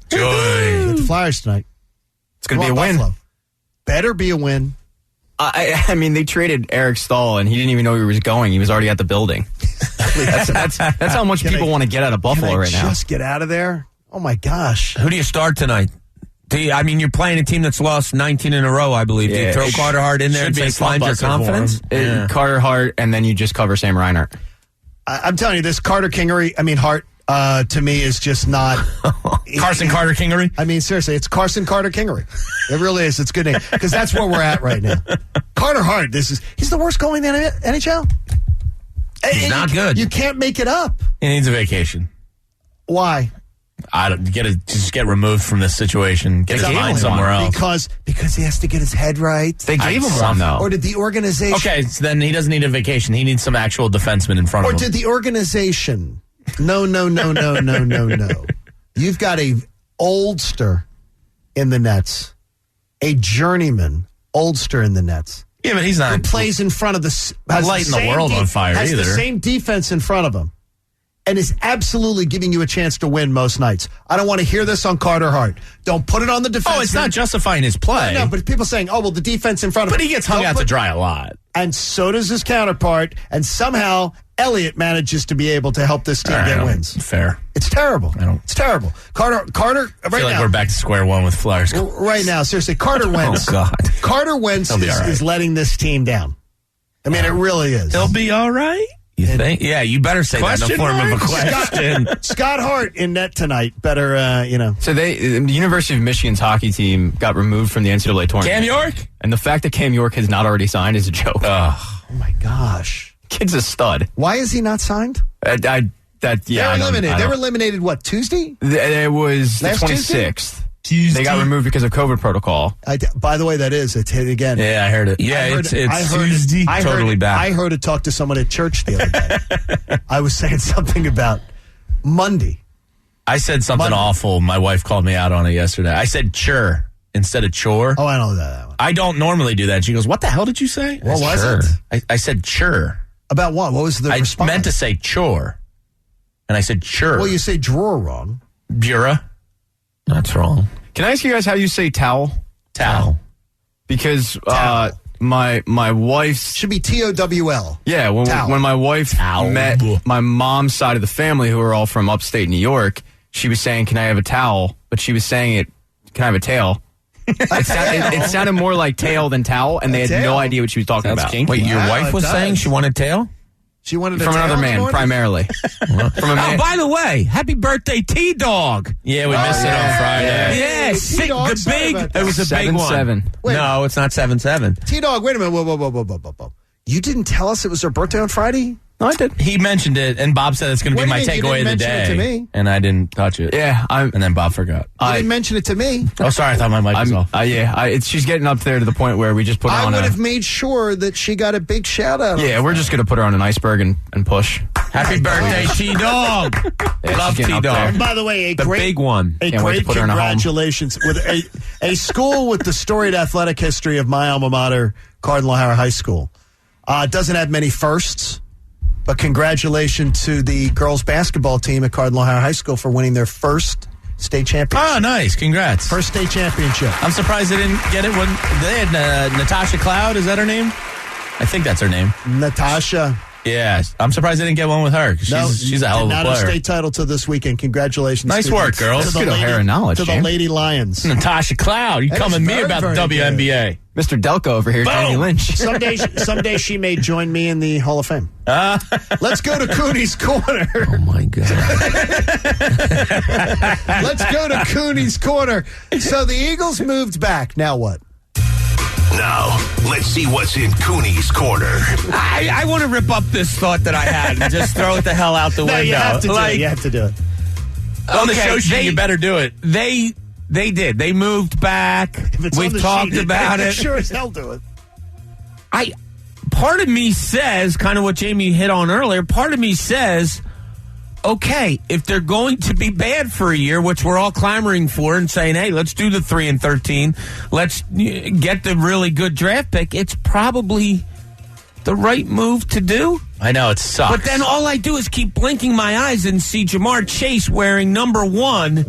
S2: Joy.
S5: We got the Flyers tonight.
S8: It's going to be a win.
S5: Buffalo. Better be a win.
S8: I mean, they traded Eric Stahl, and he didn't even know he was going. He was already at the building. that's how much people want to get out of Buffalo right now.
S5: Just get out of there. Oh, my gosh.
S2: Who do you start tonight? You're playing a team that's lost 19 in a row, I believe. Do you throw Carter Hart in there and say, find your confidence?
S8: Carter Hart, and then you just cover Sam Reinhart.
S5: I'm telling you, this Hart, to me, is just not...
S6: Carson Carter Kingery?
S5: I mean, seriously, it's Carson Carter Kingery. It really is. It's a good name. Because that's where we're at right now. Carter Hart, he's the worst goalie in the NHL.
S2: He's not good.
S5: You can't make it up.
S6: He needs a vacation.
S5: Why?
S6: Just get removed from this situation. Get his mind somewhere else.
S5: Because he has to get his head right.
S8: They gave him one, though.
S5: Or did the organization...
S6: Okay, so then he doesn't need a vacation. He needs some actual defenseman in front of him.
S5: Or did the organization... No. You've got a oldster in the Nets, a journeyman oldster in the Nets.
S6: Yeah, but he's not.
S5: Who plays in front of
S6: lighting the world on fire
S5: has
S6: either.
S5: The same defense in front of him, and is absolutely giving you a chance to win most nights. I don't want to hear this on Carter Hart. Don't put it on the defense.
S6: Oh, it's not justifying his play.
S5: No, but people saying, "Oh, well, the defense in front of him."
S6: But he gets hung out to dry a lot,
S5: and so does his counterpart, and somehow Elliott manages to be able to help this team get wins.
S6: Fair.
S5: It's terrible. It's terrible. Carter.
S6: I feel like we're back to square one with Flyers.
S5: Right now, seriously, Carter Wentz.
S2: Oh God,
S5: Carter Wentz is letting this team down. I mean, it really is.
S6: He'll be all right.
S2: You think? Yeah, you better say that in the form of a question.
S5: Scott Hart in net tonight. Better,
S8: So the University of Michigan's hockey team got removed from the NCAA tournament.
S2: Cam York?
S8: And the fact that Cam York has not already signed is a joke.
S5: Oh my gosh.
S8: Kid's a stud.
S5: Why is he not signed?
S8: They were
S5: eliminated. They were eliminated, what, Tuesday?
S8: It was
S5: Last
S8: the 26th.
S5: Tuesday?
S8: They got removed because of COVID protocol.
S5: By the way, that is. It's hit again.
S6: Yeah, I heard it.
S2: Yeah, it's Tuesday. Totally back.
S5: I heard it talk to someone at church the other day. I was saying something about Monday.
S6: I said something awful. My wife called me out on it yesterday. I said chur instead of chore.
S5: Oh, I know that one.
S6: I don't normally do that. She goes, what the hell did you say?
S5: What was it?
S6: I said chur.
S5: About what? What was the response?
S6: I meant to say chore. And I said chur.
S5: Well, you say drawer wrong.
S6: Bura.
S2: That's wrong.
S8: Can I ask you guys how you say towel?
S6: Towel.
S8: Because my wife's...
S5: Should be TOWL.
S8: Yeah, when my wife met my mom's side of the family, who are all from upstate New York, she was saying, can I have a towel? But she was saying it, can I have a tail? It sounded more like tail than towel, and they had no idea what she was talking about.
S2: Kinky. Wait, your wife was saying she wanted tail?
S5: She wanted
S8: from another man, primarily. From a man.
S2: Oh, by the way, happy birthday, T-Dog.
S6: Yeah, we missed it on Friday.
S2: Yeah, the big. It was a big one.
S8: 7-7.
S2: No, it's not 7-7.
S5: T-Dog, wait a minute. Whoa. You didn't tell us it was her birthday on Friday?
S6: No, I did. He mentioned it, and Bob said it's going to be my takeaway of the day.
S5: You didn't mention it to me.
S6: And I didn't touch it.
S8: Yeah,
S6: and then Bob forgot.
S5: You didn't mention it to me.
S6: Oh, sorry. I thought my mic was off.
S8: She's getting up there to the point where we just put her on
S5: I would have made sure that she got a big shout out.
S8: Yeah, we're just going to put her on an iceberg and push.
S2: Happy birthday, T-Dog. Love T-Dog.
S5: By the way,
S2: the big one.
S5: A great congratulations with a school with the storied athletic history of my alma mater, Cardinal O'Hara High School. Doesn't have many firsts. But congratulations to the girls basketball team at Cardinal O'Hara High School for winning their first state championship.
S6: Oh, nice. Congrats.
S5: First state championship.
S6: I'm surprised they didn't get it when they had Natasha Cloud. Is that her name? I think that's her name.
S5: Natasha.
S6: Yeah. I'm surprised they didn't get one with her. She's a hell of a player.
S5: Not a state title till this weekend. Congratulations.
S6: Nice work, girls.
S8: That's good O'Hara knowledge,
S5: to the Lady Lions.
S6: Natasha Cloud. You coming me about the WNBA.
S8: Mr. Delco over here, Jamie Lynch.
S5: Someday she may join me in the Hall of Fame. Let's go to Cooney's Corner.
S2: Oh, my God.
S5: Let's go to Cooney's Corner. So the Eagles moved back. Now what?
S3: Now, let's see what's in Cooney's Corner.
S2: I want to rip up this thought that I had and just throw it the hell out the window.
S5: You have to do it. You have to do it.
S6: On the show sheet, you better do it.
S2: They did. They moved back. We've talked about it.
S5: Sure as hell do it.
S2: Part of me says, kind of what Jamie hit on earlier, part of me says, okay, if they're going to be bad for a year, which we're all clamoring for and saying, hey, let's do the 3-13, let's get the really good draft pick, it's probably the right move to do.
S6: I know, it sucks.
S2: But then all I do is keep blinking my eyes and see Jamar Chase wearing number 1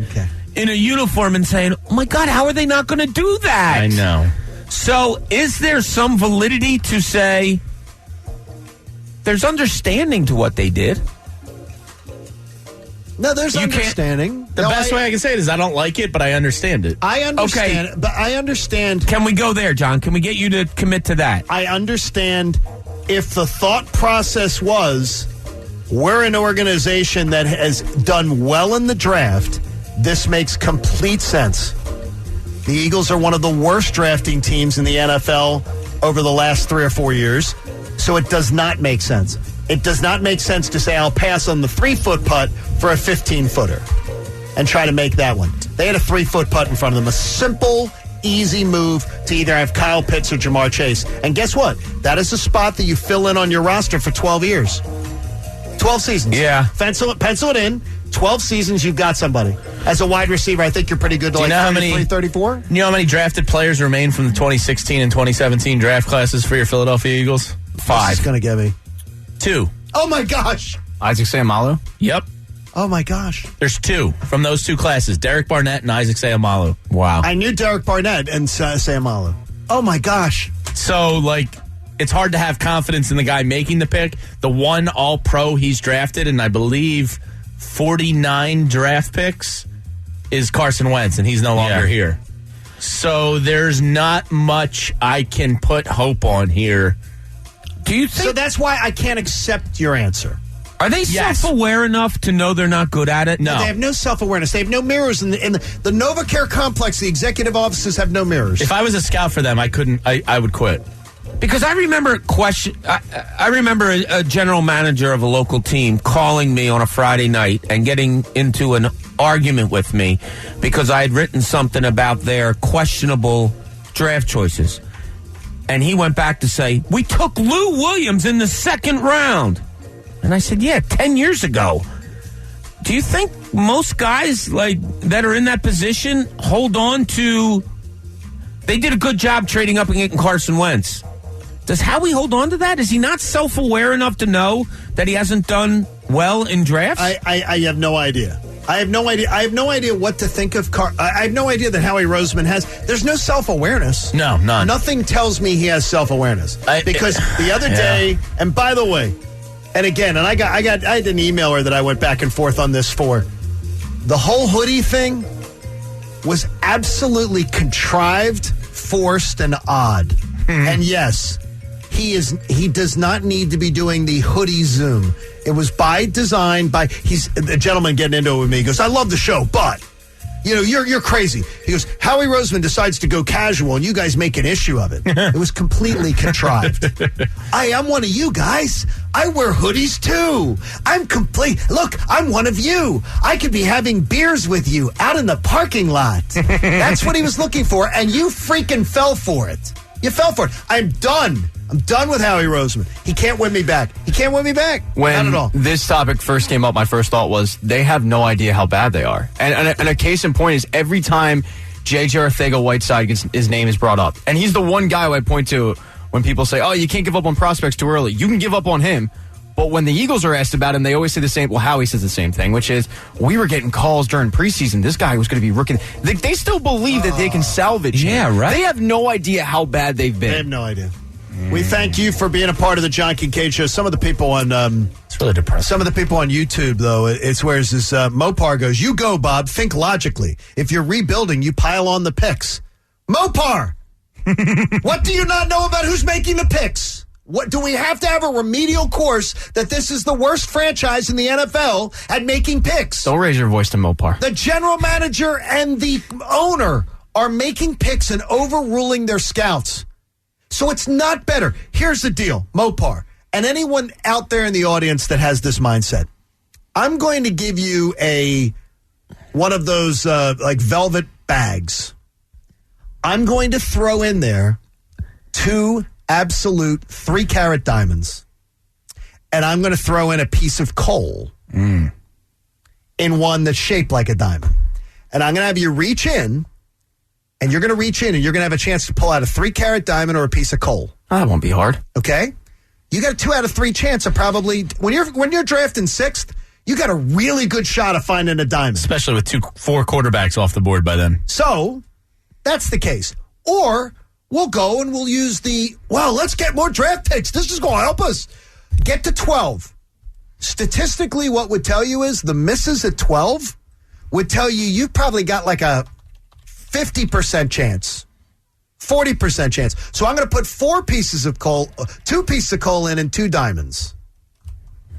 S2: in a uniform and saying, oh, my God, how are they not going to do that?
S6: I know.
S2: So is there some validity to say there's understanding to what they did?
S5: No, there's understanding.
S6: The best way I can say it is I don't like it, but I understand it.
S5: I understand it, but I understand.
S2: Can we go there, John? Can we get you to commit to that?
S5: I understand if the thought process was we're an organization that has done well in the draft, this makes complete sense. The Eagles are one of the worst drafting teams in the NFL over the last 3 or 4 years, so it does not make sense. It does not make sense to say I'll pass on the 3-foot putt for a 15-footer and try to make that one. They had a 3-foot putt in front of them, a simple, easy move to either have Kyle Pitts or Jamar Chase. And guess what? That is a spot that you fill in on your roster for 12 years. 12 seasons.
S2: Yeah.
S5: Pencil it in. 12 seasons, you've got somebody. As a wide receiver, I think you're pretty good to 34?
S6: You know how many drafted players remain from the 2016 and 2017 draft classes for your Philadelphia Eagles? 5.
S5: This is going to get me.
S6: 2.
S5: Oh, my gosh.
S8: Isaac Seumalo?
S6: Yep.
S5: Oh, my gosh.
S6: There's 2 from those 2 classes, Derek Barnett and Isaac Seumalo.
S2: Wow.
S5: I knew Derek Barnett and Seumalo. Oh, my gosh.
S6: So, it's hard to have confidence in the guy making the pick. The one all-pro he's drafted, and I believe 49 draft picks, is Carson Wentz, and he's no longer here. So there's not much I can put hope on here
S2: Do you think?
S5: So that's why I can't accept your answer.
S2: Are they self-aware enough to know they're not good at it?
S5: No. They have no self-awareness. They have no mirrors. In the NovaCare complex, the executive offices have no mirrors.
S6: If I was a scout for them, I would quit.
S2: Because I remember I remember a general manager of a local team calling me on a Friday night and getting into an argument with me because I had written something about their questionable draft choices. And he went back to say, we took Lou Williams in the second round. And I said, yeah, 10 years ago. Do you think most guys that are in that position hold on to... They did a good job trading up and getting Carson Wentz. Does Howie hold on to that? Is he not self-aware enough to know that he hasn't done well in drafts?
S5: I have no idea. I have no idea. I have no idea what to think of. I have no idea that Howie Roseman has. There's no self-awareness.
S6: No, none.
S5: Nothing tells me he has self-awareness. Because the other day, and by the way, and again, and I had an emailer that I went back and forth on this for. The whole hoodie thing was absolutely contrived, forced, and odd. And yes, he does not need to be doing the hoodie Zoom. It was by design. He's a gentleman getting into it with me. He goes, I love the show, but you're crazy. He goes, Howie Roseman decides to go casual, and you guys make an issue of it. It was completely contrived. I'm one of you guys. I wear hoodies too. I'm complete. Look, I'm one of you. I could be having beers with you out in the parking lot. That's what he was looking for, and you freaking fell for it. You fell for it. I'm done. I'm done with Howie Roseman. He can't win me back. He can't win me back.
S8: When
S5: Not at all.
S8: This topic first came up, my first thought was they have no idea how bad they are. And a case in point is every time J.J. Arcega-Whiteside his name is brought up, and he's the one guy who I point to when people say, oh, you can't give up on prospects too early. You can give up on him. But when the Eagles are asked about him, they always say the same. Well, Howie says the same thing, which is, we were getting calls during preseason. This guy was going to be rookie. They still believe that they can salvage him.
S2: Yeah, right.
S8: They have no idea how bad they've been.
S5: They have no idea. We thank you for being a part of the John Kincaid Show. Some of the people on
S6: it's really depressing.
S5: Some of the people on YouTube, though, it's where this Mopar goes, you go, Bob, think logically. If you're rebuilding, you pile on the picks. Mopar! What do you not know about who's making the picks? What do we have to have a remedial course that this is the worst franchise in the NFL at making picks?
S8: Don't raise your voice to Mopar.
S5: The general manager and the owner are making picks and overruling their scouts. So it's not better. Here's the deal, Mopar, and anyone out there in the audience that has this mindset. I'm going to give you one of those velvet bags. I'm going to throw in there 2 absolute 3-carat diamonds, and I'm going to throw in a piece of coal in one that's shaped like a diamond. And I'm going to have you reach in, and you're going to reach in, and you're going to have a chance to pull out a 3-carat diamond or a piece of coal.
S8: Oh, that won't be hard.
S5: Okay? You got a 2 out of 3 chance of probably, when you're drafting 6th, you got a really good shot of finding a diamond.
S6: Especially with 4 quarterbacks off the board by then.
S5: So, that's the case. Or we'll go and we'll use let's get more draft picks. This is going to help us. Get to 12. Statistically, what would tell you is the misses at 12 would tell you you've probably got like a 50% chance, 40% chance. So I'm going to put 4 pieces of coal, 2 pieces of coal in and 2 diamonds.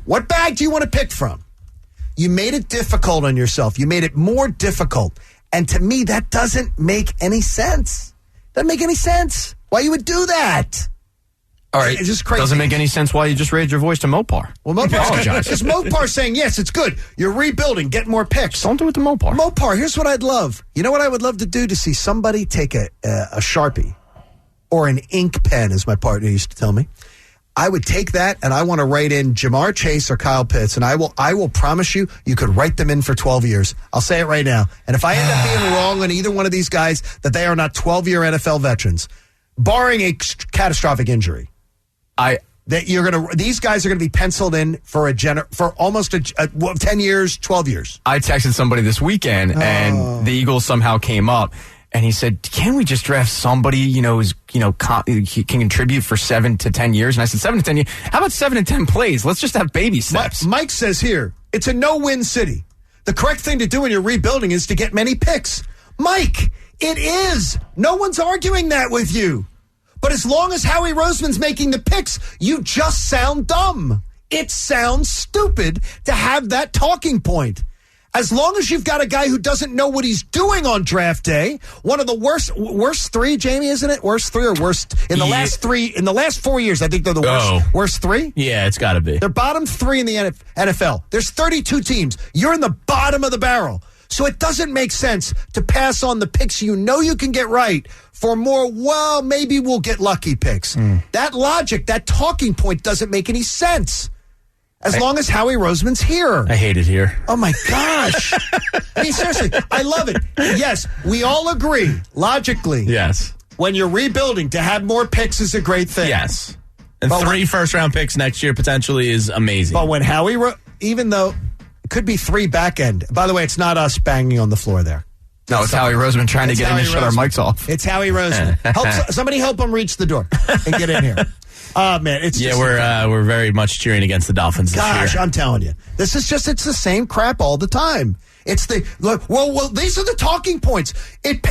S5: What bag do you want to pick from? You made it difficult on yourself. You made it more difficult. And to me, that doesn't make any sense. Doesn't make any sense. Why you would do that?
S8: All right.
S5: It's just crazy.
S8: Doesn't make any sense why you just raised your voice to Mopar.
S5: Well, Mopar, because Mopar's saying, yes, it's good. You're rebuilding. Get more picks.
S8: Don't do it to Mopar.
S5: Mopar, here's what I'd love. You know what I would love to do? To see somebody take a Sharpie or an ink pen, as my partner used to tell me. I would take that, and I want to write in Jamar Chase or Kyle Pitts, and I will promise you could write them in for 12 years. I'll say it right now. And if I end up being wrong on either one of these guys, that they are not 12-year NFL veterans, barring a catastrophic injury, these guys are going to be penciled in for almost 10 years, 12 years.
S8: I texted somebody this weekend, and the Eagles somehow came up. And he said, "Can we just draft somebody, who's, he can contribute for 7 to 10 years?" And I said, 7 to 10 years? How about 7 to 10 plays? Let's just have baby steps.
S5: Mike says here, it's a no-win city. The correct thing to do when you're rebuilding is to get many picks. Mike, it is. No one's arguing that with you. But as long as Howie Roseman's making the picks, you just sound dumb. It sounds stupid to have that talking point. As long as you've got a guy who doesn't know what he's doing on draft day, one of the worst three, Jamie, isn't it? Worst three or worst in the last 4 years, I think they're the worst three?
S6: Yeah, it's got to be.
S5: They're bottom three in the NFL. There's 32 teams. You're in the bottom of the barrel. So it doesn't make sense to pass on the picks you know you can get right for more, well, maybe we'll get lucky picks. That logic, that talking point doesn't make any sense. As long as Howie Roseman's here.
S6: I hate it here.
S5: Oh, my gosh. I mean, seriously, I love it. Yes, we all agree, logically.
S6: Yes.
S5: When you're rebuilding, to have more picks is a great thing.
S6: Yes. And 3 first-round picks next year potentially is amazing.
S5: But when Howie, even though it could be 3 back end. By the way, it's not us banging on the floor there.
S8: No, it's Howie Roseman trying to get in and shut our mics off.
S5: It's Howie Roseman. Somebody help him reach the door and get in here. Oh, man, it's just...
S6: Yeah, we're very much cheering against the Dolphins this year.
S5: Gosh, I'm telling you. This is just, it's the same crap all the time. It's the, look, well, these are the talking points.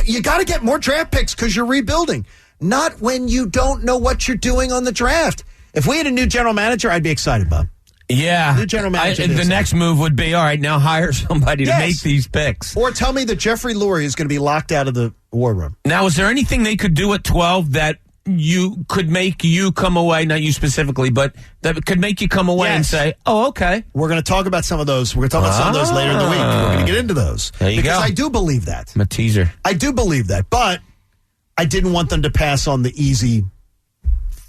S5: You got to get more draft picks because you're rebuilding. Not when you don't know what you're doing on the draft. If we had a new general manager, I'd be excited, Bob.
S2: Yeah.
S5: New general manager.
S2: The next move would be, all right, now hire somebody to make these picks.
S5: Or tell me that Jeffrey Lurie is going to be locked out of the war room.
S2: Now, is there anything they could do at 12 that you could make you come away, not you specifically, but that could make you come away and say, oh, okay.
S5: We're going to talk about some of those. We're going to talk about some of those later in the week. We're going to get into those.
S2: There you go.
S5: Because I do believe that.
S2: I'm a teaser.
S5: I do believe that, but I didn't want them to pass on the easy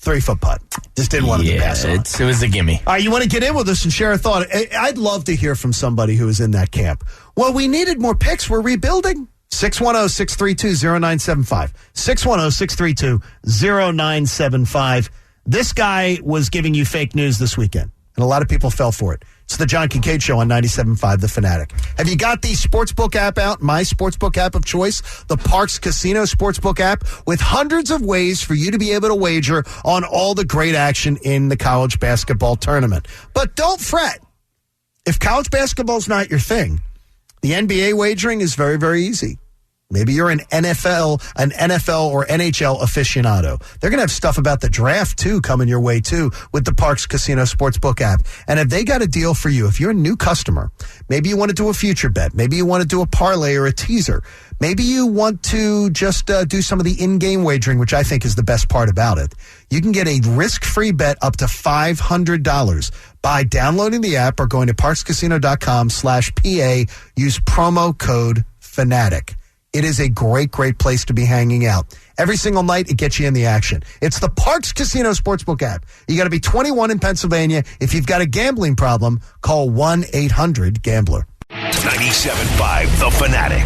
S5: 3-foot putt. Just didn't want them to pass on.
S6: It was a gimme.
S5: All right, you want to get in with us and share a thought? I'd love to hear from somebody who is in that camp. Well, we needed more picks. We're rebuilding. 610-632-0975. 610-632-0975. This guy was giving you fake news this weekend, and a lot of people fell for it. It's the John Kincaid Show on 97.5 The Fanatic. Have you got the Sportsbook app out, my Sportsbook app of choice, the Parks Casino Sportsbook app, with hundreds of ways for you to be able to wager on all the great action in the college basketball tournament. But don't fret. If college basketball's not your thing, the NBA wagering is very, very easy. Maybe you're an NFL or NHL aficionado. They're going to have stuff about the draft, too, coming your way, too, with the Parks Casino Sportsbook app. And if they got a deal for you, if you're a new customer, maybe you want to do a future bet. Maybe you want to do a parlay or a teaser. Maybe you want to just do some of the in-game wagering, which I think is the best part about it. You can get a risk-free bet up to $500 by downloading the app or going to parkscasino.com/PA. Use promo code FANATIC. It is a great, great place to be hanging out. Every single night, it gets you in the action. It's the Parks Casino Sportsbook app. You got to be 21 in Pennsylvania. If you've got a gambling problem, call 1-800-GAMBLER.
S3: 97.5 The Fanatic.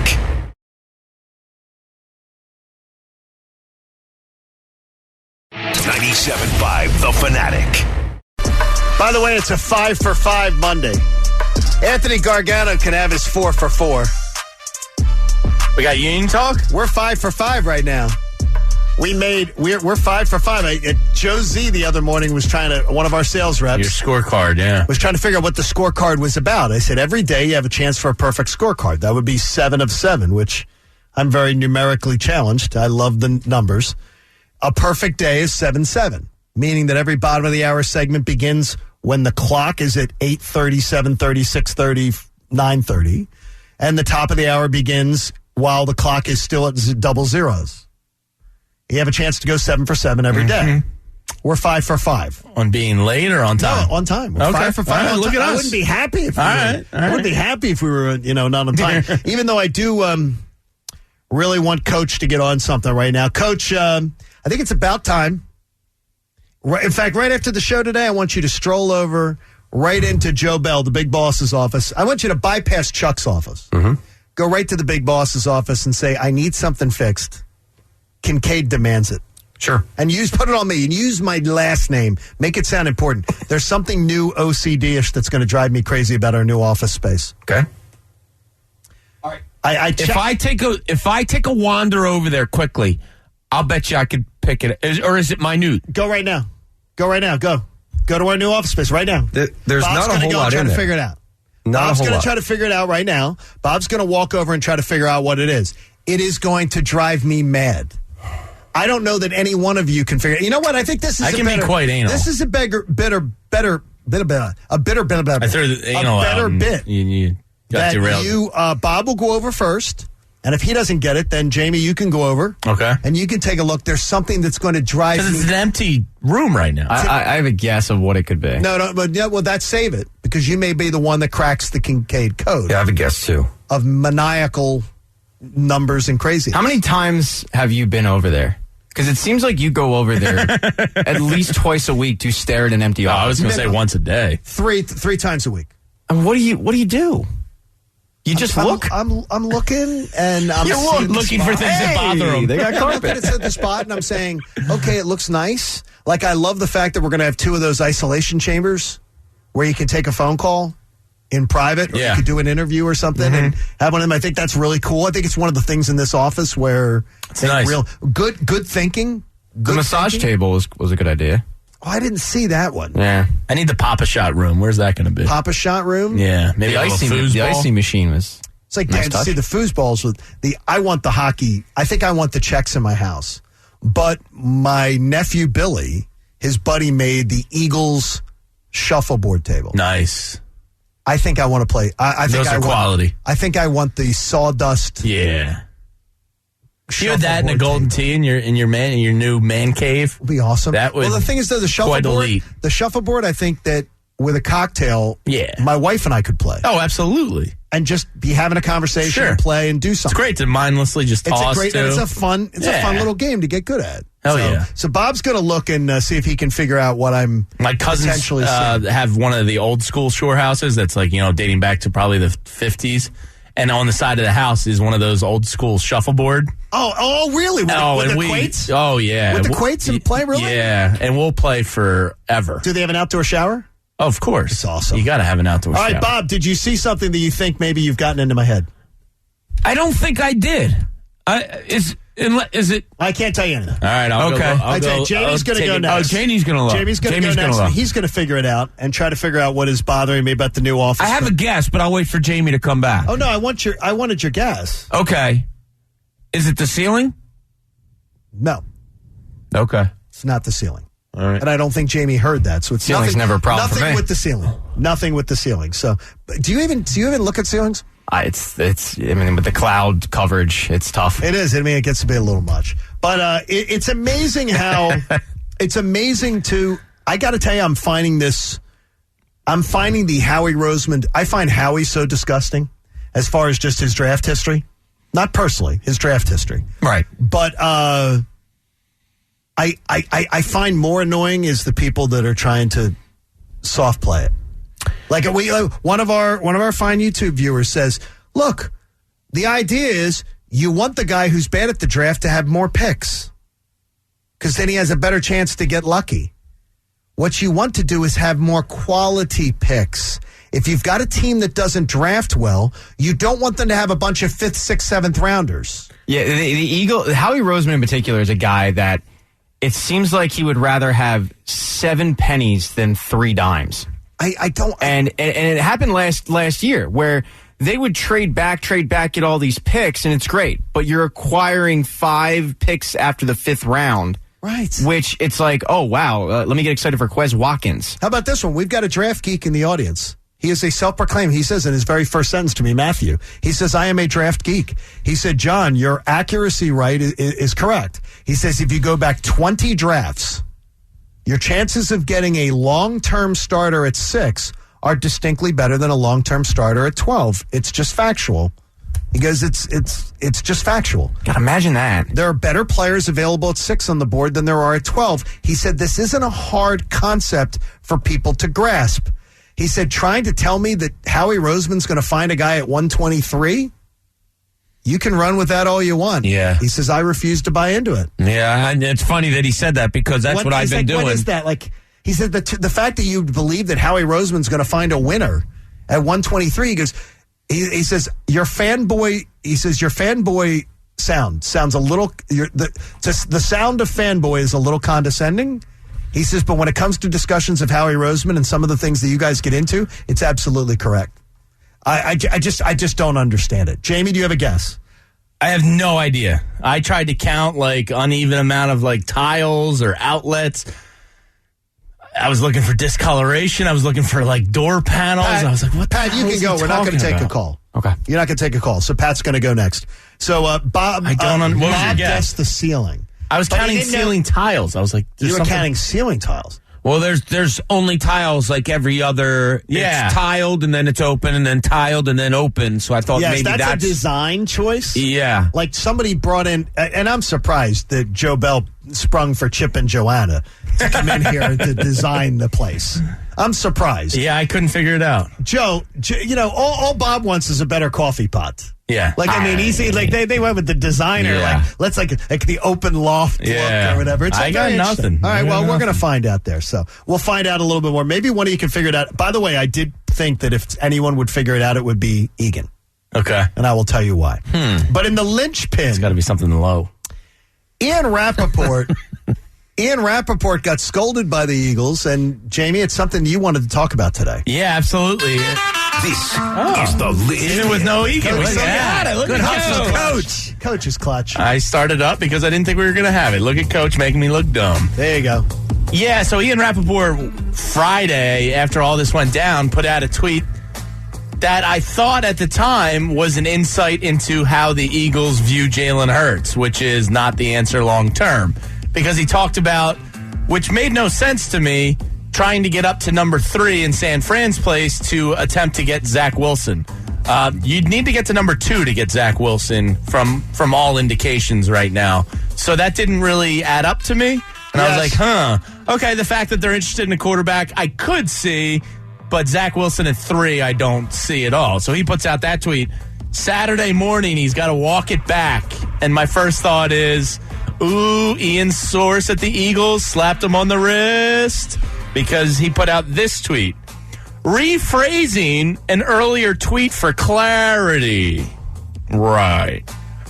S3: $97.5 The Fanatic.
S5: By the way, it's a 5 for 5 Monday. Anthony Gargano can have his 4 for 4.
S6: We got Union Talk?
S5: We're 5 for 5 right now. We're 5 for 5. Joe Z the other morning was one of our sales reps.
S6: Your scorecard, yeah.
S5: Was trying to figure out what the scorecard was about. I said, every day you have a chance for a perfect scorecard. That would be 7 of 7, which I'm very numerically challenged. I love the numbers. A perfect day is 7-7, meaning that every bottom of the hour segment begins when the clock is at 8:30, 7:30, 6:30, 9:30, and the top of the hour begins while the clock is still at double zeros. You have a chance to go 7 for 7 every day. We're 5 for 5.
S6: On being late or on time?
S5: No, on time. We're 5 for 5 on
S6: look
S5: time.
S6: at us.
S5: I wouldn't be happy if we were.
S6: I
S5: wouldn't be happy if we were, not on time. Even though I do really want Coach to get on something right now. Coach, I think it's about time. In fact, right after the show today, I want you to stroll over right into Joe Bell, the big boss's office. I want you to bypass Chuck's office. Go right to the big boss's office and say, I need something fixed. Kincaid demands it.
S8: Sure.
S5: And put it on me and use my last name. Make it sound important. There's something new OCD-ish that's going to drive me crazy about our new office space.
S8: Okay.
S5: All right.
S2: If I take a wander over there quickly, I'll bet you I could pick it. Or is it minute?
S5: Go right now. Go to our new office space right now.
S11: There's
S5: Bob's
S11: not a whole lot in
S5: to
S11: there.
S5: figure it out.
S11: Not
S5: Bob's
S11: a whole
S5: going
S11: lot.
S5: to try to figure it out right now. Bob's going to walk over and try to figure out what it is. It is going to drive me mad. I don't know that any one of you can figure. You know what? I think this is.
S6: I can be quite anal.
S5: This is a bitter bit.
S6: I threw the anal out.
S5: A better bit.
S6: You got derailed.
S5: Bob will go over first, and if he doesn't get it, then Jamie, you can go over.
S6: Okay.
S5: And you can take a look. There's something that's going to drive me.
S6: It's an empty room right now.
S8: I have a guess of what it could be.
S5: No, but that's save it because you may be the one that cracks the Kincaid code.
S11: Yeah, I have a guess too.
S5: Of maniacal numbers and crazy.
S8: How many times have you been over there? Because it seems like you go over there at least twice a week to stare at an empty office.
S6: I was going to say once a day.
S5: Three times a week.
S8: And what do you do? You just look.
S5: I'm looking and I'm
S6: looking for things that bother them.
S8: They got carpet.
S5: It's at the spot and I'm saying, okay, it looks nice. Like I love the fact that we're going to have 2 of those isolation chambers where you can take a phone call in private, or you could do an interview or something and have one of them. I think that's really cool. I think it's one of the things in this office where
S6: it's nice.
S5: Real good thinking.
S8: The massage table was a good idea.
S5: Oh, I didn't see that one.
S8: Yeah,
S6: I need the Papa Shot room. Where's that going to be?
S5: Papa Shot room.
S6: Yeah, maybe
S8: the icy machine was.
S5: It's like
S8: nice
S5: see the foosballs with the. I want the hockey. I think I want the checks in my house, but my nephew Billy, his buddy made the Eagles shuffleboard table.
S6: Nice.
S5: I think I want to play. I think
S6: those are quality.
S5: I think I want the sawdust.
S6: Yeah. You had that in a golden tee in your new man cave.
S5: Would be awesome.
S6: That would.
S5: Well, the thing is, though, the shuffleboard. I think that with a cocktail, my wife and I could play.
S6: Oh, absolutely.
S5: And just be having a conversation, and play, and do something.
S6: It's great to mindlessly just toss.
S5: It's a fun little game to get good at.
S6: Hell yeah!
S5: So Bob's going to look and see if he can figure out what I'm.
S6: My cousins have one of the old school shore houses that's like dating back to probably the 50s, and on the side of the house is one of those old school shuffleboard.
S5: Oh, really? With the quaits?
S6: Oh, yeah.
S5: With the quaits and play, really?
S6: Yeah, and we'll play forever.
S5: Do they have an outdoor shower?
S6: Oh, of course.
S5: It's awesome.
S6: You got to have an outdoor shower.
S5: All right, Bob, did you see something that you think maybe you've gotten into my head?
S12: I don't think I did. Is it?
S5: I can't tell you anything.
S6: All right, I'll go.
S5: Jamie's going to go next.
S12: Oh, Jamie's going to look.
S5: Jamie's going to go next. He's going to figure it out and try to figure out what is bothering me about the new office.
S12: I have a guess, but I'll wait for Jamie to come back.
S5: Oh no, I wanted your guess.
S12: Okay. Is it the ceiling?
S5: No.
S12: Okay.
S5: It's not the ceiling.
S6: All right.
S5: And I don't think Jamie heard that. So it's
S8: ceiling's never a problem for me.
S5: Nothing with the ceiling. Nothing with the ceiling. So, do you even look at ceilings?
S8: It's. I mean, with the cloud coverage, it's tough.
S5: It is. I mean, it gets to be a little much. But it's amazing how it's amazing to. I got to tell you, I'm finding the Howie Roseman. I find Howie so disgusting as far as just his draft history. Not personally, his draft history.
S12: Right.
S5: But I find more annoying is the people that are trying to soft play it. Like one of our fine YouTube viewers says, "Look, the idea is you want the guy who's bad at the draft to have more picks because then he has a better chance to get lucky. What you want to do is have more quality picks. If you've got a team that doesn't draft well, you don't want them to have a bunch of 5th, 6th, 7th rounders."
S8: Yeah, the Howie Roseman in particular is a guy that it seems like he would rather have 7 pennies than 3 dimes.
S5: I don't.
S8: And it happened last year where they would trade back, get all these picks, and it's great. But you're acquiring 5 picks after the 5th round.
S5: Right.
S8: Which it's like, oh, wow, let me get excited for Quez Watkins.
S5: How about this one? We've got a draft geek in the audience. He is a self-proclaimed, he says in his very first sentence to me, Matthew, he says, "I am a draft geek." He said, "John, your accuracy rate is correct." He says, if you go back 20 drafts, your chances of getting a long-term starter at 6 are distinctly better than a long-term starter at 12. It's just factual. He goes, it's just factual.
S8: God, imagine that.
S5: There are better players available at 6 on the board than there are at 12. He said, this isn't a hard concept for people to grasp. He said, trying to tell me that Howie Roseman's going to find a guy at 123? You can run with that all you want.
S12: Yeah.
S5: He says, I refuse to buy into it.
S12: Yeah, and it's funny that he said that because that's what I've been doing.
S5: What is that? Like, he said the fact that you believe that Howie Roseman's going to find a winner at 123, he goes, he says, your fanboy sounds a little, the sound of fanboy is a little condescending. He says, but when it comes to discussions of Howie Roseman and some of the things that you guys get into, it's absolutely correct. I just don't understand it. Jamie, do you have a guess?
S6: I have no idea. I tried to count like uneven amount of like tiles or outlets. I was looking for discoloration. I was looking for like door panels.
S5: Pat,
S6: I was like, what the
S5: Pat,
S6: hell
S5: you
S6: is
S5: can go.
S6: he
S5: We're not going to
S6: talking
S5: take a
S6: about?
S5: call.
S8: Okay.
S5: You're not going to take a call. So Pat's going to go next. So Bob,
S6: I don't what was your
S5: Bob
S6: guess?
S5: guessed the ceiling.
S6: I was
S5: But he
S6: counting
S5: didn't know-
S6: ceiling tiles. I was like,
S5: You were
S6: something-
S5: counting ceiling tiles.
S2: Well, there's only tiles like every other.
S6: Yeah.
S2: It's tiled and then it's open and then tiled and then open. So I thought
S5: Yes,
S2: maybe
S5: that's
S2: that's
S5: a design choice.
S2: Yeah.
S5: Like somebody brought in, and I'm surprised that Joe Bell sprung for Chip and Joanna to come in here to design the place. I'm surprised.
S6: Yeah, I couldn't figure it out.
S5: Joe, all Bob wants is a better coffee pot.
S6: Yeah.
S5: Like, I mean, easy. Like they went with the designer.
S6: Yeah.
S5: Let's like the open loft look or whatever. It's
S6: I got
S5: very interesting.
S6: nothing.
S5: All right,
S6: I got
S5: well, we're
S6: nothing.
S5: going to find out there. So we'll find out a little bit more. Maybe one of you can figure it out. By the way, I did think that if anyone would figure it out, it would be Egan.
S6: Okay.
S5: And I will tell you why. But in the linchpin,
S6: It's got to be something low.
S5: Ian Rappaport got scolded by the Eagles. And Jamie, it's something you wanted to talk about today.
S6: Yeah, absolutely.
S3: This is the
S6: Even with no Egan, we still got it. Look
S2: Good
S6: at
S2: hustle,
S6: Coach.
S2: Coach.
S5: Coach is clutch.
S6: I started up because I didn't think we were going to have it. Look at Coach making me look dumb.
S5: There you go.
S6: Yeah, so Ian Rappaport Friday, after all this went down, put out a tweet that I thought at the time was an insight into how the Eagles view Jalen Hurts, which is not the answer long term. Because he talked about, which made no sense to me, trying to get up to number 3 in San Fran's place to attempt to get Zach Wilson. You'd need to get to number 2 to get Zach Wilson from all indications right now. So that didn't really add up to me. And I was like, okay, the fact that they're interested in a quarterback, I could see, but Zach Wilson at 3, I don't see at all. So he puts out that tweet. Saturday morning, he's got to walk it back. And my first thought is, ooh, Ian's source at the Eagles slapped him on the wrist because he put out this tweet. Rephrasing an earlier tweet for clarity. Right.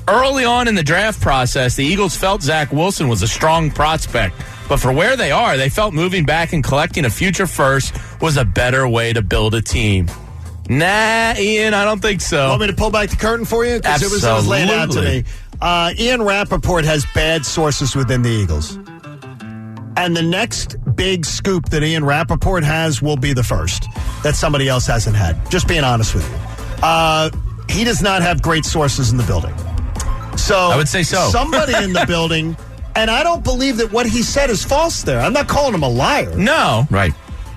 S6: Early on in the draft process, the Eagles felt Zach Wilson was a strong prospect. But for where they are, they felt moving back and collecting a future first was a better way to build a team. Nah, Ian, I don't think so.
S5: Want me to pull back the curtain for you? Because it was laid out to me. Ian Rappaport has bad sources within the Eagles. And the next big scoop that Ian Rappaport has will be the first that somebody else hasn't had. Just being honest with you. He does not have great sources in the building. So
S6: I would say so.
S5: Somebody in the building, and I don't believe that what he said is false there. I'm not calling him a liar.
S6: No.
S2: Right.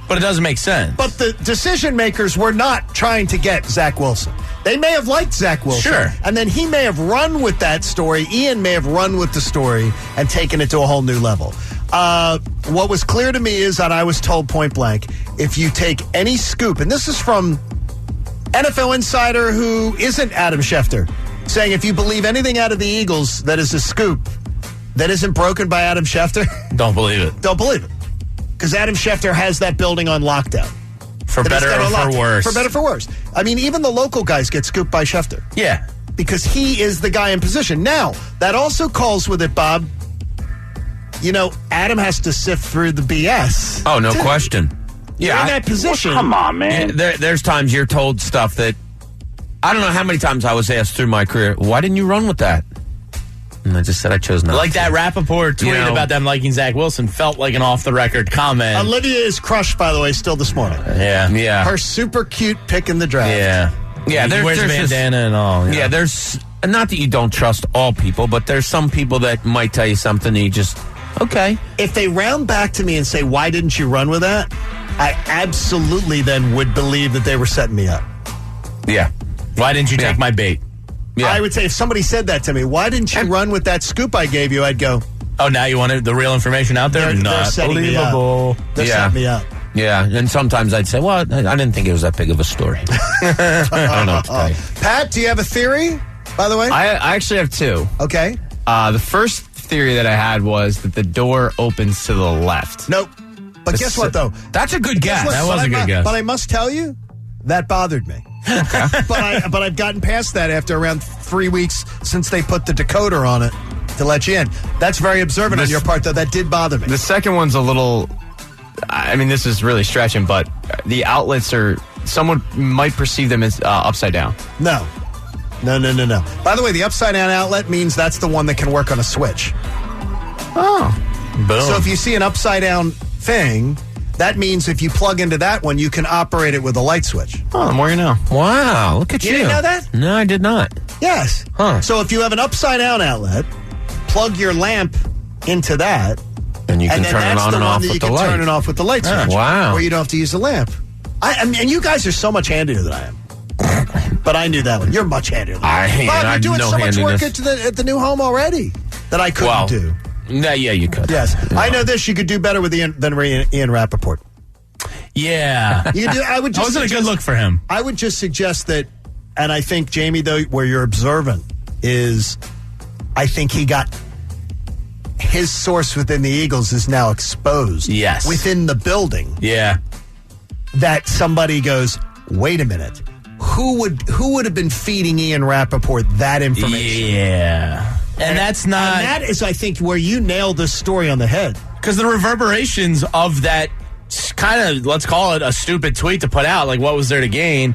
S6: But it doesn't make sense.
S5: But the decision makers were not trying to get Zach Wilson. They may have liked Zach Wilson.
S6: Sure.
S5: And then he may have run with that story. Ian may have run with the story and taken it to a whole new level. What was clear to me is that I was told point blank, if you take any scoop, and this is from NFL Insider who isn't Adam Schefter, saying if you believe anything out of the Eagles that is a scoop that isn't broken by Adam Schefter,
S6: don't believe it.
S5: don't believe it. Because Adam Schefter has that building on lockdown.
S6: For better or for worse.
S5: For better or for worse. I mean, even the local guys get scooped by Schefter.
S6: Yeah.
S5: Because he is the guy in position. Now, that also calls with it, Bob. You know, Adam has to sift through the BS.
S2: Oh, no question.
S5: You're in that position.
S10: Come on, man.
S2: There's times you're told stuff that I don't know how many times I was asked through my career, why didn't you run with that? And I just said I chose not
S6: Like
S2: to.
S6: that Rappaport tweet about them liking Zach Wilson felt like an off-the-record comment.
S5: Olivia is crushed, by the way, still this morning.
S6: Yeah.
S5: Her super cute pick in the draft.
S6: Yeah.
S2: Yeah,
S6: He wears a bandana and all.
S2: Yeah, there's not that you don't trust all people, but there's some people that might tell you something and you just, okay.
S5: If they round back to me and say, why didn't you run with that? I absolutely then would believe that they were setting me up.
S2: Yeah.
S6: Why didn't you take my bait?
S2: Yeah.
S5: I would say if somebody said that to me, why didn't you run with that scoop I gave you? I'd go,
S6: Oh, now you wanted the real information out there?
S5: They're setting me up.
S6: Believable.
S5: They're setting me up.
S2: Yeah, and sometimes I'd say, well, I didn't think it was that big of a story. I don't know what to tell you.
S5: Pat, do you have a theory, by the way?
S8: I actually have 2.
S5: Okay.
S8: The first theory that I had was that the door opens to the left.
S5: Nope. But guess what, though?
S2: That's a good guess.
S6: That was a good guess.
S5: But I must tell you, that bothered me. But I've gotten past that after around 3 weeks since they put the decoder on it to let you in. That's very observant on your part, though. That did bother me.
S8: The second one's a little, I mean, this is really stretching, but the outlets are, someone might perceive them as upside down.
S5: No. No. By the way, the upside-down outlet means that's the one that can work on a switch.
S2: Oh. Boom.
S5: So if you see an upside-down thing, that means if you plug into that one, you can operate it with a light switch.
S8: Oh, the more you know.
S2: Wow, look at you.
S5: You didn't know that?
S2: No, I did not.
S5: Yes.
S2: Huh.
S5: So if you have an upside-down outlet, plug your lamp into that,
S2: and you can turn it on and off with the light.
S5: You can turn it off with the light switch.
S2: Wow.
S5: Or you don't have to use the lamp. I mean, and you guys are so much handier than I am. But I knew that one. You're much handier than I am. Bob, you're doing so much work at the new home already that I couldn't do.
S2: Yeah, you could.
S5: Yes. Yeah. I know this. You could do better with Ian Rappaport.
S6: Yeah.
S5: You do. That
S6: wasn't a good look for him.
S5: I would just suggest that, and I think, Jamie, though, where you're observant is, I think he got his source within the Eagles is now exposed.
S6: Yes.
S5: Within the building.
S6: Yeah.
S5: That somebody goes, wait a minute. Who would have been feeding Ian Rappaport that information?
S6: Yeah. And that's not...
S5: And that is, I think, where you nailed this story on the head.
S6: Because the reverberations of that kind of, let's call it a stupid tweet to put out, like what was there to gain,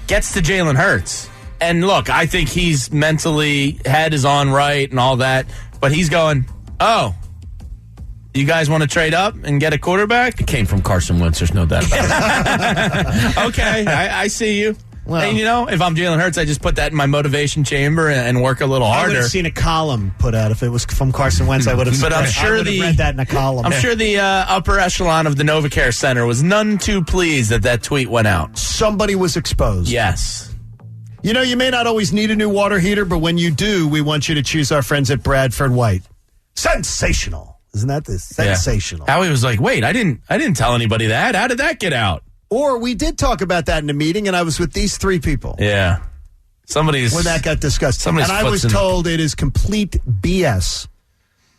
S6: gets to Jalen Hurts. And look, I think he's mentally, head is on right and all that, but he's going, oh, you guys want to trade up and get a quarterback?
S2: It came from Carson Wentz, there's no doubt about
S6: it. Okay, I see you. Well, and, if I'm Jalen Hurts, I just put that in my motivation chamber and work a little harder.
S5: I would have seen a column put out if it was from Carson Wentz. I would have.
S6: But I'm sure
S5: read that in a column.
S6: I'm sure the upper echelon of the NovaCare Center was none too pleased that tweet went out.
S5: Somebody was exposed.
S6: Yes.
S5: You may not always need a new water heater, but when you do, we want you to choose our friends at Bradford White. Sensational, isn't that this? Sensational.
S6: Yeah. Howie was like, "Wait, I didn't tell anybody that. How did that get out?"
S5: Or we did talk about that in a meeting, and I was with these three people.
S6: Yeah. When
S5: that got discussed. And I was told it is complete BS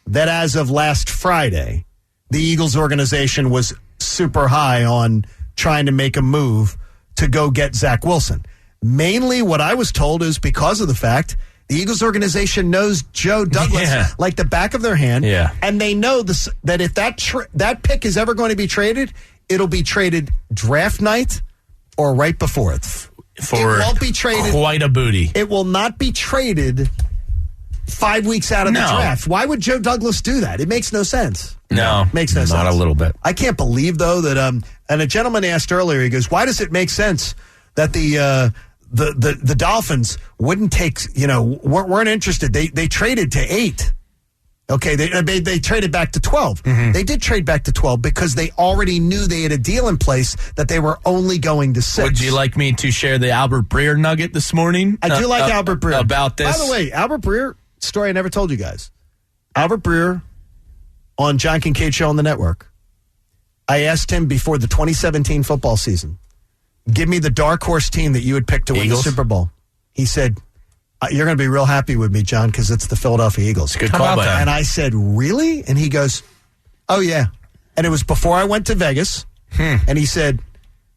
S5: that as of last Friday, the Eagles organization was super high on trying to make a move to go get Zach Wilson. Mainly what I was told is because of the fact the Eagles organization knows Joe Douglas like the back of their hand.
S6: Yeah.
S5: And they know that if that pick is ever going to be traded, it'll be traded draft night or right before it.
S6: For
S5: it won't be traded.
S6: Quite a booty.
S5: It will not be traded 5 weeks out of the draft. Why would Joe Douglas do that? It makes no sense.
S6: No.
S5: Makes no sense.
S2: Not a little bit.
S5: I can't believe, though, that and a gentleman asked earlier, he goes, why does it make sense that the Dolphins wouldn't take, weren't interested. They traded to 8. Okay, they traded back to 12. Mm-hmm. They did trade back to 12 because they already knew they had a deal in place that they were only going to 6.
S6: Would you like me to share the Albert Breer nugget this morning?
S5: I do like Albert Breer.
S6: About this.
S5: By the way, Albert Breer, story I never told you guys. Albert Breer on John Kincaid Show on the network. I asked him before the 2017 football season, give me the dark horse team that you would pick to win the Super Bowl. He said, you're going to be real happy with me, John, because it's the Philadelphia Eagles.
S6: Good call, buddy.
S5: And I said, really? And he goes, oh, yeah. And it was before I went to Vegas. And he said,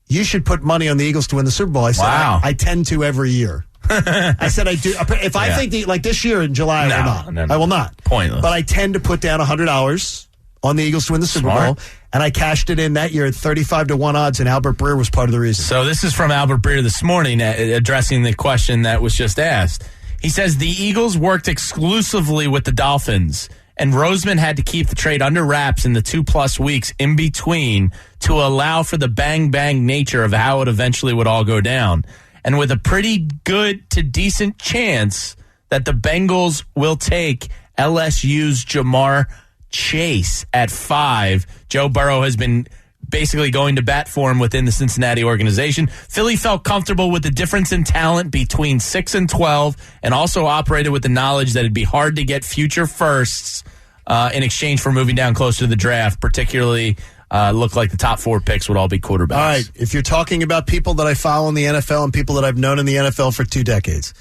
S5: you should put money on the Eagles to win the Super Bowl. I said,
S6: wow.
S5: I tend to every year. I said, I do. If I think, like this year in July, I will not.
S6: No.
S5: I will not.
S6: Pointless.
S5: But I tend to put down $100 on the Eagles to win the Super Bowl. And I cashed it in that year at 35-1 odds, and Albert Breer was part of the reason.
S6: So this is from Albert Breer this morning, addressing the question that was just asked. He says the Eagles worked exclusively with the Dolphins, and Roseman had to keep the trade under wraps in the 2+ weeks in between to allow for the bang-bang nature of how it eventually would all go down. And with a pretty good to decent chance that the Bengals will take LSU's Jamar Chase at 5. Joe Burrow has been basically going to bat for him within the Cincinnati organization. Philly felt comfortable with the difference in talent between 6 and 12 and also operated with the knowledge that it'd be hard to get future firsts in exchange for moving down close to the draft, particularly looked like the top 4 picks would all be quarterbacks.
S5: All right, if you're talking about people that I follow in the NFL and people that I've known in the NFL for 2 decades,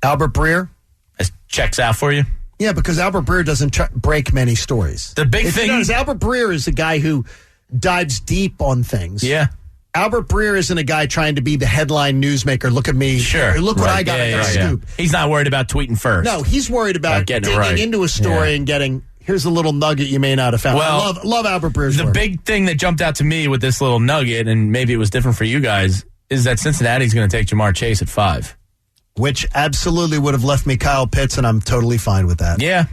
S5: Albert Breer.
S6: It checks out for you?
S5: Yeah, because Albert Breer doesn't break many stories.
S6: The big thing
S5: is Albert Breer is a guy who dives deep on things.
S6: Yeah.
S5: Albert Breer isn't a guy trying to be the headline newsmaker. Look at me.
S6: Sure.
S5: Look what I got. I got a scoop.
S6: He's not worried about tweeting first.
S5: No, he's worried about digging into a story and getting, here's a little nugget you may not have found.
S6: Well,
S5: I love Albert Breer's work.
S6: The big thing that jumped out to me with this little nugget, and maybe it was different for you guys, is that Cincinnati's going to take Jamar Chase at 5.
S5: which absolutely would have left me Kyle Pitts, and I'm totally fine with that.
S6: Yeah.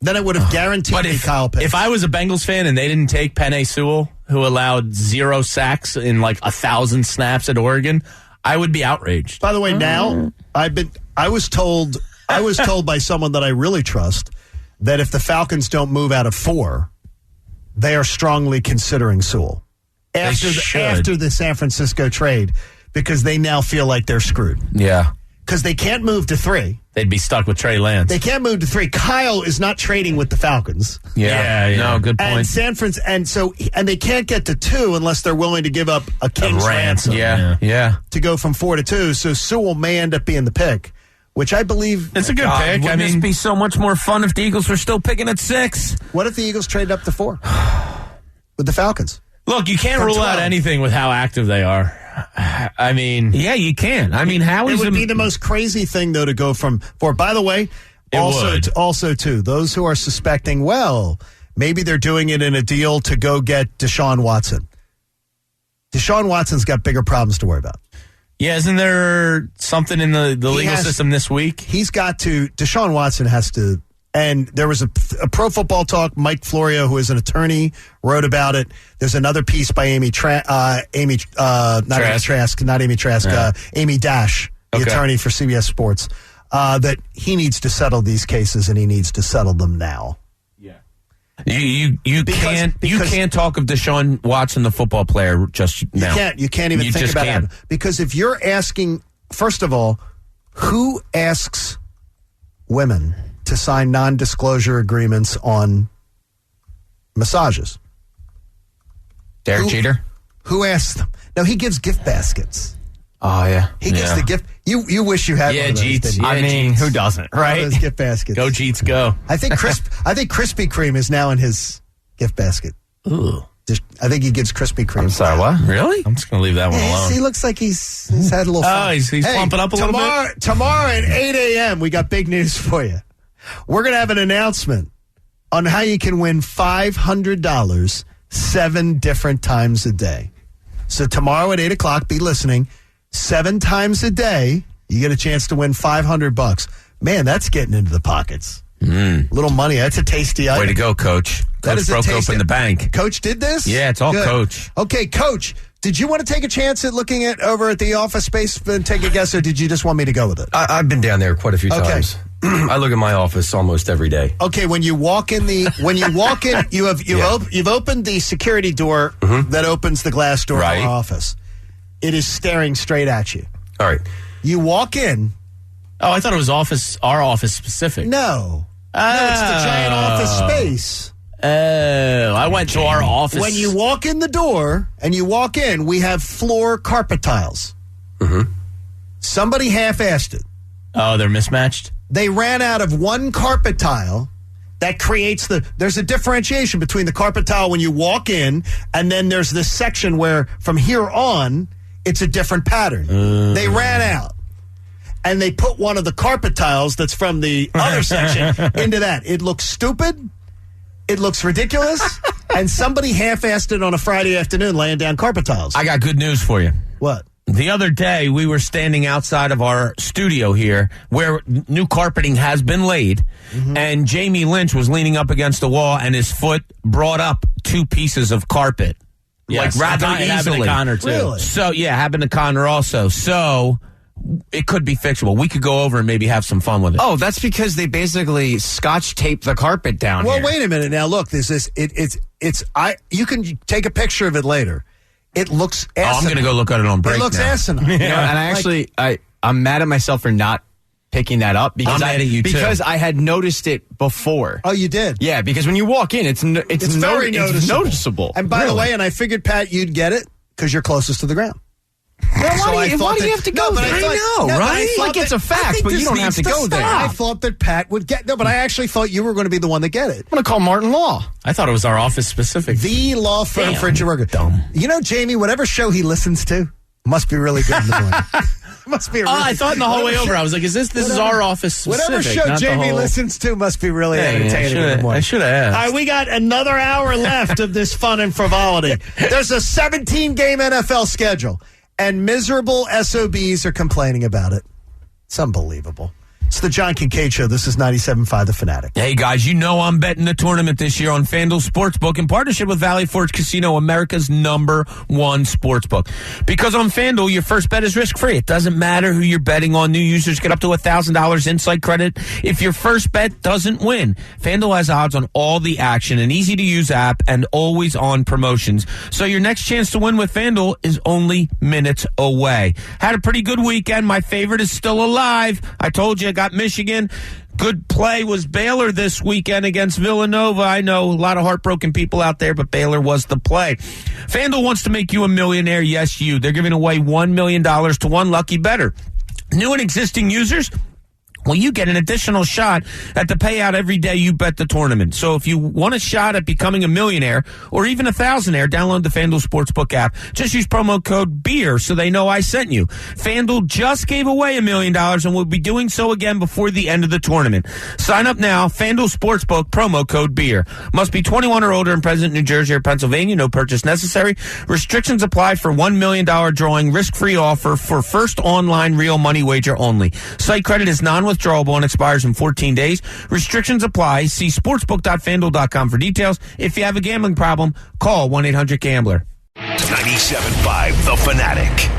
S5: Then it would have guaranteed me Kyle Pitts.
S6: If I was a Bengals fan and they didn't take Penei Sewell, who allowed 0 sacks in like 1,000 snaps at Oregon, I would be outraged.
S5: By the way, now I was told by someone that I really trust that if the Falcons don't move out of 4, they are strongly considering Sewell after the San Francisco trade, because they now feel like they're screwed.
S2: Yeah.
S5: Because they can't move to 3.
S6: They'd be stuck with Trey Lance.
S5: They can't move to 3. Kyle is not trading with the Falcons.
S2: Yeah. No, good point.
S5: And they can't get to 2 unless they're willing to give up a king's ransom.
S2: Yeah.
S5: To go from 4 to 2. So Sewell may end up being the pick, which I believe
S6: it's a good pick.
S2: Wouldn't this be so much more fun if the Eagles were still picking at 6?
S5: What if the Eagles traded up to 4 with the Falcons?
S6: Look, you can't rule out anything with how active they are. I mean,
S2: yeah, you can. I mean, how
S5: it
S2: is
S5: would be the most crazy thing though to go from 4. By the way, also too, those who are suspecting, well, maybe they're doing it in a deal to go get Deshaun Watson. Deshaun Watson's got bigger problems to worry about.
S6: Yeah, isn't there something in the legal system this week?
S5: Deshaun Watson has to. And there was a Pro Football Talk, Mike Florio, who is an attorney, wrote about it. There's another piece by Amy Dash, the attorney for CBS Sports, that he needs to settle these cases, and he needs to settle them now.
S2: Yeah, you can't talk of Deshaun Watson, the football player, just now.
S5: You can't even think about it, because if you're asking, first of all, who asks women to sign non-disclosure agreements on massages?
S2: Derek Jeter?
S5: Who asks them? No, he gives gift baskets.
S8: Oh, yeah.
S5: He gives the gift. You wish you had one of those,
S6: Jeets.
S5: didn't you?
S8: I mean, who doesn't, right?
S5: Those gift baskets.
S6: Go, Jeets, go.
S5: I think Krispy Kreme is now in his gift basket.
S6: Ooh.
S5: I think he gives Krispy Kreme.
S8: I'm sorry, what?
S6: Really? I'm just going to leave that one alone.
S5: He looks like he's had a little fun.
S6: Oh, he's pumping up a little bit?
S5: Tomorrow at 8 a.m., we got big news for you. We're going to have an announcement on how you can win $500 7 different times a day. So tomorrow at 8 o'clock, be listening. 7 times a day, you get a chance to win $500. Man, that's getting into the pockets. Little money. That's a tasty item.
S2: Way to go, Coach. Coach broke open the bank.
S5: Coach did this?
S2: Yeah, it's all Coach.
S5: Okay, Coach, did you want to take a chance at looking at over at the Office Space and take a guess, or did you just want me to go with it?
S11: I've been down there quite a few times. I look at my office almost every day.
S5: Okay, when you walk in, you've opened the security door that opens the glass door of our office. It is staring straight at you.
S11: All right.
S5: You walk in.
S6: Oh, I thought it was our office specific.
S5: No, it's the giant office space.
S6: Oh, I went to our office.
S5: When you walk in the door and you walk in, we have floor carpet tiles. Somebody half-assed it.
S6: Oh, they're mismatched?
S5: They ran out of one carpet tile that creates there's a differentiation between the carpet tile when you walk in, and then there's this section where from here on, it's a different pattern. They ran out. And they put one of the carpet tiles that's from the other section into that. It looks stupid. It looks ridiculous. And somebody half-assed it on a Friday afternoon laying down carpet tiles.
S2: I got good news for you.
S5: What?
S2: The other day, we were standing outside of our studio here where new carpeting has been laid, and Jamie Lynch was leaning up against the wall, and his foot brought up 2 pieces of carpet.
S6: Yes,
S2: rather
S6: it happened
S2: easily.
S6: to Connor, too.
S5: Really?
S2: So, yeah, happened to Connor also. So, it could be fixable. We could go over and maybe have some fun with it.
S8: Oh, that's because they basically scotch tape the carpet down here.
S5: Well, wait a minute. Now, look, you can take a picture of it later. It looks asinine.
S2: I'm going to go look at it on break.
S5: It looks
S2: now.
S5: asinine.
S8: You know, and I'm mad at myself for not picking that up because
S2: I'm mad at you too.
S8: Because I had noticed it before.
S5: Oh, you did?
S8: Yeah, because when you walk in, it's
S5: very noticeable. And by the way, and I figured, Pat, you'd get it because you're closest to the ground.
S8: Well, why do you have to go there?
S2: I know, right?
S8: Like it's a fact, but you don't have to go there.
S5: I thought that Pat would get. No, but I actually thought you were going to be the one that get it.
S8: I'm going to call Martin Law.
S6: I thought it was our office specific.
S5: The law firm for Introverga.
S2: Dumb.
S5: You know, Jamie, whatever show he listens to must be really good in the morning. Must be.
S6: I thought in the whole way over, I was like, this is our office specific.
S5: Whatever show Jamie listens to must be really entertaining in the morning.
S6: I should have asked.
S5: All right, we got another hour left of this fun and frivolity. There's a 17-game NFL schedule. And miserable SOBs are complaining about it. It's unbelievable. It's the John Kincaid Show. This is 97.5 The Fanatic.
S2: Hey, guys, you know I'm betting the tournament this year on FanDuel Sportsbook in partnership with Valley Forge Casino, America's #1 sportsbook. Because on FanDuel, your first bet is risk-free. It doesn't matter who you're betting on. New users get up to $1,000 insight credit if your first bet doesn't win. FanDuel has odds on all the action, an easy-to-use app, and always-on promotions. So your next chance to win with FanDuel is only minutes away. Had a pretty good weekend. My favorite is still alive. I told you I got Michigan. Good play was Baylor this weekend against Villanova. I know a lot of heartbroken people out there, but Baylor was the play. FanDuel wants to make you a millionaire. Yes, you. They're giving away $1 million to one lucky bettor. New and existing users, well, you get an additional shot at the payout every day you bet the tournament. So if you want a shot at becoming a millionaire or even a thousandaire, download the FanDuel Sportsbook app. Just use promo code BEER so they know I sent you. FanDuel just gave away $1 million and will be doing so again before the end of the tournament. Sign up now. FanDuel Sportsbook, promo code BEER. Must be 21 or older and present in New Jersey or Pennsylvania. No purchase necessary. Restrictions apply for $1 million drawing. Risk-free offer for first online real money wager only. Site credit is non-withdrawable and expires in 14 days. Restrictions apply. See sportsbook.fanduel.com for details. If you have a gambling problem, call 1-800-GAMBLER.
S3: 97.5 The Fanatic.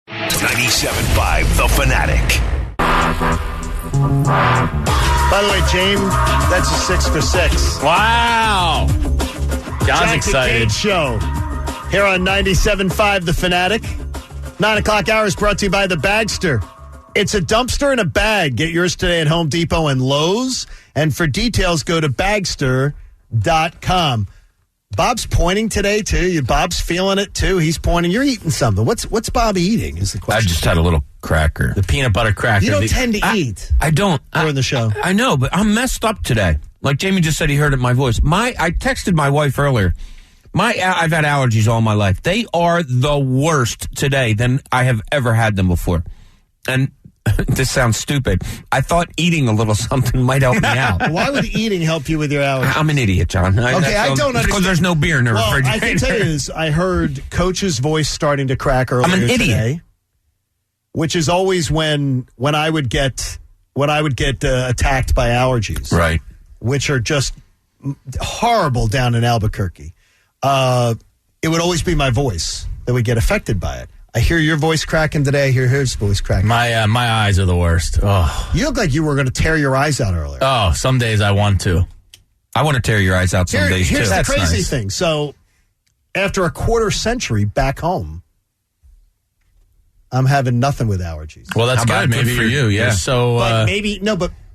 S3: $97.5 The Fanatic.
S5: By the way, James, that's a 6 for 6.
S6: Wow. John's excited.
S5: Show here on 97.5 The Fanatic. 9 o'clock hour is brought to you by The Bagster. It's a dumpster in a bag. Get yours today at Home Depot and Lowe's. And for details, go to bagster.com. Bob's pointing today, too. Bob's feeling it, too. He's pointing. You're eating something. What's Bob eating is the question.
S2: I just had a little cracker.
S6: The peanut butter cracker.
S5: You don't tend to eat.
S2: I don't.
S5: During the show.
S2: I know, but I'm messed up today. Like Jamie just said, he heard it in my voice. I texted my wife earlier. I've had allergies all my life. They are the worst today than I have ever had them before. And this sounds stupid. I thought eating a little something might help me out.
S5: Why would eating help you with your allergies?
S2: I'm an idiot, John.
S5: I don't understand.
S2: Because there's no beer in the refrigerator.
S5: I can tell you this. I heard Coach's voice starting to crack earlier
S2: I'm an idiot.
S5: today, which is always when I would get attacked by allergies,
S2: right?
S5: Which are just horrible down in Albuquerque. It would always be my voice that would get affected by it. I hear your voice cracking today. I hear his voice cracking.
S6: My eyes are the worst. Oh.
S5: You look like you were going to tear your eyes out earlier.
S6: Oh, some days I want to.
S2: I want to tear your eyes out some days, too.
S5: Here's the
S2: That's
S5: crazy
S2: nice.
S5: thing. So, after a quarter century back home, I'm having nothing with allergies.
S6: Well, that's good. Maybe
S2: for you, yeah.
S6: You're so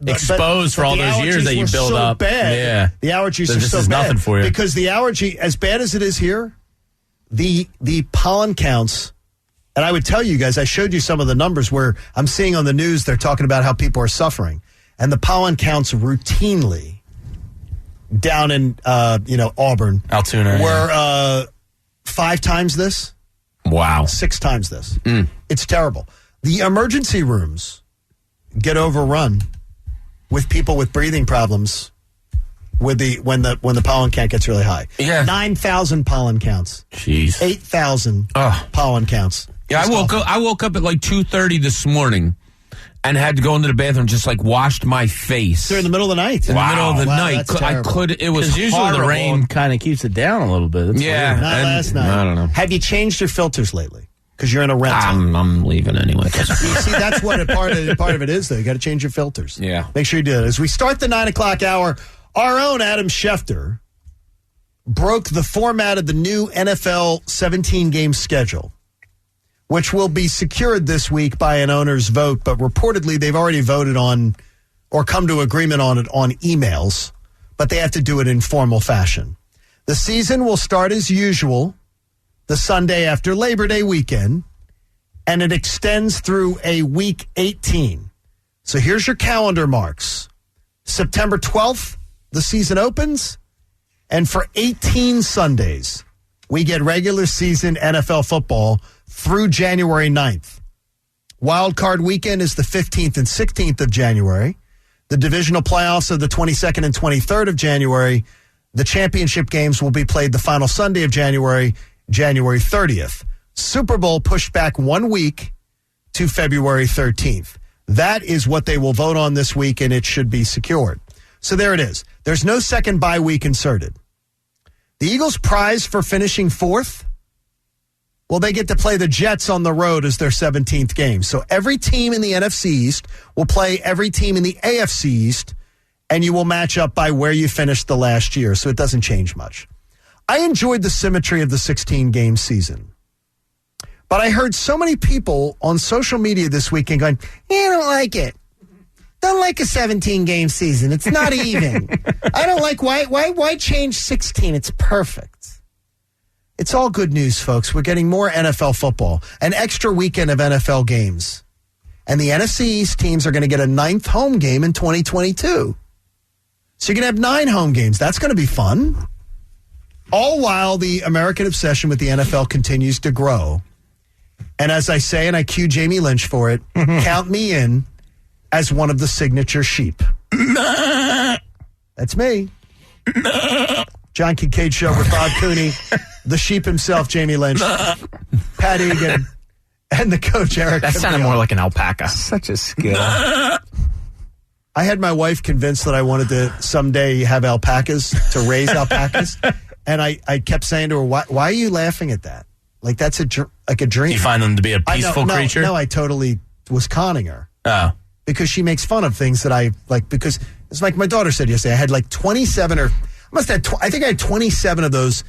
S6: exposed for all those years that you build up.
S5: Bad.
S6: Yeah,
S5: the allergies are
S6: this
S5: so
S6: is
S5: bad
S6: nothing for you
S5: because the allergy, as bad as it is here, the pollen counts. And I would tell you guys, I showed you some of the numbers where I'm seeing on the news they're talking about how people are suffering, and the pollen counts routinely down in Auburn,
S6: Altoona,
S5: were 5 times this.
S2: Wow,
S5: 6 times this. It's terrible. The emergency rooms get overrun with people with breathing problems when the pollen count gets really high.
S2: Yeah,
S5: 9,000 pollen counts.
S6: Jeez,
S5: 8,000 pollen counts.
S2: Yeah, I woke up at like 2:30 this morning and had to go into the bathroom, just like washed my face.
S5: During the middle of the night.
S2: In the middle of the night.
S5: I
S2: could. It was
S6: usually
S2: horrible.
S6: the rain kind of keeps it down a little bit. That's
S2: yeah,
S6: weird.
S5: Not last night.
S2: I don't know.
S5: Have you changed your filters lately? Because you're in a rental.
S2: I'm leaving anyway.
S5: You see, that's what part of it is, though. You got to change your filters.
S2: Yeah.
S5: Make sure you do that. As we start the 9 o'clock hour, our own Adam Schefter broke the format of the new NFL 17-game schedule, which will be secured this week by an owner's vote, but reportedly they've already voted on or come to agreement on it on emails, but they have to do it in formal fashion. The season will start as usual the Sunday after Labor Day weekend, and it extends through a week 18. So here's your calendar marks. September 12th, the season opens, and for 18 Sundays, we get regular season NFL football through January 9th. Wild card weekend is the 15th and 16th of January. The divisional playoffs are the 22nd and 23rd of January. The championship games will be played the final Sunday of January, January 30th. Super Bowl pushed back 1 week to February 13th. That is what they will vote on this week, and it should be secured. So there it is. There's no second bye week inserted. The Eagles' prize for finishing fourth, well, they get to play the Jets on the road as their 17th game. So every team in the NFC East will play every team in the AFC East, and you will match up by where you finished the last year. So it doesn't change much. I enjoyed the symmetry of the 16-game season. But I heard so many people on social media this weekend going, I don't like it. Don't like a 17-game season. It's not even. I don't like, why change 16? It's perfect. It's all good news, folks. We're getting more NFL football, an extra weekend of NFL games. And the NFC East teams are going to get a 9th home game in 2022. So you're going to have 9 home games. That's going to be fun. All while the American obsession with the NFL continues to grow. And as I say, and I cue Jamie Lynch for it, count me in as one of the signature sheep. That's me. John Kincaid Show with Bob Cooney, the sheep himself, Jamie Lynch, Pat Egan, and the coach, Eric.
S8: That sounded more like an alpaca.
S12: Such a skill.
S5: I had my wife convinced that I wanted to someday have alpacas, to raise alpacas. And I kept saying to her, why are you laughing at that? Like, that's a dream.
S6: You find them to be a peaceful creature?
S5: No, I totally was conning her.
S6: Oh.
S5: Because she makes fun of things that I like. Because it's like my daughter said yesterday, I had like 27 or I think I had 27 of those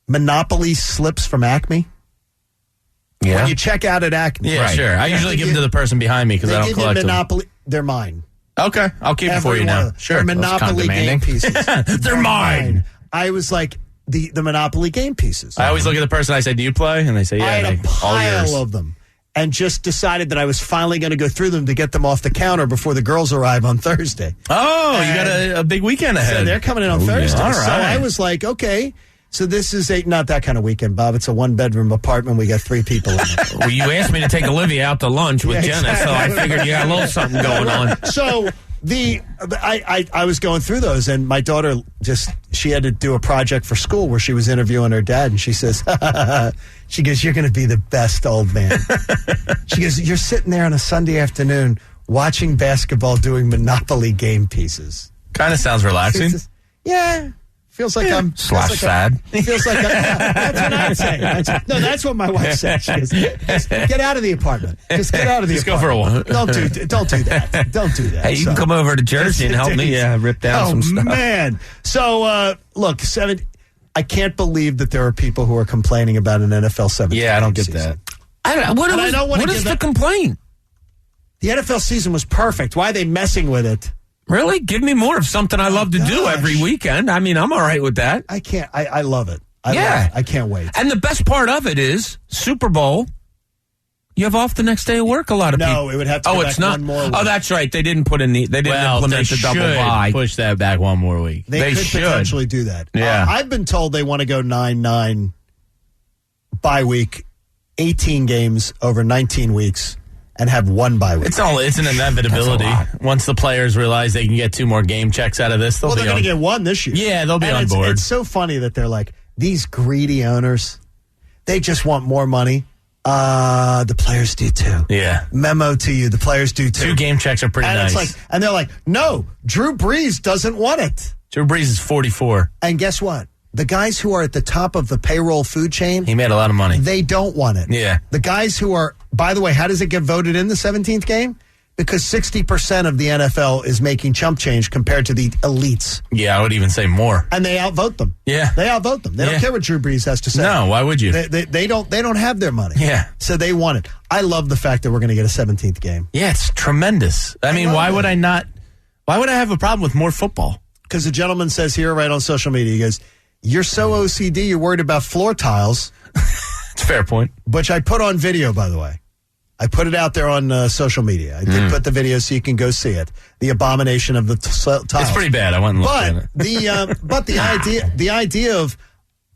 S5: Monopoly slips from Acme.
S2: Yeah.
S5: When you check out at Acme.
S6: Yeah,
S5: right.
S6: sure. I usually give them to the person behind me because I don't collect them.
S5: Monopoly. They're mine.
S6: Okay. I'll keep it for you now.
S5: Sure. They're Monopoly game pieces.
S6: They're mine.
S5: I was like, the Monopoly game pieces.
S6: I always look at the person, I say, do you play? And they say, yeah.
S5: I had a
S6: all yours.
S5: pile of them. And just decided that I was finally going to go through them to get them off the counter before the girls arrive on Thursday.
S6: Oh, you got a big weekend ahead.
S5: So they're coming in on Thursday.
S6: Yeah. All right.
S5: So I was like, okay, so this is not that kind of weekend, Bob. It's a 1-bedroom apartment. We got 3 people in it.
S2: Well, you asked me to take Olivia out to lunch with Jenna,
S5: exactly.
S2: so I figured you got a little something going on.
S5: So I was going through those, and my daughter she had to do a project for school where she was interviewing her dad, and she says, she goes, you're going to be the best old man. She goes, you're sitting there on a Sunday afternoon watching basketball doing Monopoly game pieces.
S6: Kind of sounds relaxing.
S5: Yeah. Feels like I'm...
S2: sad.
S5: Feels like that's what I'd say. That's what my wife said. She goes, just get out of the apartment. Just get out of the apartment.
S6: Go for a walk.
S5: Don't do that. Don't do that.
S2: Hey, you can come over to Jersey and help me rip down some stuff.
S5: Oh, man. So, look, I can't believe that there are people who are complaining about an NFL 17.
S6: Yeah, I don't get that.
S2: What is the complaint?
S5: The NFL season was perfect. Why are they messing with it?
S2: Really? Give me more of something I love to do every weekend. I mean, I'm all right with that.
S5: I can't. I love it. I can't wait.
S2: And the best part of it is Super Bowl. You have off the next day of work. A lot of people.
S5: No, it would have to.
S2: It's not.
S5: One more week.
S2: Oh, that's right. They didn't put in the. They didn't implement the double bye.
S6: Push that back one more week.
S5: They could
S2: should
S5: potentially do that.
S6: Yeah.
S5: I've been told they want to go 9-9 bye week, 18 games over 19 weeks. And have 1 bye week.
S6: It's an inevitability. Once the players realize they can get 2 more game checks out of this, they're
S5: going to get 1 this year.
S6: Yeah, they'll be on board.
S5: It's so funny that they're like, these greedy owners, they just want more money. The players do too.
S6: Yeah.
S5: Memo to you, the players do too.
S6: 2 game checks are pretty nice.
S5: And they're like, no, Drew Brees doesn't want it.
S6: Drew Brees is 44.
S5: And guess what? The guys who are at the top of the payroll food chain,
S6: he made a lot of money.
S5: They don't want it.
S6: Yeah.
S5: The guys who are, by the way, how does it get voted in the 17th game? Because 60% of the NFL is making chump change compared to the elites.
S6: Yeah, I would even say more.
S5: And they outvote them.
S6: Yeah.
S5: They outvote them. They don't care what Drew Brees has to say.
S6: No, why would you?
S5: They don't have their money.
S6: Yeah.
S5: So they want it. I love the fact that we're going to get a 17th game.
S6: Yeah, it's tremendous. I mean, why would I have a problem with more football?
S5: Because the gentleman says here right on social media, he goes, you're so OCD, you're worried about floor tiles.
S6: It's a fair point.
S5: Which I put on video, by the way. I put it out there on social media. I did put the video so you can go see it. The abomination of the tiles.
S6: It's pretty bad. I went and looked at it.
S5: But the idea of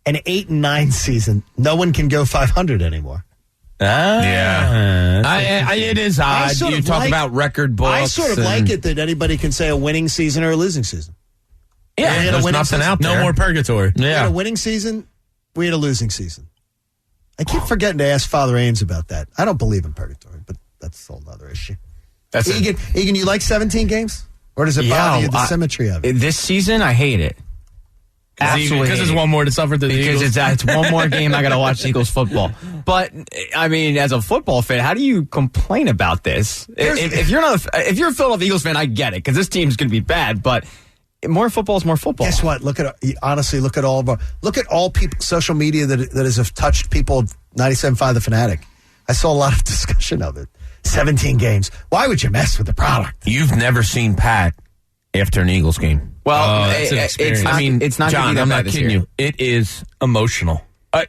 S5: an 8-9 season, no one can go 500 anymore.
S2: Yeah. It is odd. You talk about record books.
S5: I sort of like it that anybody can say a winning season or a losing season.
S2: Yeah, there's nothing out there.
S6: No more purgatory.
S5: We had a winning season. We had a losing season. I keep forgetting to ask Father Ames about that. I don't believe in purgatory, but that's a whole other issue. Egan, you like 17 games? Or does it bother you, the symmetry of it?
S8: This season, I hate it. Absolutely.
S6: Because there's one more to suffer to the Eagles.
S8: Because it's one more game I got to watch Eagles football. But, I mean, as a football fan, how do you complain about this? If you're a Philadelphia Eagles fan, I get it, because this team's going to be bad, but more football is more football.
S5: Guess what? Look at all people, social media that has touched people. 97.5 The Fanatic. I saw a lot of discussion of it. 17 games. Why would you mess with the product?
S2: You've never seen Pat after an Eagles game.
S6: Well, it's not
S2: John, I'm not kidding you. It is emotional. I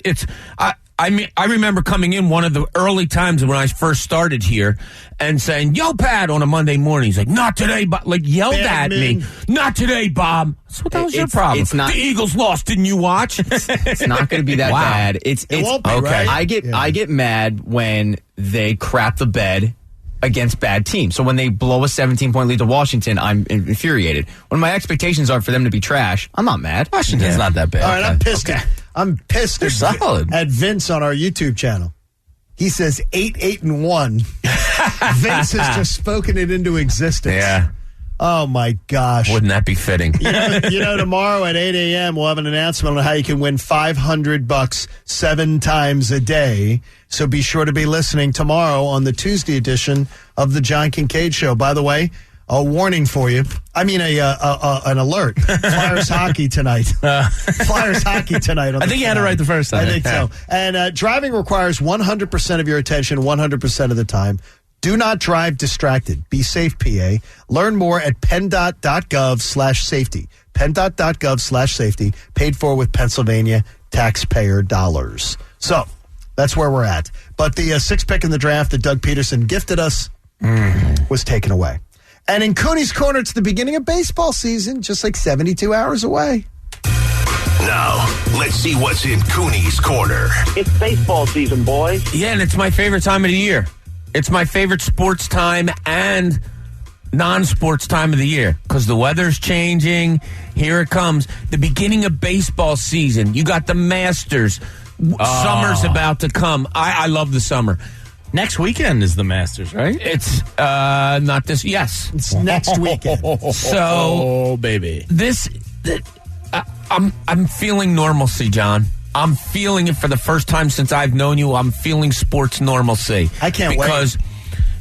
S2: remember coming in one of the early times when I first started here and saying, "Yo, Pat," on a Monday morning. He's like, "Not today, Bob." Like, yelled at me. "Not today, Bob." So what was your problem?
S8: It's not,
S2: the Eagles lost. Didn't you watch?
S8: It's not going to be that bad. It won't be,
S2: okay.
S8: Right? I get mad when they crap the bed against bad teams. So when they blow a 17-point lead to Washington, I'm infuriated. When my expectations are for them to be trash, I'm not mad.
S6: Washington's not that bad.
S5: All right, I'm pissed. Okay. I'm pissed
S6: at
S5: Vince on our YouTube channel. He says 8-1. Vince has just spoken it into existence.
S2: Yeah.
S5: Oh, my gosh.
S2: Wouldn't that be fitting?
S5: Tomorrow at 8 a.m., we'll have an announcement on how you can win $500 7 times a day. So be sure to be listening tomorrow on the Tuesday edition of the John Kincaid Show. By the way, a warning for you. I mean, an alert. Flyers hockey tonight. Flyers hockey tonight.
S6: I think you had it right the first time.
S5: I think so. And driving requires 100% of your attention 100% of the time. Do not drive distracted. Be safe, PA. Learn more at PennDOT.gov/safety. PennDOT.gov/safety. Paid for with Pennsylvania taxpayer dollars. So that's where we're at. But the sixth pick in the draft that Doug Peterson gifted us was taken away. And in Cooney's Corner, it's the beginning of baseball season, just like 72 hours away.
S3: Now, let's see what's in Cooney's Corner.
S10: It's baseball season, boys.
S2: Yeah, and it's my favorite time of the year. It's my favorite sports time and non-sports time of the year because the weather's changing. Here it comes. The beginning of baseball season. You got the Masters. Summer's about to come. I love the summer.
S6: Next weekend is the Masters, right?
S2: It's not this. Yes,
S5: it's next weekend.
S2: So,
S6: baby,
S2: I'm feeling normalcy, John. I'm feeling it for the first time since I've known you. I'm feeling sports normalcy.
S5: I can't wait.
S2: Because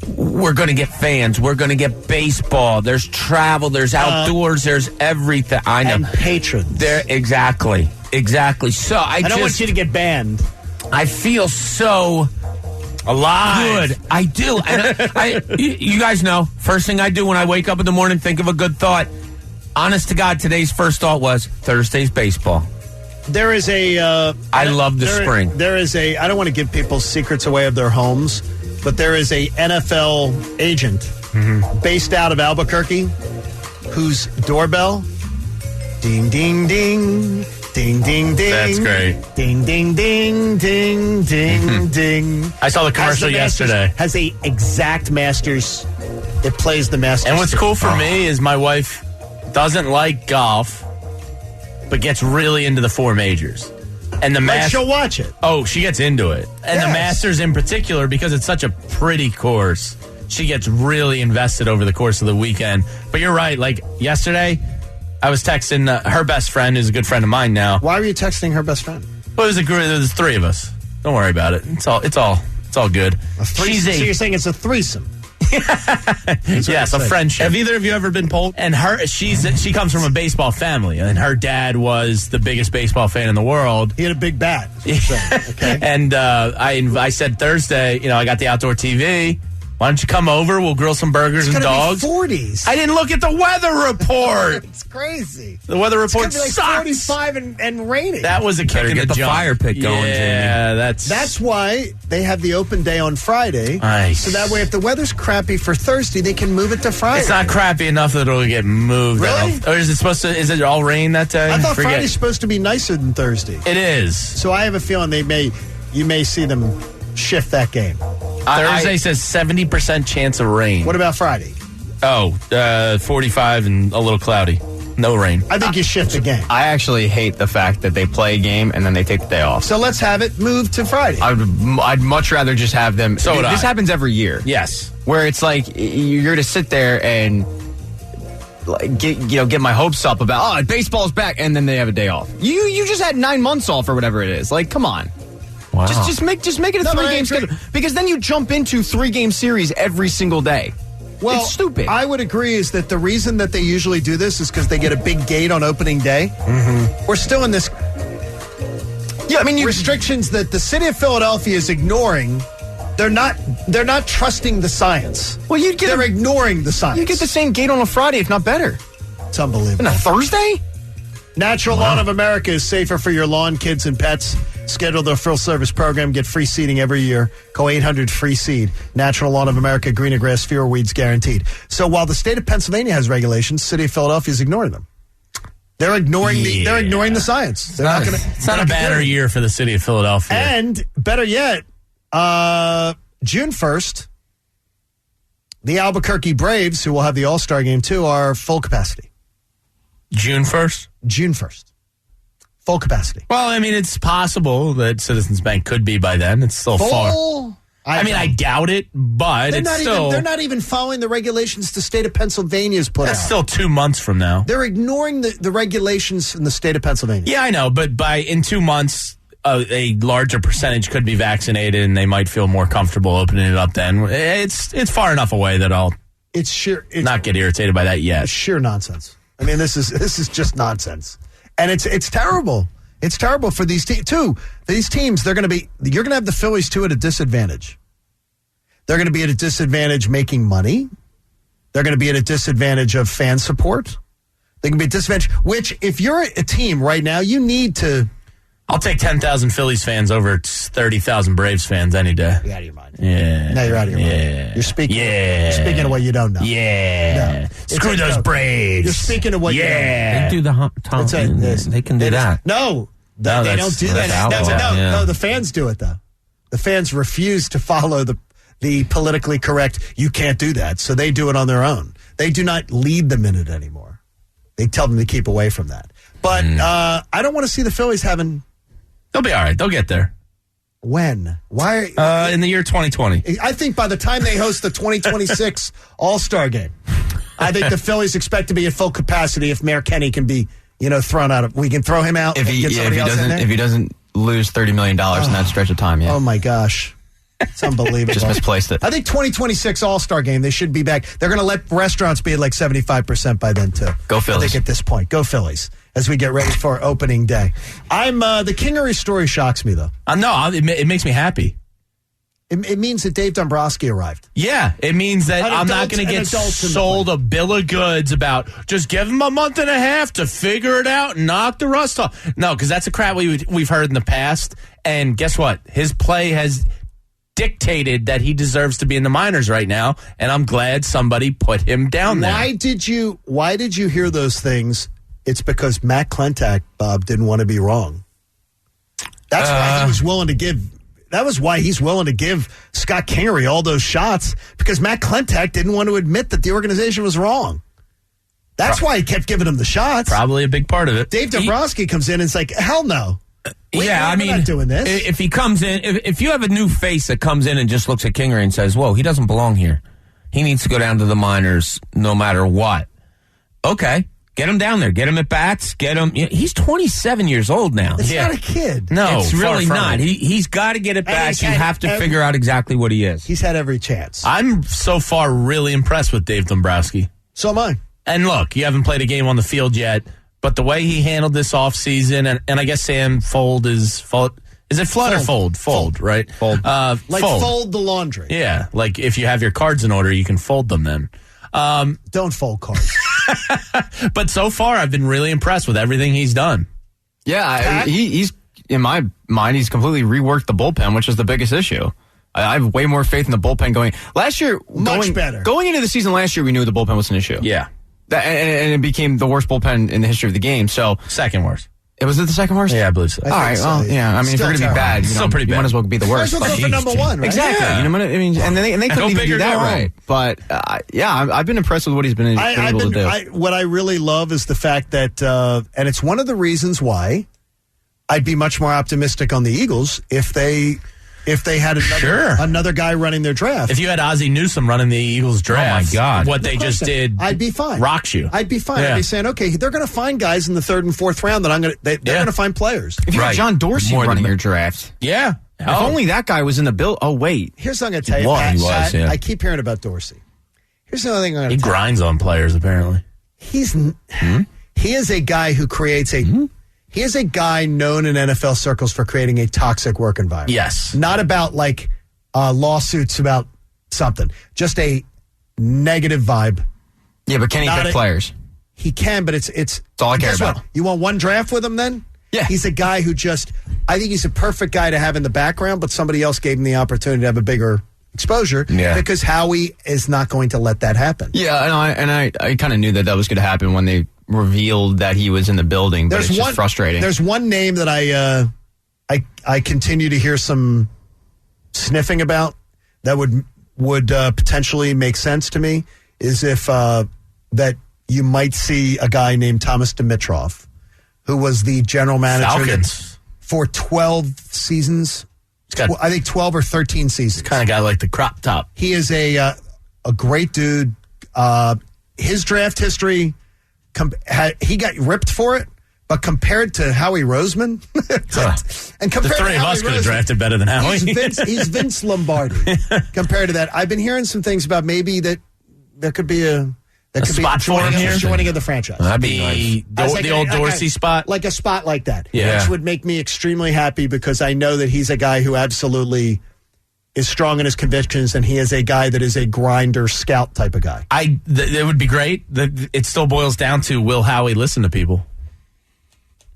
S2: we're going to get fans. We're going to get baseball. There's travel. There's outdoors. There's everything. I know.
S5: And patrons.
S2: There, exactly. So I
S5: don't want you to get banned.
S2: I feel so
S6: alive.
S2: Good. I do. And you guys know, first thing I do when I wake up in the morning, think of a good thought. Honest to God, today's first thought was Thursday's baseball.
S5: There is
S2: I love the spring.
S5: There is I don't want to give people's secrets away of their homes, but there is a NFL agent based out of Albuquerque whose doorbell, ding, ding, ding, ding, ding, ding.
S6: That's great.
S5: Ding, ding, ding, ding, ding, ding.
S6: I saw the commercial yesterday.
S5: Has a exact Masters. It plays the Masters.
S6: And what's cool for me is my wife doesn't like golf, but gets really into the four majors. And the Masters,
S5: she'll watch it.
S6: Oh, she gets into it. And the Masters in particular, because it's such a pretty course, she gets really invested over the course of the weekend. But you're right. Like yesterday, I was texting her best friend, who's a good friend of mine now.
S5: Why were you texting her best friend?
S6: Well, there was three of us. Don't worry about it. It's all good.
S5: So you're saying it's a threesome?
S6: Yes, a friendship.
S11: Have either of you ever been polled?
S6: And she comes from a baseball family, and her dad was the biggest baseball fan in the world.
S5: He had a big bat. Okay.
S6: And I said Thursday, I got the outdoor TV. Why don't you come over? We'll grill some burgers and dogs.
S5: Be 40s.
S6: I didn't look at the weather report.
S5: It's crazy.
S6: The weather report
S5: it's like
S6: sucks.
S5: 45 and raining.
S6: That was a kick in the
S2: get the fire pit going,
S6: yeah,
S2: Jamie.
S5: That's why they have the open day on Friday.
S6: Nice.
S5: So that way, if the weather's crappy for Thursday, they can move it to Friday.
S6: It's not crappy enough that it'll get moved.
S5: Really?
S6: Or is it all rain that day?
S5: I thought Friday's supposed to be nicer than Thursday.
S6: It is.
S5: So I have a feeling you may see them shift that game.
S6: Thursday says 70% chance of rain.
S5: What about Friday?
S6: 45 and a little cloudy. No rain.
S5: I think you shift the game.
S8: I actually hate the fact that they play a game and then they take the day off.
S5: So let's have it move to Friday.
S8: I'd much rather just have them.
S6: So would
S8: this
S6: I.
S8: happens every year.
S6: Yes.
S8: Where it's like you're to sit there and get my hopes up about baseball's back, and then they have a day off. You just had 9 months off or whatever it is. Like, come on.
S2: Wow.
S8: Just make it a 3-game schedule, because then you jump into 3-game series every single day.
S5: Well,
S8: it's stupid.
S5: I would agree is that the reason that they usually do this is because they get a big gate on opening day. Mm-hmm. We're still in this restrictions that the city of Philadelphia is ignoring. They're not trusting the science.
S8: Well,
S5: they're ignoring the science.
S8: You get the same gate on a Friday, if not better.
S5: It's unbelievable.
S8: And a Thursday?
S5: Natural Lawn of America is safer for your lawn, kids, and pets. Schedule their full service program. Get free seeding every year. Call 800-FREE-SEED. Natural Lawn of America, greener grass, fewer weeds guaranteed. So while the state of Pennsylvania has regulations, the city of Philadelphia is ignoring them. They're ignoring the science.
S6: It's not a banner year for the city of Philadelphia.
S5: And better yet, June 1st, the Albuquerque Braves, who will have the All-Star game too, are full capacity.
S6: June 1st?
S5: June 1st. Full capacity.
S6: Well, I mean, it's possible that Citizens Bank could be by then. It's still far. I doubt it, but
S5: they're not even following the regulations the state of Pennsylvania's put out.
S6: That's still 2 months from now.
S5: They're ignoring the regulations in the state of Pennsylvania.
S6: Yeah, I know, but in 2 months, a larger percentage could be vaccinated, and they might feel more comfortable opening it up then. It's far enough away that I'll not get irritated by that yet.
S5: It's sheer nonsense. I mean, this is just nonsense. And it's terrible. It's terrible for these teams, too. These teams, you're going to have the Phillies, too, at a disadvantage. They're going to be at a disadvantage making money. They're going to be at a disadvantage of fan support. They can be at a disadvantage, which if you're a team right now, you need to.
S6: I'll take 10,000 Phillies fans over 30,000 Braves fans any day.
S5: You're out of your mind.
S6: Yeah.
S5: No, you're out of your mind. You're speaking of what you don't know.
S6: Yeah.
S5: No.
S6: Screw those Braves.
S5: You're speaking of what you don't know.
S2: They do they can do that.
S5: No, they don't do that. No, the fans do it, though. The fans refuse to follow the politically correct, you can't do that, so they do it on their own. They do not lead them in it anymore. They tell them to keep away from that. But I don't want to see the Phillies having...
S6: They'll be all right. They'll get there.
S5: When? Why?
S6: In the year 2020.
S5: I think by the time they host the 2026 All-Star game, I think the Phillies expect to be at full capacity if Mayor Kenny can be, thrown out of... We can throw him out
S8: if he doesn't lose $30 million in that stretch of time, yeah.
S5: Oh, my gosh. It's unbelievable.
S8: Just misplaced it.
S5: I think 2026 All-Star game, they should be back. They're going to let restaurants be at like 75% by then, too.
S8: Go Phillies.
S5: I think at this point. Go Phillies as we get ready for opening day. The Kingery story shocks me, though.
S6: No, it makes me happy.
S5: It means that Dave Dombrowski arrived.
S6: Yeah, it means that I'm not going to get sold a bill of goods about just give him a month and a half to figure it out and knock the rust off. No, because that's a crap we've heard in the past. And guess what? His play has dictated that he deserves to be in the minors right now, and I'm glad somebody put him down there. Why
S5: did you hear those things? It's because Matt Klentak, Bob, didn't want to be wrong. That's why he was willing to give. That was why he's willing to give Scott Kingery all those shots, because Matt Klentak didn't want to admit that the organization was wrong. That's why he kept giving him the shots.
S6: Probably a big part of it.
S5: Dave Dombrowski comes in and it's like, hell no.
S2: We're not
S5: doing this.
S2: If he comes in, if you have a new face that comes in and just looks at Kingery and says, whoa, he doesn't belong here. He needs to go down to the minors no matter what. Okay. Get him down there. Get him at bats. Get him. He's 27 years old now.
S5: It's not a kid.
S2: No, it's really not. He's got to get it back. You have to figure out exactly what he is.
S5: He's had every chance.
S6: I'm so far really impressed with Dave Dombrowski.
S5: So am I.
S6: And look, you haven't played a game on the field yet, but the way he handled this offseason, and I guess Sam Fold is it Flood or Fold? Fold, right?
S5: Fold. Fold the laundry.
S6: Yeah, like if you have your cards in order, you can fold them then.
S5: Don't fold cards.
S6: But so far, I've been really impressed with everything he's done.
S8: Yeah, he's in my mind, he's completely reworked the bullpen, which is the biggest issue. I have way more faith in the bullpen going. Last year,
S5: much better.
S8: Going into the season last year, we knew the bullpen was an issue.
S6: Yeah.
S8: And it became the worst bullpen in the history of the game. So
S6: second worst.
S8: Was it the second worst?
S6: Yeah, I believe so.
S8: All right, well, yeah. I mean, if you're going to be bad,
S6: Still pretty bad.
S8: You might as well be the worst.
S5: Might as well go for number one, right?
S8: Exactly.
S6: Yeah.
S8: You know what I mean? And they couldn't even do that right. But, I've been impressed with what he's been able to do.
S5: What I really love is the fact that, and it's one of the reasons why I'd be much more optimistic on the Eagles if they had another guy running their draft.
S6: If you had Ozzie Newsome running the Eagles draft,
S12: oh my God,
S6: what they just did,
S5: I'd be fine.
S6: Rocks you.
S5: I'd be fine. I'd be saying, okay, they're going to find guys in the third and fourth round that they're going to find players.
S8: If you had John Dorsey running your draft,
S6: if
S8: only that guy was in the bill. Oh wait,
S5: here's what I'm going to tell you, Pat. I keep hearing about Dorsey. Here's the other thing I'm going to tell you.
S6: He grinds on players. Apparently,
S5: he is a guy who creates a. He is a guy known in NFL circles for creating a toxic work environment.
S6: Yes.
S5: Not about lawsuits about something. Just a negative vibe.
S8: Yeah, but can he pick players?
S5: He can, but it's
S8: all I care about.
S5: What? You want one draft with him then?
S8: Yeah.
S5: He's a guy who I think he's a perfect guy to have in the background, but somebody else gave him the opportunity to have a bigger exposure because Howie is not going to let that happen.
S8: Yeah, I kind of knew that was going to happen when they revealed that he was in the building, but it's just frustrating.
S5: There's one name that I continue to hear some sniffing about that would potentially make sense to me is if that you might see a guy named Thomas Dimitroff, who was the general manager for 12 seasons. I think 12 or 13 seasons.
S6: Kind of guy like the crop top.
S5: He is a great dude. His draft history. He got ripped for it, but compared to Howie Roseman, and compared
S6: the three of us could have drafted better than Howie.
S5: He's Vince Lombardi. Compared to that, I've been hearing some things about maybe that there could be a
S6: spot for him here,
S5: joining of the franchise.
S6: That'd be nice. The old Dorsey spot,
S5: like a spot like that, which would make me extremely happy because I know that he's a guy who absolutely is strong in his convictions, and he is a guy that is a grinder, scout type of guy.
S6: It would be great. It still boils down to, will Howie listen to people?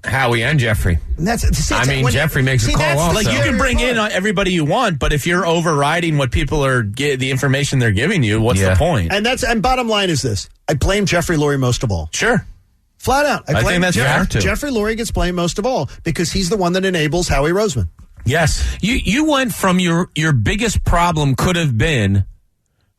S12: Howie and Jeffrey. Jeffrey makes a call also.
S6: Like, you can bring in everybody you want, but if you're overriding what people are the information they're giving you, what's the point?
S5: And bottom line is this: I blame Jeffrey Lurie most of all.
S6: Sure.
S5: Flat out.
S6: I think that's fair too.
S5: Jeffrey Lurie gets blamed most of all because he's the one that enables Howie Roseman.
S6: Yes.
S12: You went from your biggest problem could have been,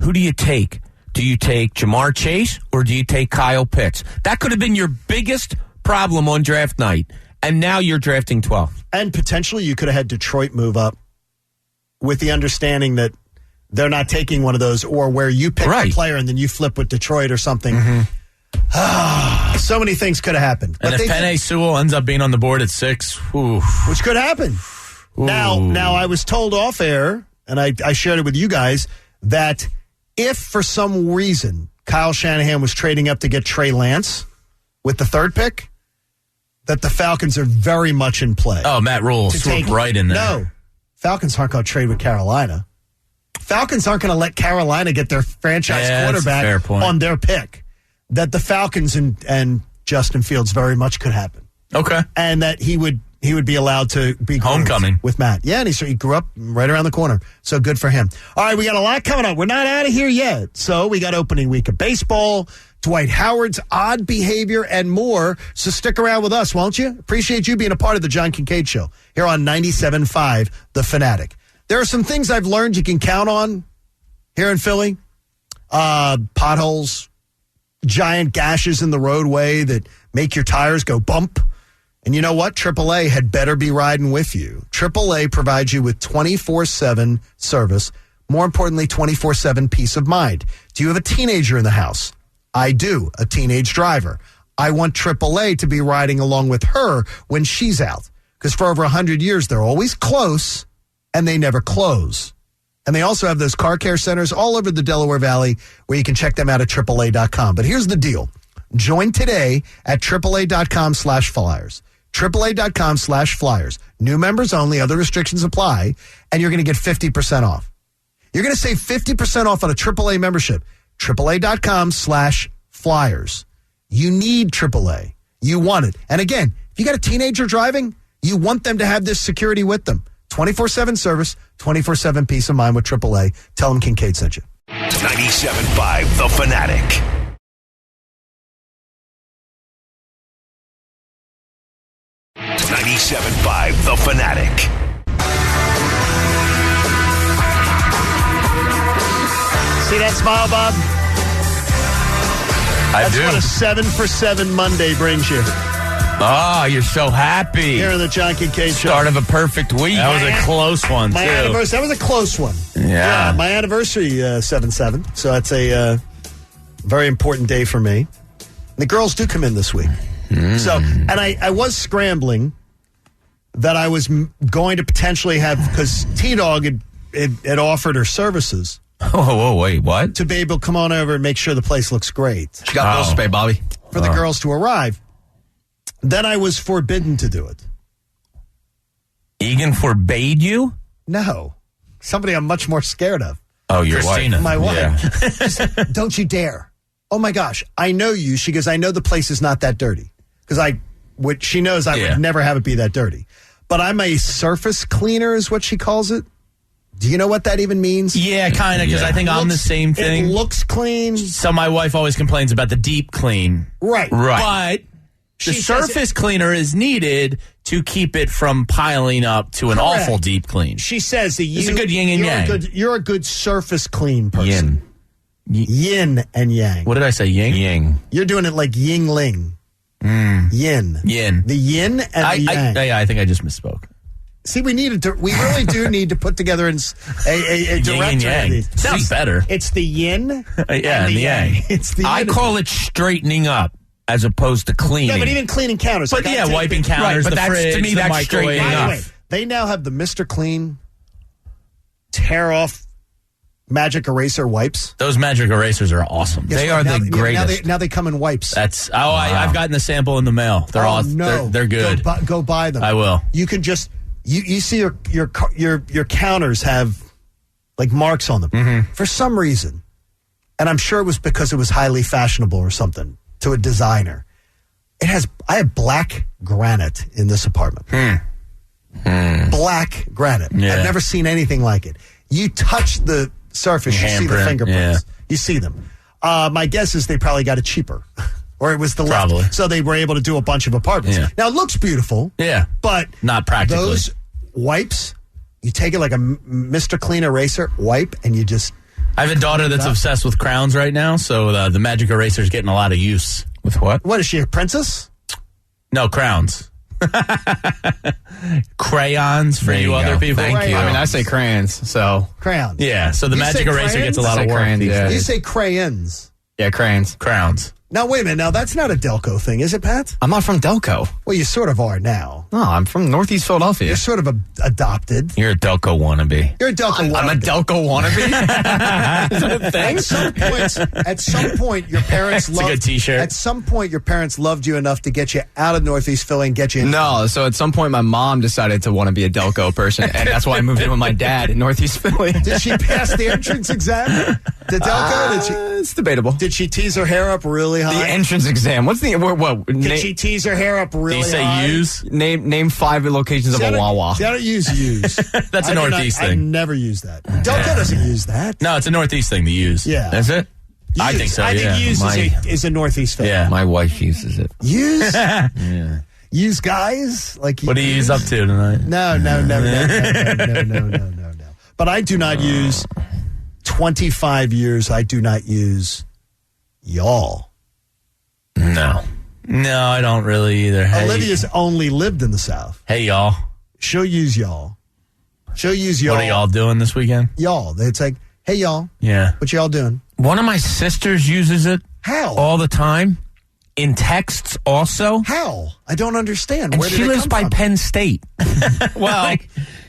S12: who do you take? Do you take Jamar Chase or do you take Kyle Pitts? That could have been your biggest problem on draft night, and now you're drafting 12th.
S5: And potentially you could have had Detroit move up with the understanding that they're not taking one of those, or where you pick a player and then you flip with Detroit or something. So many things could have happened.
S6: And if Penei Sewell ends up being on the board at 6,
S5: which could happen. Now I was told off air, and I shared it with you guys, that if for some reason Kyle Shanahan was trading up to get Trey Lance with the third pick, that the Falcons are very much in play.
S6: Oh, Matt Rule swooped right in there.
S5: No, Falcons aren't going to trade with Carolina. Falcons aren't going to let Carolina get their franchise quarterback on their pick. That the Falcons and Justin Fields very much could happen.
S6: Okay.
S5: And that he would be allowed to be
S6: homecoming
S5: with Matt. Yeah, and he grew up right around the corner. So good for him. All right, we got a lot coming up. We're not out of here yet. So we got opening week of baseball, Dwight Howard's odd behavior, and more. So stick around with us, won't you? Appreciate you being a part of the John Kincaid Show here on 97.5 The Fanatic. There are some things I've learned you can count on here in Philly. Potholes, giant gashes in the roadway that make your tires go bump. And you know what? AAA had better be riding with you. AAA provides you with 24/7 service. More importantly, 24/7 peace of mind. Do you have a teenager in the house? I do, a teenage driver. I want AAA to be riding along with her when she's out. Because for over 100 years, they're always close, and they never close. And they also have those car care centers all over the Delaware Valley where you can check them out at AAA.com. But here's the deal. Join today at AAA.com/flyers. AAA.com/flyers. New members only, other restrictions apply, and you're going to get 50% off. You're going to save 50% off on a AAA membership. AAA.com/flyers. You need AAA. You want it. And again, if you got a teenager driving, you want them to have this security with them. 24/7 service, 24/7 peace of mind with AAA. Tell them Kincaid sent you.
S3: 97.5 The Fanatic. 97.5 The Fanatic.
S5: See that smile, Bob? That's what a 7 for 7 Monday brings you.
S12: Oh, you're so happy.
S5: Here in the John Kincaid Show.
S12: Start of a perfect week.
S6: That was a close one,
S5: My
S6: too.
S5: anniversary. That was a close one.
S12: Yeah.
S5: My anniversary, 7/7. So that's a very important day for me. And the girls do come in this week. So, and I was scrambling that I was going to potentially have, because T-Dog had offered her services.
S12: Oh, wait, what?
S5: To be able to come on over and make sure the place looks great.
S8: She got bills to pay, Bobby.
S5: For the girls to arrive. Then I was forbidden to do it.
S12: Egan forbade you?
S5: No. Somebody I'm much more scared of.
S12: Oh, your
S6: Christina.
S12: wife.
S5: My wife.
S12: Yeah.
S5: She said, don't you dare. Oh, my gosh. I know you. She goes, I know the place is not that dirty. Because she knows I would never have it be that dirty. But I'm a surface cleaner is what she calls it. Do you know what that even means?
S6: Yeah, kind of, because I think I'm the same thing.
S5: It looks clean.
S6: So my wife always complains about the deep clean.
S5: Right.
S6: But the surface cleaner is needed to keep it from piling up to an
S5: Correct.
S6: awful deep clean.
S5: She says that
S6: it's a good yin and yang.
S5: You're a good surface clean person. Yin and yang.
S6: What did I say? Yin?
S12: Yang.
S5: You're doing it like Yingling. Yin.
S6: Yin.
S5: The yin and the yang.
S6: I think I just misspoke.
S5: See, we really do need to put together a director of these.
S6: Sounds better.
S5: It's the yin and the
S6: yang.
S5: It's the
S12: I call it straightening up as opposed to cleaning.
S5: Yeah, but even cleaning counters.
S6: But yeah, wiping counters,
S12: right, but
S6: the
S12: that's,
S6: fridge,
S12: to me,
S6: the
S12: that's
S6: microwave.
S12: straightening
S5: By the
S12: up.
S5: way, they now have the Mr. Clean tear-off magic eraser wipes.
S6: Those magic erasers are awesome.
S12: They are the greatest.
S5: Now they come in wipes.
S6: That's I've gotten the sample in the mail. They're they're good.
S5: Go buy them.
S6: I will.
S5: You can just you see your counters have like marks on them for some reason, and I'm sure it was because it was highly fashionable or something to a designer. I have black granite in this apartment. Black granite.
S6: Yeah.
S5: I've never seen anything like it. You touch the surface, you see the fingerprints.
S6: Yeah.
S5: You see them. My guess is they probably got it cheaper. Or it was the
S6: Probably.
S5: left. So they were able to do a bunch of apartments.
S6: Yeah.
S5: Now, it looks beautiful.
S6: Yeah.
S5: But
S6: not practically.
S5: Those wipes, you take it like a Mr. Clean eraser, wipe, and you just...
S6: I have a daughter that's obsessed with crowns right now, so the magic eraser is getting a lot of use.
S12: With what?
S5: What, is she a princess?
S6: No, crowns. Crayons for you other people.
S8: Thank you. I mean, I say crayons, so...
S5: Crayons.
S6: Yeah, so the magic eraser gets a lot of work.
S8: Crayons, yeah.
S5: You say crayons.
S8: Yeah, crayons.
S6: Crowns.
S5: Now, wait a minute. Now, that's not a Delco thing, is it, Pat?
S8: I'm not from Delco.
S5: Well, you sort of are now.
S8: No, I'm from Northeast Philadelphia.
S5: You're sort of adopted.
S12: You're a Delco wannabe.
S5: You're a Delco wannabe.
S8: I'm a Delco wannabe? Is that a thing?
S5: At some point, your parents
S6: It's a good t-shirt.
S5: At some point, your parents loved you enough to get you out of Northeast Philly and get you in.
S8: No, so at some point, my mom decided to want to be a Delco person, and that's why I moved in with my dad in Northeast Philly.
S5: Did she pass the entrance exam to Delco?
S8: It's debatable.
S5: Did she tease her hair up really high?
S8: The entrance exam. What's the what?
S5: Did she tease her hair up really
S6: Do you say
S5: high?
S6: use?
S8: Name 5 locations of a Wawa.
S5: See, I don't use use.
S6: That's a Northeast
S5: I
S6: thing.
S5: never use that. Delco doesn't use that.
S6: No, it's a Northeast thing to use.
S5: Yeah.
S12: Is it?
S6: I think so,
S5: I think use is a Northeast thing.
S6: Yeah.
S12: My wife uses it.
S5: Use?
S12: Yeah.
S5: Use guys? Like
S6: What do you use up to tonight?
S5: No. But I do not use 25 years. I do not use y'all.
S6: No, I don't really either. Hey,
S5: Olivia's only lived in the South.
S6: Hey, y'all.
S5: She'll use y'all. She'll use y'all.
S6: What are y'all doing this weekend?
S5: Y'all. It's like, hey, y'all.
S6: Yeah.
S5: What y'all doing?
S12: One of my sisters uses it.
S5: How?
S12: All the time. In texts also.
S5: How? I don't understand.
S12: And
S5: Where did
S12: she
S5: it
S12: lives
S5: come
S12: by
S5: from?
S12: Penn State.
S6: Well,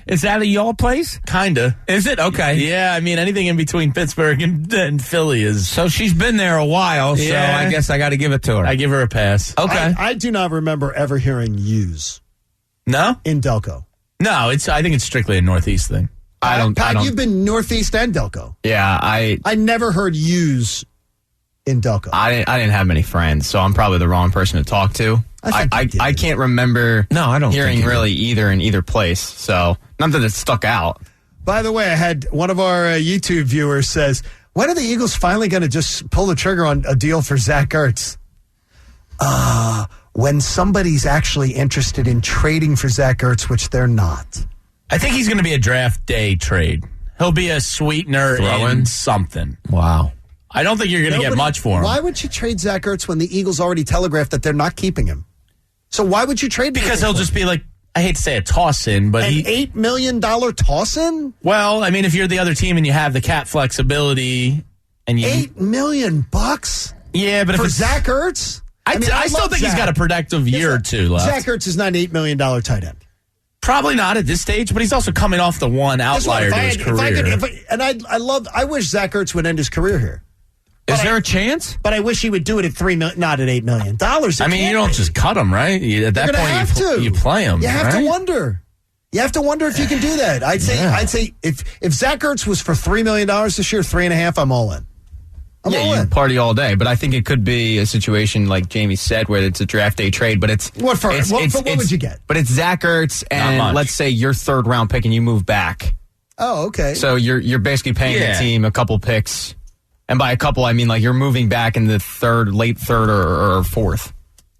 S12: is that a y'all place?
S6: Kinda.
S12: Is it? Okay.
S6: Yeah, I mean, anything in between Pittsburgh and Philly is...
S12: So she's been there a while, so
S6: Yeah.
S12: I guess I got to give it to her.
S6: I give her a pass.
S12: Okay.
S5: I do not remember ever hearing use
S6: No?
S5: in Delco.
S6: No, I think it's strictly a Northeast thing.
S5: Pat, you've been Northeast and Delco.
S8: Yeah, I
S5: never heard use in Delco.
S8: I didn't have many friends, so I'm probably the wrong person to talk to. I can't remember
S12: No, I don't
S8: hearing
S12: think you
S8: really either in either place, so not that it stuck out.
S5: By the way, I had one of our YouTube viewers says, when are the Eagles finally going to just pull the trigger on a deal for Zach Ertz? when somebody's actually interested in trading for Zach Ertz, which they're not?
S6: I think he's going to be a draft day trade. He'll be a sweetener in something.
S2: Wow.
S6: I don't think you're going to get much for him.
S5: Why would you trade Zach Ertz when the Eagles already telegraphed that they're not keeping him? So why would you trade him?
S6: Because he'll just be like, I hate to say a toss-in, but
S5: an $8 million toss-in?
S6: Well, I mean, if you're the other team and you have the cap flexibility and you...
S5: $8 million?
S6: Yeah, but
S5: for Zach Ertz?
S6: I still think he's got a productive year or two left.
S5: Zach Ertz is not an $8 million tight end.
S6: Probably not at this stage, but he's also coming off the one outlier to his career.
S5: I wish Zach Ertz would end his career here.
S2: Is there a chance?
S5: But I wish he would do it at not at $8 million.
S6: I mean, you don't just cut him, right? At that point, you play him.
S5: You have to wonder. You have to wonder if you can do that. I'd say if Zach Ertz was for $3 million this year, 3.5, I'm all in.
S8: You party all day, but I think it could be a situation like Jamie said, where it's a draft day trade. But it's
S5: what would you get?
S8: But it's Zach Ertz, and let's say your 3rd round pick, and you move back.
S5: Oh, okay.
S8: So you're basically paying the team a couple picks. And by a couple, I mean like you're moving back in the late third or 4th.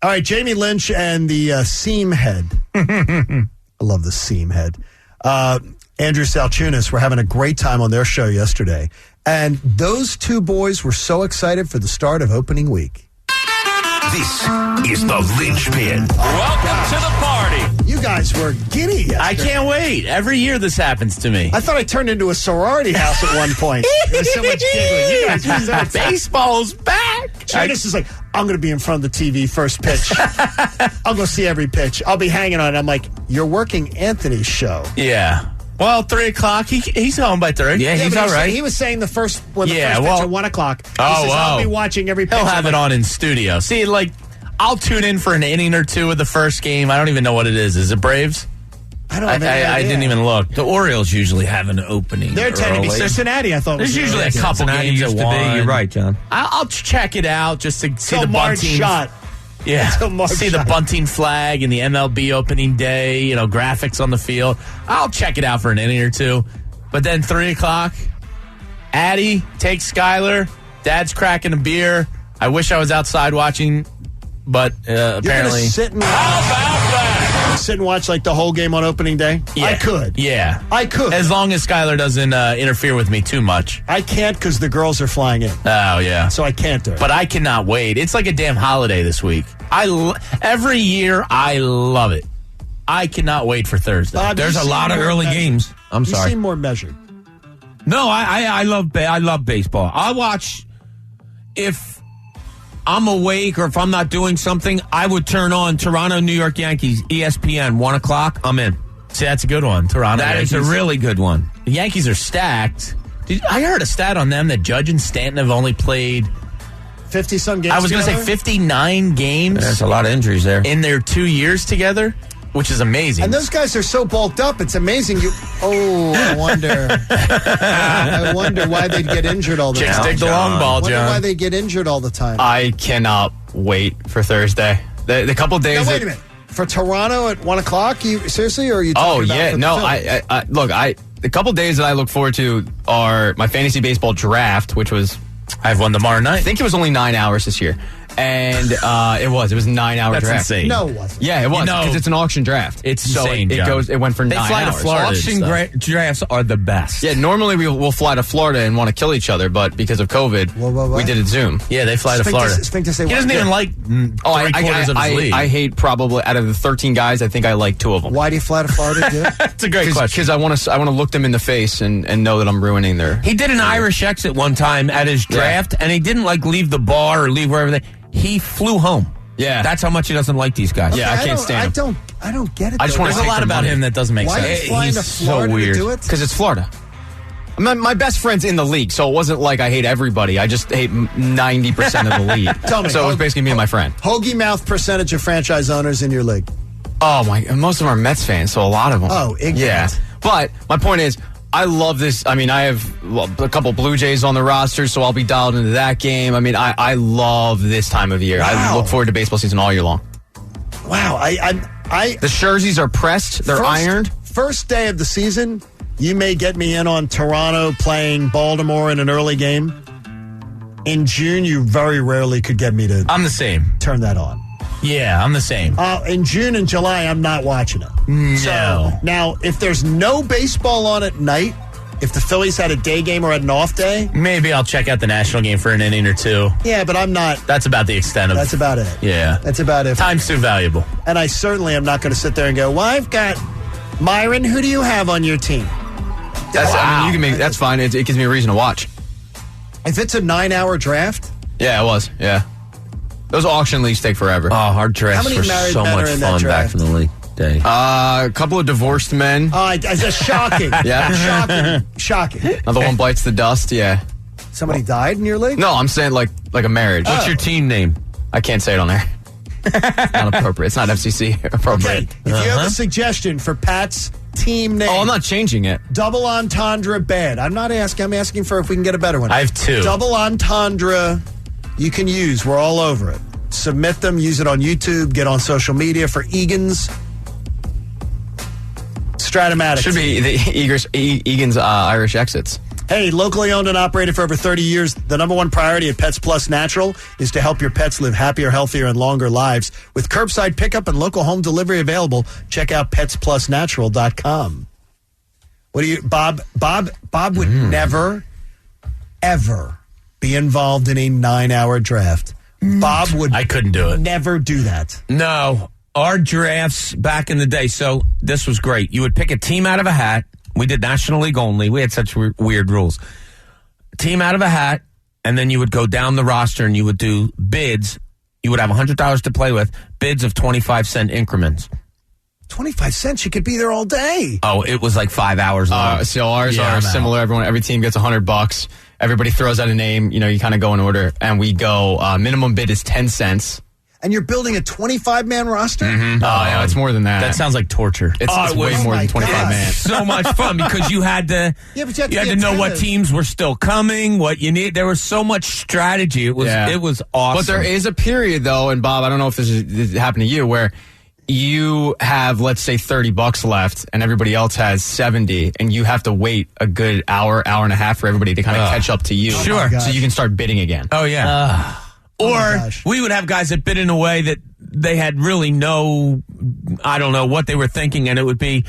S5: All right, Jamie Lynch and the seam head. I love the seam head. Andrew Salchunas were having a great time on their show yesterday. And those two boys were so excited for the start of opening week.
S3: This is the Lynchpin.
S4: Welcome to the party.
S5: You guys were giddy yesterday.
S6: I can't wait. Every year this happens to me.
S5: I thought I turned into a sorority house at one point. There was so much giggling. You guys were so excited.
S6: Baseball's back.
S5: Chunas is like, I'm going to be in front of the TV first pitch. I'll go see every pitch. I'll be hanging on it. I'm like, you're working Anthony's show.
S6: Yeah. Well, 3 o'clock, he's home by 3.
S2: Yeah, he's all right.
S5: He was saying the first pitch at 1 o'clock. He says, I'll be watching every pitch.
S6: He'll have it on in studio. See, I'll tune in for an inning or two of the first game. I don't even know what it is. Is it Braves?
S5: I don't know.
S6: I didn't even look.
S2: The Orioles usually have an opening.
S5: They're tending to be Cincinnati, I thought.
S6: There's usually a couple games at one.
S2: You're right, John.
S6: I'll check it out just to see the bunting
S5: shot.
S6: Yeah, see the bunting flag and the MLB opening day, graphics on the field. I'll check it out for an inning or two. But then 3 o'clock, Addie takes Skyler. Dad's cracking a beer. I wish I was outside watching, but apparently.
S5: Sit and watch like the whole game on opening day?
S6: Yeah.
S5: I could.
S6: Yeah.
S5: I could.
S6: As long as Skyler doesn't interfere with me too much.
S5: I can't because the girls are flying in.
S6: Oh, yeah.
S5: So I can't do it.
S6: But I cannot wait. It's like a damn holiday this week. Every year, I love it. I cannot wait for Thursday.
S2: There's a lot of early games. I'm sorry.
S5: You seem more measured.
S2: No, I love baseball. I watch if I'm awake or if I'm not doing something, I would turn on Toronto, New York Yankees, ESPN, 1 o'clock. I'm in.
S6: See, that's a good one. Toronto.
S2: That is a really good one.
S6: The Yankees are stacked. I heard a stat on them that Judge and Stanton have only played
S5: 50-some games.
S6: I was going to say 59 games.
S2: There's a lot of injuries there.
S6: In their 2 years together, which is amazing.
S5: And those guys are so bulked up. It's amazing. I wonder why they'd get injured all the time.
S6: Chicks dig the long ball, John.
S5: I wonder why they get injured all the time.
S8: I cannot wait for Thursday. The couple days.
S5: Now, wait a minute. For Toronto at 1 o'clock? Seriously, or are you talking about?
S8: The couple days that I look forward to are my fantasy baseball draft, which was
S6: I have one tomorrow night.
S8: I think it was only 9 hours this year. And it was a 9-hour
S6: That's
S8: draft.
S6: Insane.
S5: No, it wasn't.
S8: Yeah, it was because it's an auction draft.
S6: It's insane.
S8: It went for 9 hours.
S6: They fly to Florida.
S2: Auction drafts are the best.
S8: Yeah, normally we'll fly to Florida and want to kill each other, but because of COVID, we did it Zoom.
S6: Yeah, they fly to Florida.
S5: He
S6: doesn't even like three-quarters of his league.
S8: I hate probably out of the 13 guys, I think I like 2 of them.
S5: Why do you fly to Florida?
S6: That's a great question.
S8: Because I want to look them in the face and know that I'm ruining their.
S2: He did an Irish exit one time at his draft, and he didn't leave the bar or leave wherever he flew home.
S8: Yeah,
S2: that's how much he doesn't like these guys.
S5: Okay,
S8: I can't stand him.
S5: I don't get it.
S8: I just want to
S6: There's a lot about him that doesn't make sense.
S5: Why are you flying to Florida
S2: so weird.
S5: to do it?
S8: Because it's Florida. My best friend's in the league, so it wasn't like I hate everybody. I just hate 90% of the league.
S5: Tell me,
S8: so it was basically me and my friend.
S5: Hoagie mouth percentage of franchise owners in your league.
S8: Oh my! Most of them are Mets fans, so a lot of them.
S5: Oh, ignorant.
S8: Yeah. But my point is, I love this. I mean, I have a couple Blue Jays on the roster, so I'll be dialed into that game. I mean, I love this time of year.
S5: Wow.
S8: I look forward to baseball season all year long.
S5: Wow.
S8: The jerseys are pressed. They're ironed.
S5: First day of the season, you may get me in on Toronto playing Baltimore in an early game. In June, you very rarely could get me to.
S6: I'm the same.
S5: Turn that on.
S6: Yeah, I'm the same.
S5: In June and July, I'm not watching it.
S6: No.
S5: So, now, if there's no baseball on at night, if the Phillies had a day game or had an off day,
S6: maybe I'll check out the national game for an inning or two.
S5: Yeah, but I'm not.
S6: That's about the extent of.
S5: That's about it.
S6: Yeah,
S5: that's about it.
S6: Time's too valuable.
S5: And I certainly am not going to sit there and go, well, I've got Myron. Who do you have on your team?
S8: That's fine. It gives me a reason to watch.
S5: If it's a 9-hour draft,
S8: yeah, it was. Yeah, those auction leagues take forever.
S12: Oh, our drafts were so much fun back in the league day.
S8: A couple of divorced men.
S5: That's shocking.
S8: Yeah,
S5: shocking.
S8: Another one bites the dust. Yeah.
S5: Somebody died in your league?
S8: No, I'm saying like a marriage.
S12: What's your team name?
S8: I can't say it on there. It's not appropriate. It's not FCC appropriate.
S5: Okay. If you have a suggestion for Pat's team name.
S8: Oh, I'm not changing it.
S5: Double entendre bad. I'm not asking. I'm asking for if we can get a better one.
S6: I have 2.
S5: Double entendre you can use. We're all over it. Submit them. Use it on YouTube. Get on social media for Egan's. Stratomatic.
S8: Should be the Egan's Irish Exits.
S5: Hey, locally owned and operated for over 30 years, the number one priority at Pets Plus Natural is to help your pets live happier, healthier, and longer lives. With curbside pickup and local home delivery available, check out petsplusnatural.com. What do you, Bob would never, ever be involved in a 9-hour draft. Bob would.
S6: I couldn't do it.
S5: Never do that.
S12: No. Our drafts back in the day, so this was great. You would pick a team out of a hat. We did National League only. We had such weird rules. Team out of a hat, and then you would go down the roster and you would do bids. You would have $100 to play with, bids of 25-cent increments.
S5: 25 cents? You could be there all day.
S12: Oh, it was like 5 hours long.
S8: So ours are similar. Every team gets $100. Everybody throws out a name. You know, you kind of go in order, and we go. Minimum bid is 10 cents.
S5: And you're building a 25-man roster?
S8: Mm-hmm. Oh, yeah, it's more than that.
S6: That sounds like torture.
S8: It's way more than 25 man.
S12: So much fun because you had to.
S5: Yeah, but
S12: you had to know what teams were still coming, what you need. There was so much strategy. It was awesome.
S8: But there is a period though, and Bob, I don't know if this happened to you, where you have, let's say, $30 left, and everybody else has 70, and you have to wait a good hour and a half for everybody to kind of catch up to you.
S12: Sure.
S8: So you can start bidding again.
S12: Oh yeah. Or we would have guys that bid in a way that they had really I don't know what they were thinking, and it would be,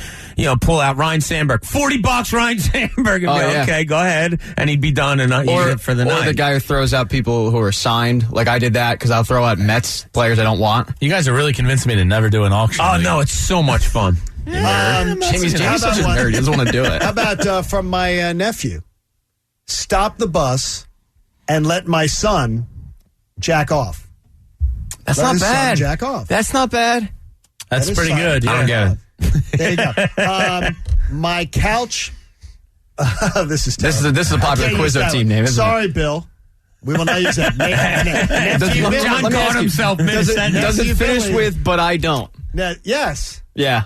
S12: pull out Ryan Sandberg, $40, Ryan Sandberg, and okay, go ahead, and he'd be done and not use it for the night.
S8: Or the guy who throws out people who are signed, like I did that because I'll throw out Mets players I don't want.
S6: You guys are really convincing me to never do an auction.
S12: Oh no, it's so much fun.
S8: Jamie's such a nerd; he doesn't want to do it.
S5: How about from my nephew? Stop the bus and let my son jack off.
S8: That's
S5: Let
S8: not
S5: his son
S8: bad.
S5: jack off.
S8: That's not bad.
S6: That's pretty good. Yeah.
S12: I don't get it.
S5: There you go. My couch. This is terrible.
S8: This is a popular Quizzo team name, isn't
S5: Sorry, Bill. We will not use that.
S12: John caught himself mid-sentence.
S8: Does it finish with, but I don't?
S5: Yes.
S8: Yeah.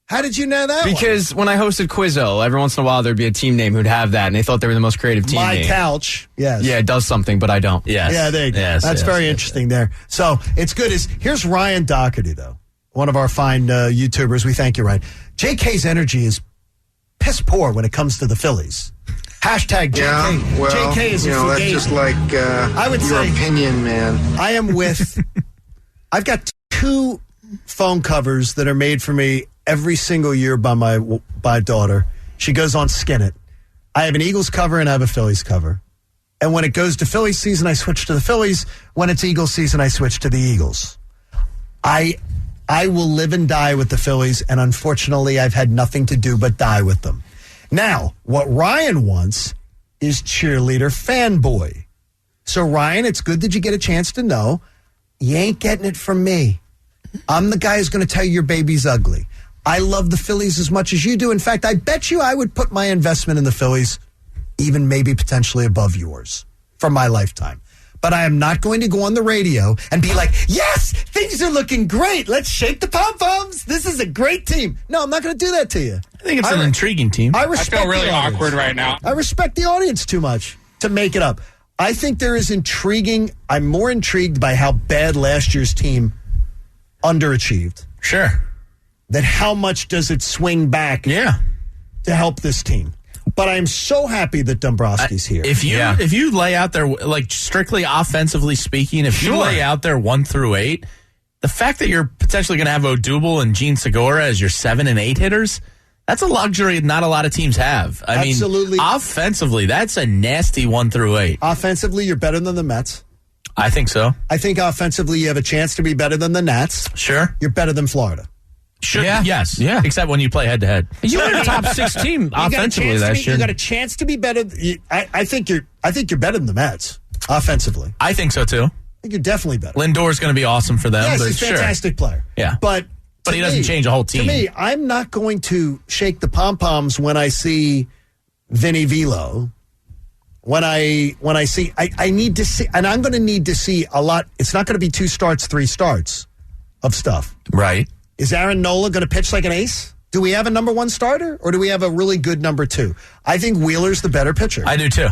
S5: How did you know that
S8: Because when I hosted Quizzo, every once in a while there'd be a team name who'd have that, and they thought they were the most creative team name.
S5: My couch. Yes.
S8: Yeah, it does something, but I don't.
S6: Yes.
S5: Yeah, there you go. That's very interesting there. So it's good. Here's Ryan Doherty, though, one of our fine YouTubers. We thank you, Ryan. JK's energy is piss poor when it comes to the Phillies. Hashtag JK.
S13: Yeah, well,
S5: JK is
S13: that's just like
S5: I would
S13: your
S5: say,
S13: opinion, man.
S5: I am with. I've got 2 phone covers that are made for me every single year by my daughter. She goes on Skin It. I have an Eagles cover and I have a Phillies cover. And when it goes to Phillies season, I switch to the Phillies. When it's Eagles season, I switch to the Eagles. I will live and die with the Phillies, and unfortunately, I've had nothing to do but die with them. Now, what Ryan wants is cheerleader fanboy. So, Ryan, it's good that you get a chance to know you ain't getting it from me. I'm the guy who's going to tell you your baby's ugly. I love the Phillies as much as you do. In fact, I bet you I would put my investment in the Phillies even maybe potentially above yours for my lifetime. But I am not going to go on the radio and be like, yes, things are looking great. Let's shake the pom-poms. This is a great team. No, I'm not going to do that to you.
S6: I think it's an intriguing team.
S5: I feel
S14: really awkward right now.
S5: I respect the audience too much to make it up. I think there is intriguing. I'm more intrigued by how bad last year's team underachieved.
S6: Sure.
S5: That how much does it swing back to help this team? But I'm so happy that Dombrowski's here.
S6: If you lay out there, like strictly offensively speaking, if you lay out there 1 through 8, the fact that you're potentially going to have Odubel and Gene Segura as your 7 and 8 hitters, that's a luxury not a lot of teams have. I mean, offensively, that's a nasty 1 through 8.
S5: Offensively, you're better than the Mets.
S6: I think so.
S5: I think offensively, you have a chance to be better than the Nats.
S6: Sure.
S5: You're better than Florida.
S6: Sure. Yeah. Yes. Yeah. Except when you play head to head.
S12: You were a top 6 team offensively last year.
S5: You got a chance to be better. I think you're better than the Mets offensively.
S6: I think so too.
S5: I think you're definitely better.
S6: Lindor's going to be awesome for them.
S5: Yes,
S6: but
S5: he's a fantastic player.
S6: Yeah.
S5: But
S6: he doesn't change a whole team.
S5: To me, I'm not going to shake the pom-poms when I see Vinny Velo. When I see, I need to see, and I'm going to need to see a lot. It's not going to be 2 starts, 3 starts of stuff.
S6: Right.
S5: Is Aaron Nola going to pitch like an ace? Do we have a number 1 starter, or do we have a really good number 2? I think Wheeler's the better pitcher.
S6: I do too.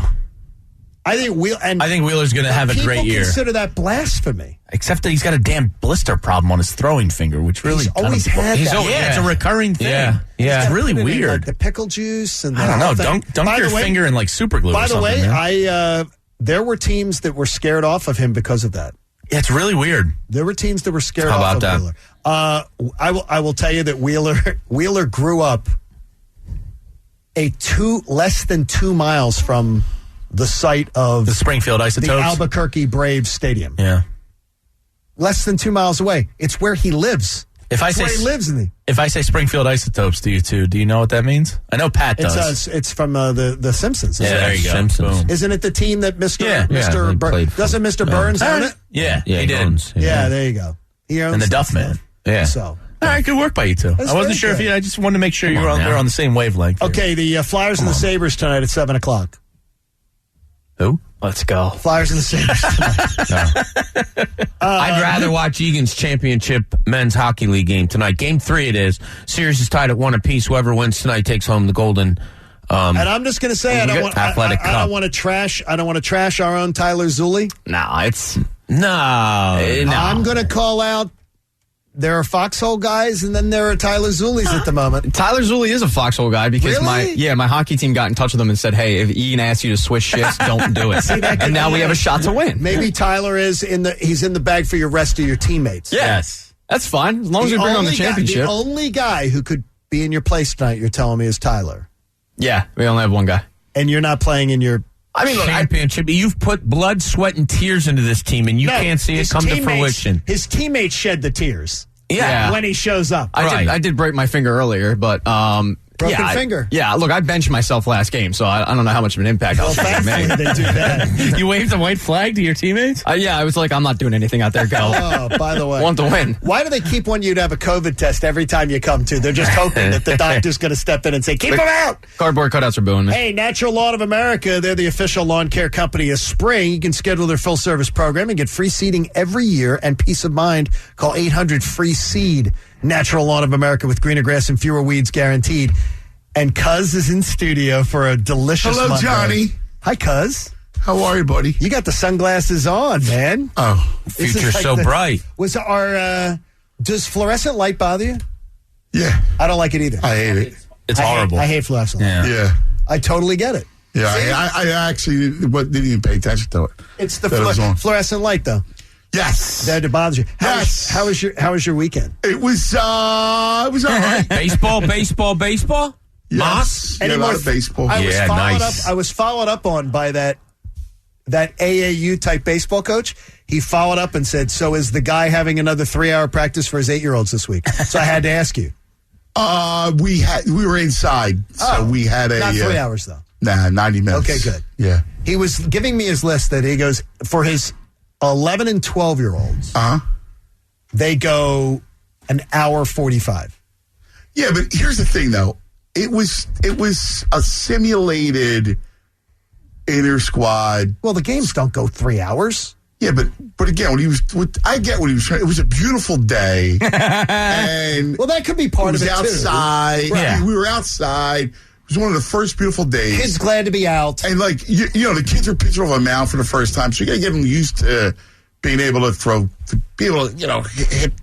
S5: I think
S6: Wheeler's going to have a great year.
S5: People consider that blasphemy.
S6: Except that he's got a damn blister problem on his throwing finger, which really
S5: he's always had that.
S6: It's a recurring thing. Yeah. It's really weird.
S5: Like the pickle juice and
S6: I don't know. Dunk your finger in like super glue.
S5: By the way, there were teams that were scared off of him because of that.
S6: Yeah, it's really weird.
S5: There were teams that were scared off of Wheeler. I will tell you that Wheeler grew up less than 2 miles from the site of
S6: the Springfield Isotopes,
S5: the Albuquerque Braves Stadium.
S6: Yeah,
S5: less than 2 miles away. It's where he lives. If I
S6: say Springfield Isotopes to you two, do you know what that means? I know Pat does.
S5: It's from the Simpsons.
S6: Yeah, there you go.
S12: Simpsons.
S6: Boom.
S5: Isn't it the team that Mr. Burns doesn't Mr. Burns own it?
S6: Yeah, he did.
S12: Owns,
S5: yeah, there you go. He owns
S6: and the Duff Man. Yeah.
S5: So
S6: all right, good work by you two. I wasn't sure if I just wanted to make sure we're on the same wavelength.
S5: Okay, the Flyers and the Sabres tonight at 7:00.
S6: Who?
S8: Let's go.
S5: Flyers and the Sabres tonight.
S12: I'd rather watch Egan's championship men's hockey league game tonight. Game 3 it is. Series is tied at 1 apiece. Whoever wins tonight takes home the golden.
S5: And I'm just going to say I don't want to trash our own Tyler Zulli.
S12: No.
S5: I'm going to call out. There are Foxhole guys, and then there are Tyler Zulli's at the moment.
S8: Tyler Zulli is a Foxhole guy because my hockey team got in touch with him and said, hey, if Ian asks you to switch shifts, don't do it. And now we have a shot to win.
S5: Maybe Tyler he's in the bag for your rest of your teammates.
S8: Yes. That's fine, as long as we bring on the championship.
S5: The only guy who could be in your place tonight, you're telling me, is Tyler.
S8: Yeah, we only have one guy.
S5: And you're not playing in your...
S12: championship. You've put blood, sweat, and tears into this team, and you can't see it come to fruition.
S5: His teammates shed the tears.
S8: Yeah.
S5: When he shows up.
S8: I did break my finger earlier, but
S5: broken finger.
S8: Look, I benched myself last game, so I don't know how much of an impact I was going to make.
S5: They do that.
S6: You waved a white flag to your teammates?
S8: I was like, I'm not doing anything out there. Go.
S5: Oh, by the way.
S8: Want to win.
S5: Why do they keep wanting you to have a COVID test every time you come to? They're just hoping that the doctor's going to step in and say, keep them out.
S8: Cardboard cutouts are booing me.
S5: Hey, Natural Lawn of America, they're the official lawn care company of spring. You can schedule their full service program and get free seeding every year and peace of mind. Call 800-FREE-SEED. Natural Lawn of America with greener grass and fewer weeds guaranteed. And Cuz is in studio for a delicious
S13: Hello,
S5: Monday.
S13: Johnny.
S5: Hi, Cuz.
S13: How are you, buddy?
S5: You got the sunglasses on, man.
S13: Oh,
S12: future's so bright.
S5: Does fluorescent light bother you?
S13: Yeah.
S5: I don't like it either.
S13: I hate it.
S6: It's horrible.
S5: I hate fluorescent light.
S13: Yeah.
S5: I totally get it.
S13: Yeah, I actually didn't even pay attention to it.
S5: It's the fluorescent light, though.
S13: Yes.
S5: That bothers you. How was your weekend?
S13: It was all right.
S12: Baseball?
S13: Yes.
S5: Any more baseball? I was followed up on by that AAU type baseball coach. He followed up and said, so is the guy having another 3-hour practice for his 8-year-olds this week? So I had to ask you.
S13: We were inside. So we had
S5: not 3 hours though.
S13: Nah, 90 minutes.
S5: Okay, good.
S13: Yeah.
S5: He was giving me his list that he goes for his 11 and 12-year-olds. They go an hour 45.
S13: Yeah, but here's the thing though. It was a simulated inter squad.
S5: Well, the games don't go 3 hours.
S13: Yeah, but again, I get what he was trying. It was a beautiful day, and
S5: well, that could be part of it
S13: outside.
S5: Too. Right.
S13: We were outside. It was one of the first beautiful days.
S5: Kids glad to be out,
S13: and like you know, the kids are pitching off a mound for the first time, so you got to get them used to being able to throw, to be able to hit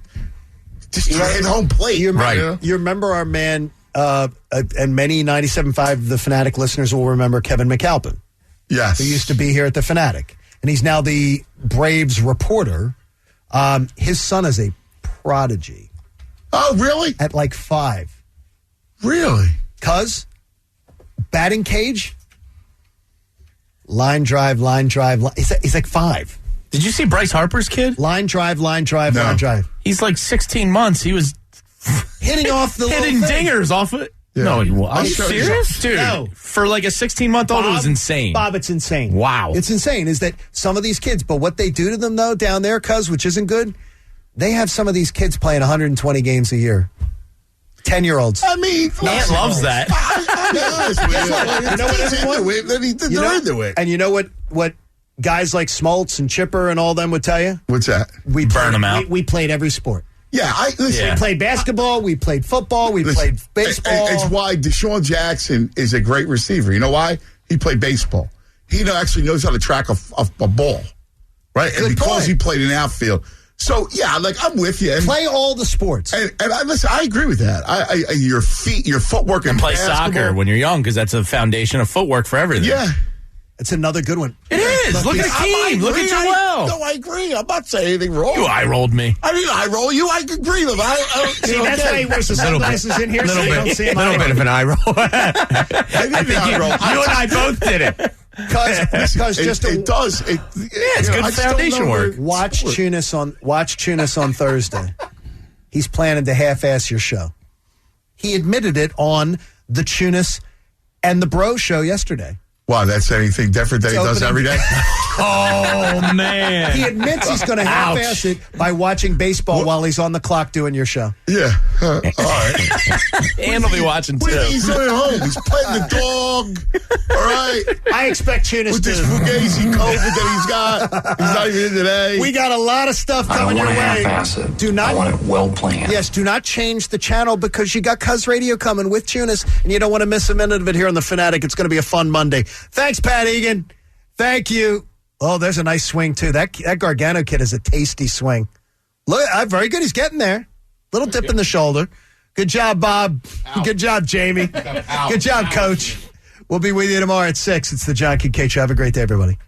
S13: home plate.
S5: You remember our man, and many 97.5 The Fanatic listeners will remember Kevin McAlpin.
S13: Yes,
S5: who used to be here at The Fanatic. And he's now the Braves reporter. His son is a prodigy.
S13: Oh, really?
S5: At like 5.
S13: Really?
S5: Cuz batting cage, line drive. He's like 5.
S6: Did you see Bryce Harper's kid?
S5: Line drive. Line drive.
S6: He's like 16 months. He was
S5: hitting off the
S6: hitting dingers off it.
S13: Yeah.
S6: No, he was.
S5: Are you serious?
S6: Dude,
S5: No.
S6: for like a 16-month-old, it was insane.
S5: Bob, it's insane.
S6: Wow.
S5: It's insane is that some of these kids, but what they do to them, though, down there, cuz, which isn't good, they have some of these kids playing 120 games a year. 10-year-olds.
S13: I mean,
S6: Ant loves that.
S13: They're into it.
S5: And you know what guys like Smoltz and Chipper and all them would tell you?
S13: What's that?
S5: We
S6: burn them out.
S5: We played every sport.
S13: Yeah, listen.
S5: We played basketball. We played football. We played baseball.
S13: It's why Deshaun Jackson is a great receiver. You know why? He played baseball. He actually knows how to track a ball, right?
S5: Good
S13: and because
S5: point.
S13: he played in outfield. So, yeah, like, I'm with you. And,
S5: Play all the sports.
S13: and listen, I agree with that. Your feet, your footwork, and
S6: Play
S13: basketball.
S6: soccer when you're young because that's a foundation of footwork for everything.
S13: Yeah.
S5: It's another good one.
S6: It is. Look at Akeem. Look at Joel.
S13: No, I agree. I'm not saying anything wrong.
S6: You eye rolled me.
S13: I mean, I roll you. I agree with
S5: See, that's why he wears the sunglasses in here, so you don't see him.
S12: A little bit of an eye roll.
S13: I think
S12: you and I both did it.
S5: Because just
S13: it does.
S6: It's good foundation work.
S5: Watch Tunis on Thursday. He's planning to half-ass your show. He admitted it on the Tunis and the Bro show yesterday.
S13: Wow, that's anything different than he does every day?
S6: Oh, man.
S5: He admits he's going to half-ass it by watching baseball while he's on the clock doing your show.
S13: Yeah. All right.
S6: And he'll be watching, too.
S13: He's at home. He's petting the dog. All right.
S5: I expect Tunis
S13: With
S5: to...
S13: this Fugazi COVID that he's got. He's not even in today.
S5: We got a lot of stuff coming your way.
S14: I want it well planned.
S5: Yes, do not change the channel because you got Cuz Radio coming with Tunis, and you don't want to miss a minute of it here on The Fanatic. It's going to be a fun Monday. Thanks, Pat Egan. Thank you. Oh, there's a nice swing, too. That Gargano kid is a tasty swing. Look, very good. He's getting there. Little dip in the shoulder. Good job, Bob. Ow. Good job, Jamie. Good job, Coach. We'll be with you tomorrow at 6. It's the John Kidd Show. Have a great day, everybody.